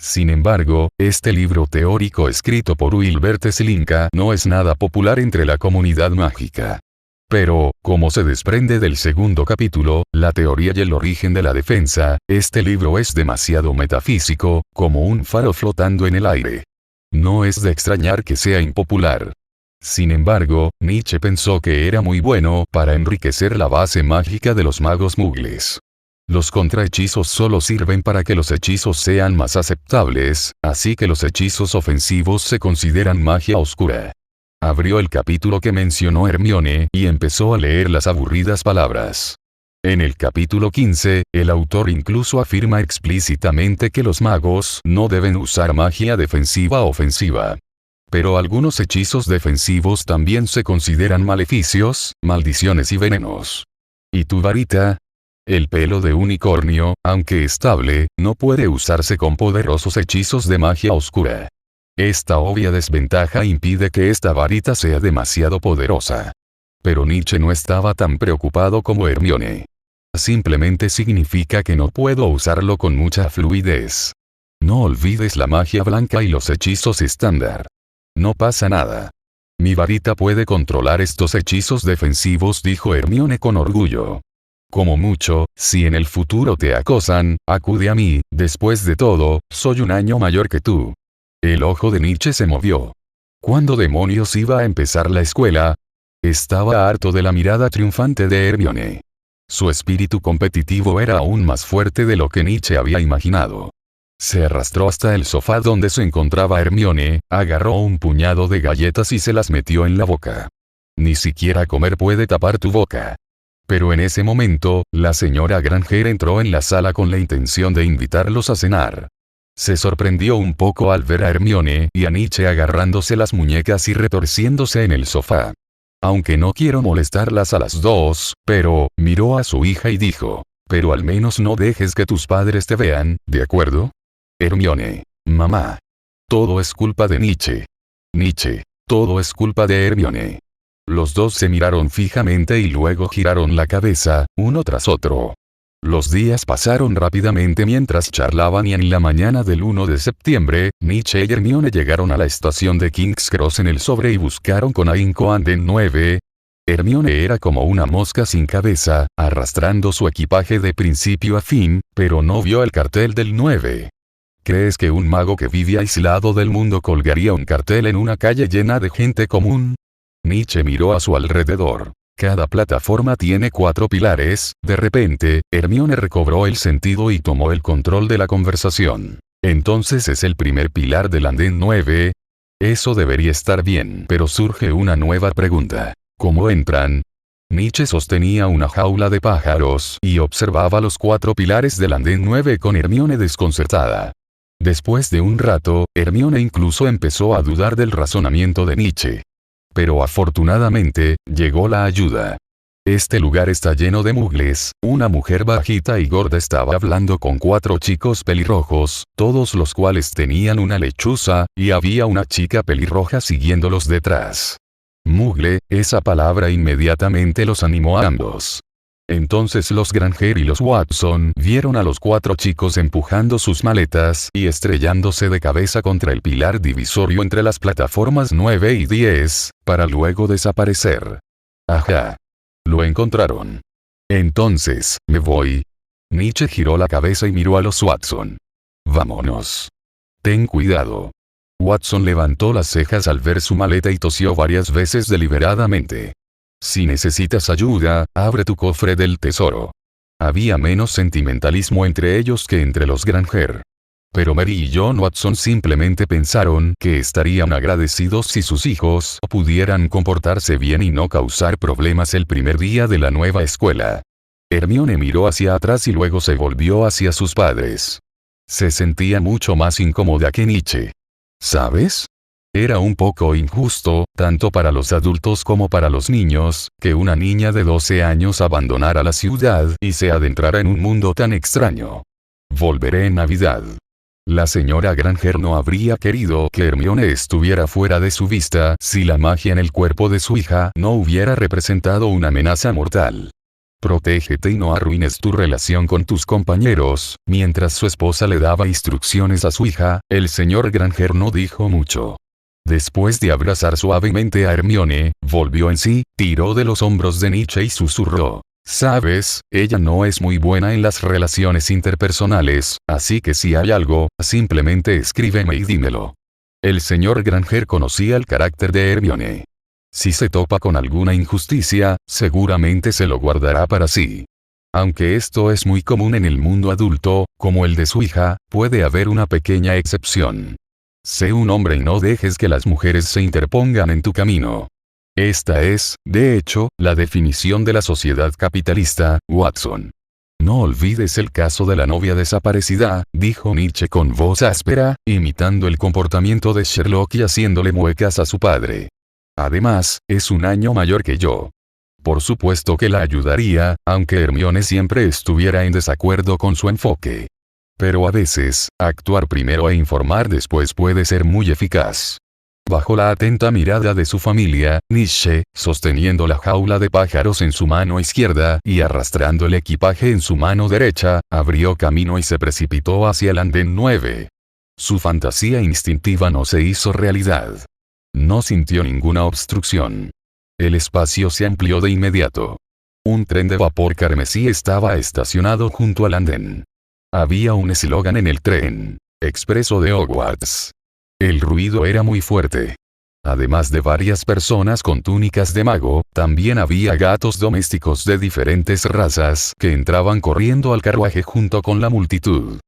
Sin embargo, este libro teórico escrito por Wilbert Slinka no es nada popular entre la comunidad mágica. Pero, como se desprende del segundo capítulo, La teoría y el origen de la defensa, este libro es demasiado metafísico, como un faro flotando en el aire. No es de extrañar que sea impopular. Sin embargo, Nietzsche pensó que era muy bueno para enriquecer la base mágica de los magos mugles. Los contrahechizos solo sirven para que los hechizos sean más aceptables, así que los hechizos ofensivos se consideran magia oscura. Abrió el capítulo que mencionó Hermione y empezó a leer las aburridas palabras. En el capítulo 15, el autor incluso afirma explícitamente que los magos no deben usar magia defensiva o ofensiva. Pero algunos hechizos defensivos también se consideran maleficios, maldiciones y venenos. ¿Y tu varita? El pelo de unicornio, aunque estable, no puede usarse con poderosos hechizos de magia oscura. Esta obvia desventaja impide que esta varita sea demasiado poderosa. Pero Nietzsche no estaba tan preocupado como Hermione. Simplemente significa que no puedo usarlo con mucha fluidez. No olvides la magia blanca y los hechizos estándar. No pasa nada. Mi varita puede controlar estos hechizos defensivos, dijo Hermione con orgullo. Como mucho, si en el futuro te acosan, acude a mí, después de todo, soy un año mayor que tú. El ojo de Nietzsche se movió. ¿Cuándo demonios iba a empezar la escuela? Estaba harto de la mirada triunfante de Hermione. Su espíritu competitivo era aún más fuerte de lo que Nietzsche había imaginado. Se arrastró hasta el sofá donde se encontraba Hermione, agarró un puñado de galletas y se las metió en la boca. Ni siquiera comer puede tapar tu boca. Pero en ese momento, la señora Granger entró en la sala con la intención de invitarlos a cenar. Se sorprendió un poco al ver a Hermione y a Nietzsche agarrándose las muñecas y retorciéndose en el sofá. Aunque no quiero molestarlas a las dos, pero, miró a su hija y dijo, pero al menos no dejes que tus padres te vean, ¿de acuerdo? Hermione, mamá. Todo es culpa de Nietzsche. Nietzsche, todo es culpa de Hermione. Los dos se miraron fijamente y luego giraron la cabeza, uno tras otro. Los días pasaron rápidamente mientras charlaban y en la mañana del 1 de septiembre, Nietzsche y Hermione llegaron a la estación de King's Cross en el sobre y buscaron con ahínco Andén 9. Hermione era como una mosca sin cabeza, arrastrando su equipaje de principio a fin, pero no vio el cartel del 9. ¿Crees que un mago que vive aislado del mundo colgaría un cartel en una calle llena de gente común? Nietzsche miró a su alrededor. Cada plataforma tiene 4 pilares. De repente, Hermione recobró el sentido y tomó el control de la conversación. Entonces es el primer pilar del andén 9. Eso debería estar bien, pero surge una nueva pregunta. ¿Cómo entran? Nietzsche sostenía una jaula de pájaros y observaba los 4 pilares del andén 9 con Hermione desconcertada. Después de un rato, Hermione incluso empezó a dudar del razonamiento de Nietzsche. Pero afortunadamente, llegó la ayuda. Este lugar está lleno de mugles. Una mujer bajita y gorda estaba hablando con 4 chicos pelirrojos, todos los cuales tenían una lechuza, y había una chica pelirroja siguiéndolos detrás. Mugle, esa palabra inmediatamente los animó a ambos. Entonces los Granger y los Watson vieron a los 4 chicos empujando sus maletas y estrellándose de cabeza contra el pilar divisorio entre las plataformas 9 y 10, para luego desaparecer. Ajá. Lo encontraron. Entonces, me voy. Nietzsche giró la cabeza y miró a los Watson. Vámonos. Ten cuidado. Watson levantó las cejas al ver su maleta y tosió varias veces deliberadamente. Si necesitas ayuda, abre tu cofre del tesoro. Había menos sentimentalismo entre ellos que entre los Granger. Pero Mary y John Watson simplemente pensaron que estarían agradecidos si sus hijos pudieran comportarse bien y no causar problemas el primer día de la nueva escuela. Hermione miró hacia atrás y luego se volvió hacia sus padres. Se sentía mucho más incómoda que Nietzsche. ¿Sabes? Era un poco injusto, tanto para los adultos como para los niños, que una niña de 12 años abandonara la ciudad y se adentrara en un mundo tan extraño. Volveré en Navidad. La señora Granger no habría querido que Hermione estuviera fuera de su vista si la magia en el cuerpo de su hija no hubiera representado una amenaza mortal. Protégete y no arruines tu relación con tus compañeros. Mientras su esposa le daba instrucciones a su hija, el señor Granger no dijo mucho. Después de abrazar suavemente a Hermione, volvió en sí, tiró de los hombros de Nietzsche y susurró. Sabes, ella no es muy buena en las relaciones interpersonales, así que si hay algo, simplemente escríbeme y dímelo. El señor Granger conocía el carácter de Hermione. Si se topa con alguna injusticia, seguramente se lo guardará para sí. Aunque esto es muy común en el mundo adulto, como el de su hija, puede haber una pequeña excepción. Sé un hombre y no dejes que las mujeres se interpongan en tu camino. Esta es, de hecho, la definición de la sociedad capitalista, Watson. No olvides el caso de la novia desaparecida, dijo Nietzsche con voz áspera, imitando el comportamiento de Sherlock y haciéndole muecas a su padre. Además, es un año mayor que yo. Por supuesto que la ayudaría, aunque Hermione siempre estuviera en desacuerdo con su enfoque. Pero a veces, actuar primero e informar después puede ser muy eficaz. Bajo la atenta mirada de su familia, Nietzsche, sosteniendo la jaula de pájaros en su mano izquierda y arrastrando el equipaje en su mano derecha, abrió camino y se precipitó hacia el andén 9. Su fantasía instintiva no se hizo realidad. No sintió ninguna obstrucción. El espacio se amplió de inmediato. Un tren de vapor carmesí estaba estacionado junto al andén. Había un eslogan en el tren: Expreso de Hogwarts. El ruido era muy fuerte. Además de varias personas con túnicas de mago, también había gatos domésticos de diferentes razas que entraban corriendo al carruaje junto con la multitud.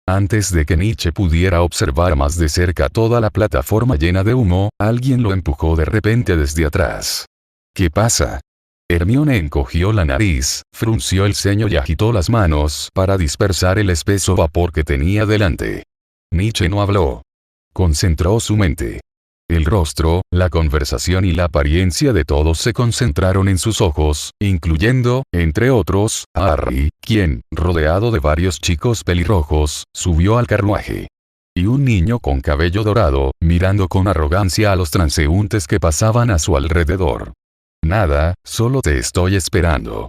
Antes de que Nietzsche pudiera observar más de cerca toda la plataforma llena de humo, alguien lo empujó de repente desde atrás. ¿Qué pasa? Hermione encogió la nariz, frunció el ceño y agitó las manos para dispersar el espeso vapor que tenía delante. Nietzsche no habló. Concentró su mente. El rostro, la conversación y la apariencia de todos se concentraron en sus ojos, incluyendo, entre otros, a Harry, quien, rodeado de varios chicos pelirrojos, subió al carruaje. Y un niño con cabello dorado, mirando con arrogancia a los transeúntes que pasaban a su alrededor. Nada, solo te estoy esperando.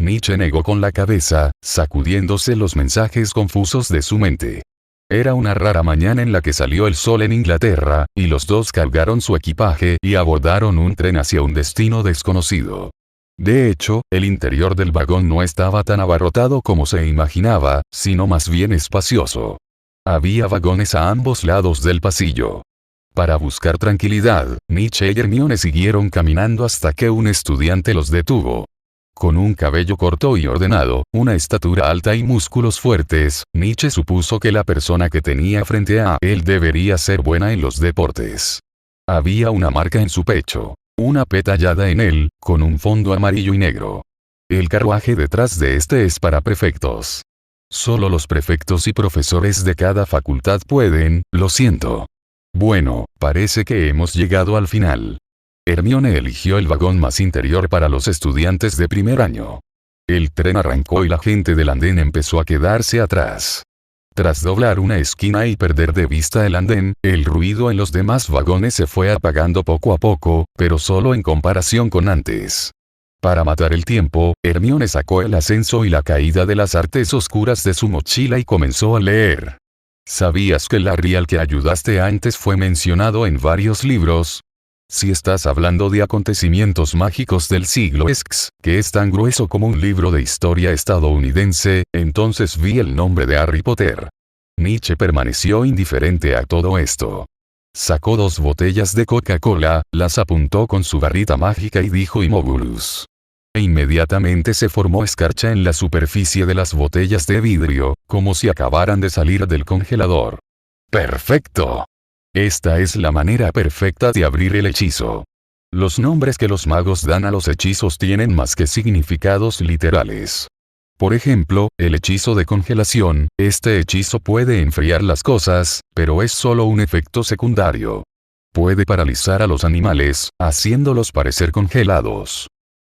Nietzsche negó con la cabeza, sacudiéndose los mensajes confusos de su mente. Era una rara mañana en la que salió el sol en Inglaterra, y los dos cargaron su equipaje y abordaron un tren hacia un destino desconocido. De hecho, el interior del vagón no estaba tan abarrotado como se imaginaba, sino más bien espacioso. Había vagones a ambos lados del pasillo. Para buscar tranquilidad, Nietzsche y Hermione siguieron caminando hasta que un estudiante los detuvo. Con un cabello corto y ordenado, una estatura alta y músculos fuertes, Nietzsche supuso que la persona que tenía frente a él debería ser buena en los deportes. Había una marca en su pecho. Una P tallada en él, con un fondo amarillo y negro. El carruaje detrás de este es para prefectos. Solo los prefectos y profesores de cada facultad pueden, lo siento. Bueno, parece que hemos llegado al final. Hermione eligió el vagón más interior para los estudiantes de primer año. El tren arrancó y la gente del andén empezó a quedarse atrás. Tras doblar una esquina y perder de vista el andén, el ruido en los demás vagones se fue apagando poco a poco, pero solo en comparación con antes. Para matar el tiempo, Hermione sacó el ascenso y la caída de las artes oscuras de su mochila y comenzó a leer. ¿Sabías que el Ariel que ayudaste antes fue mencionado en varios libros? Si estás hablando de acontecimientos mágicos del siglo X, que es tan grueso como un libro de historia estadounidense, entonces vi el nombre de Harry Potter. Nietzsche permaneció indiferente a todo esto. Sacó 2 botellas de Coca-Cola, las apuntó con su varita mágica y dijo Imobulus. E inmediatamente se formó escarcha en la superficie de las botellas de vidrio, como si acabaran de salir del congelador. ¡Perfecto! Esta es la manera perfecta de abrir el hechizo. Los nombres que los magos dan a los hechizos tienen más que significados literales. Por ejemplo, el hechizo de congelación, este hechizo puede enfriar las cosas, pero es solo un efecto secundario. Puede paralizar a los animales, haciéndolos parecer congelados.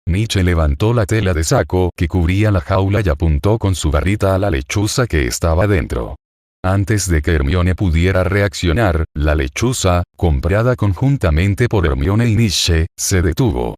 Nietzsche levantó la tela de saco que cubría la jaula y apuntó con su varita a la lechuza que estaba dentro. Antes de que Hermione pudiera reaccionar, la lechuza, comprada conjuntamente por Hermione y Nietzsche, se detuvo.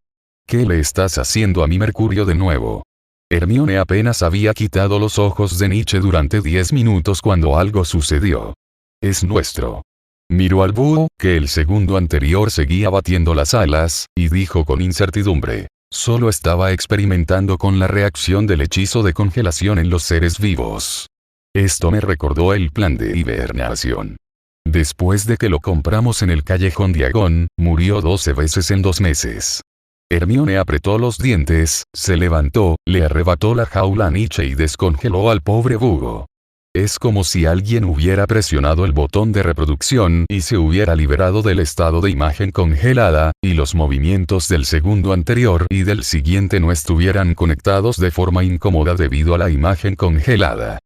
¿Qué le estás haciendo a mi Mercurio de nuevo? Hermione apenas había quitado los ojos de Nietzsche durante 10 minutos cuando algo sucedió. Es nuestro. Miró al búho, que el segundo anterior seguía batiendo las alas, y dijo con incertidumbre. Solo estaba experimentando con la reacción del hechizo de congelación en los seres vivos. Esto me recordó el plan de hibernación. Después de que lo compramos en el callejón Diagon, murió 12 veces en 2 meses. Hermione apretó los dientes, se levantó, le arrebató la jaula a Nietzsche y descongeló al pobre búho. Es como si alguien hubiera presionado el botón de reproducción y se hubiera liberado del estado de imagen congelada, y los movimientos del segundo anterior y del siguiente no estuvieran conectados de forma incómoda debido a la imagen congelada.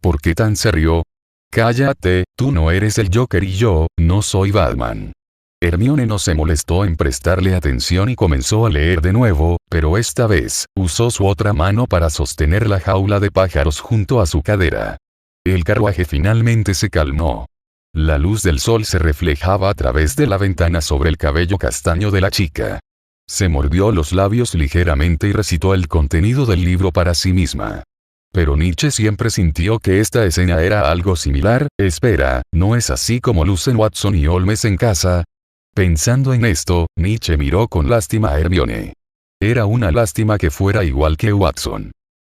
¿Por qué tan serio? Cállate, tú no eres el Joker y yo, no soy Batman. Hermione no se molestó en prestarle atención y comenzó a leer de nuevo, pero esta vez, usó su otra mano para sostener la jaula de pájaros junto a su cadera. El carruaje finalmente se calmó. La luz del sol se reflejaba a través de la ventana sobre el cabello castaño de la chica. Se mordió los labios ligeramente y recitó el contenido del libro para sí misma. Pero Nietzsche siempre sintió que esta escena era algo similar. Espera, ¿no es así como lucen Watson y Holmes en casa? Pensando en esto, Nietzsche miró con lástima a Hermione. Era una lástima que fuera igual que Watson.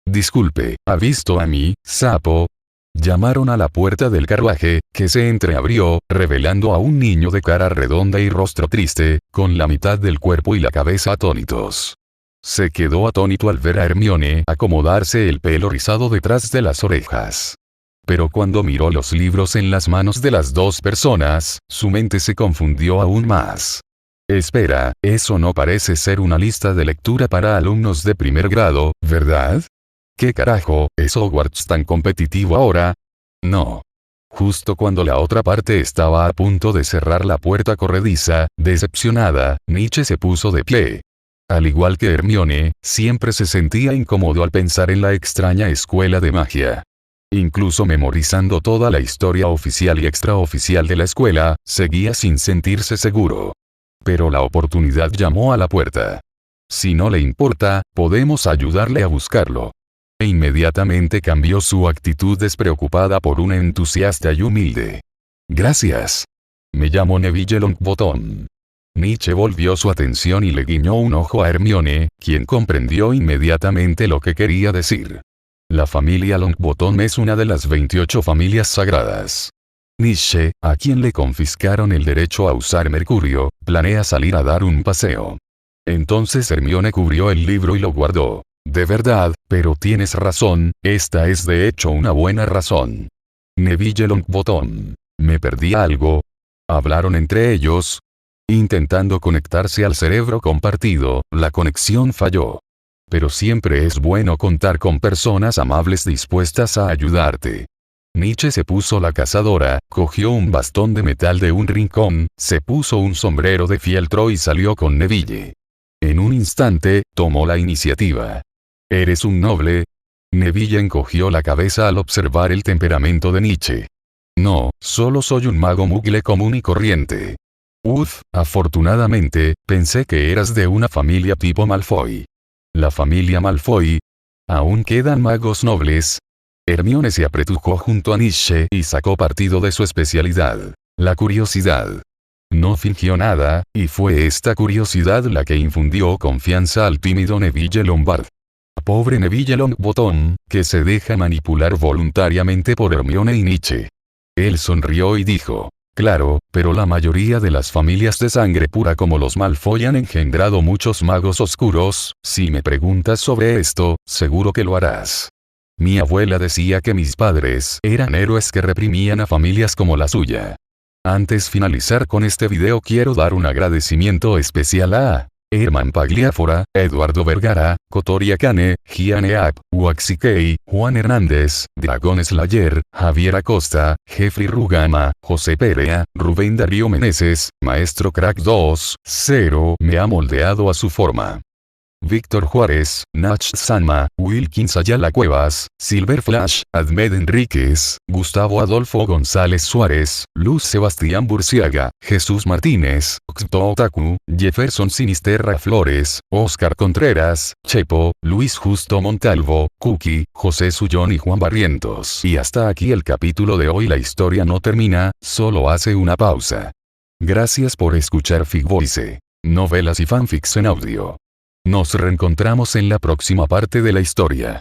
Disculpe, ¿ha visto a mí, sapo? Llamaron a la puerta del carruaje, que se entreabrió, revelando a un niño de cara redonda y rostro triste, con la mitad del cuerpo y la cabeza atónitos. Se quedó atónito al ver a Hermione acomodarse el pelo rizado detrás de las orejas. Pero cuando miró los libros en las manos de las 2 personas, su mente se confundió aún más. Espera, eso no parece ser una lista de lectura para alumnos de primer grado, ¿verdad? ¿Qué carajo, es Hogwarts tan competitivo ahora? No. Justo cuando la otra parte estaba a punto de cerrar la puerta corrediza, decepcionada, Nietzsche se puso de pie. Al igual que Hermione, siempre se sentía incómodo al pensar en la extraña escuela de magia. Incluso memorizando toda la historia oficial y extraoficial de la escuela, seguía sin sentirse seguro. Pero la oportunidad llamó a la puerta. Si no le importa, podemos ayudarle a buscarlo. E inmediatamente cambió su actitud despreocupada por una entusiasta y humilde. Gracias. Me llamo Neville Longbottom. Nietzsche volvió su atención y le guiñó un ojo a Hermione, quien comprendió inmediatamente lo que quería decir. La familia Longbottom es una de las 28 familias sagradas. Nietzsche, a quien le confiscaron el derecho a usar Mercurio, planea salir a dar un paseo. Entonces Hermione cubrió el libro y lo guardó. De verdad, pero tienes razón, esta es de hecho una buena razón. Neville Longbottom. ¿Me perdí algo? ¿Hablaron entre ellos? Intentando conectarse al cerebro compartido, la conexión falló. Pero siempre es bueno contar con personas amables dispuestas a ayudarte. Nietzsche se puso la cazadora, cogió un bastón de metal de un rincón, se puso un sombrero de fieltro y salió con Neville. En un instante, tomó la iniciativa. ¿Eres un noble? Neville encogió la cabeza al observar el temperamento de Nietzsche. No, solo soy un mago mugle común y corriente. Afortunadamente, pensé que eras de una familia tipo Malfoy. La familia Malfoy. ¿Aún quedan magos nobles? Hermione se apretujó junto a Nietzsche y sacó partido de su especialidad, la curiosidad. No fingió nada, y fue esta curiosidad la que infundió confianza al tímido Neville Lombard. Pobre Neville Longbottom, que se deja manipular voluntariamente por Hermione y Nietzsche. Él sonrió y dijo: claro, pero la mayoría de las familias de sangre pura como los Malfoy han engendrado muchos magos oscuros. Si me preguntas sobre esto, seguro que lo harás. Mi abuela decía que mis padres eran héroes que reprimían a familias como la suya. Antes de finalizar con este video quiero dar un agradecimiento especial a Herman Pagliafora, Eduardo Vergara, Kotori Akane, Gianne App, Waxikei, Juan Hernández, Dragon Slayer, Javier Acosta, Jeffrey Rugama, José Perea, Rubén Darío Meneses, Maestro Crack 2.0 me ha moldeado a su forma. Víctor Juárez, Nach Sanma, Wilkins Ayala Cuevas, Silver Flash, Ahmed Enríquez, Gustavo Adolfo González Suárez, Luz Sebastián Burciaga, Jesús Martínez, Octo Otaku, Jefferson Sinisterra Flores, Oscar Contreras, Chepo, Luis Justo Montalvo, Cookie, José Sullón y Juan Barrientos. Y hasta aquí el capítulo de hoy. La historia no termina, solo hace una pausa. Gracias por escuchar Figvoice, novelas y fanfics en audio. Nos reencontramos en la próxima parte de la historia.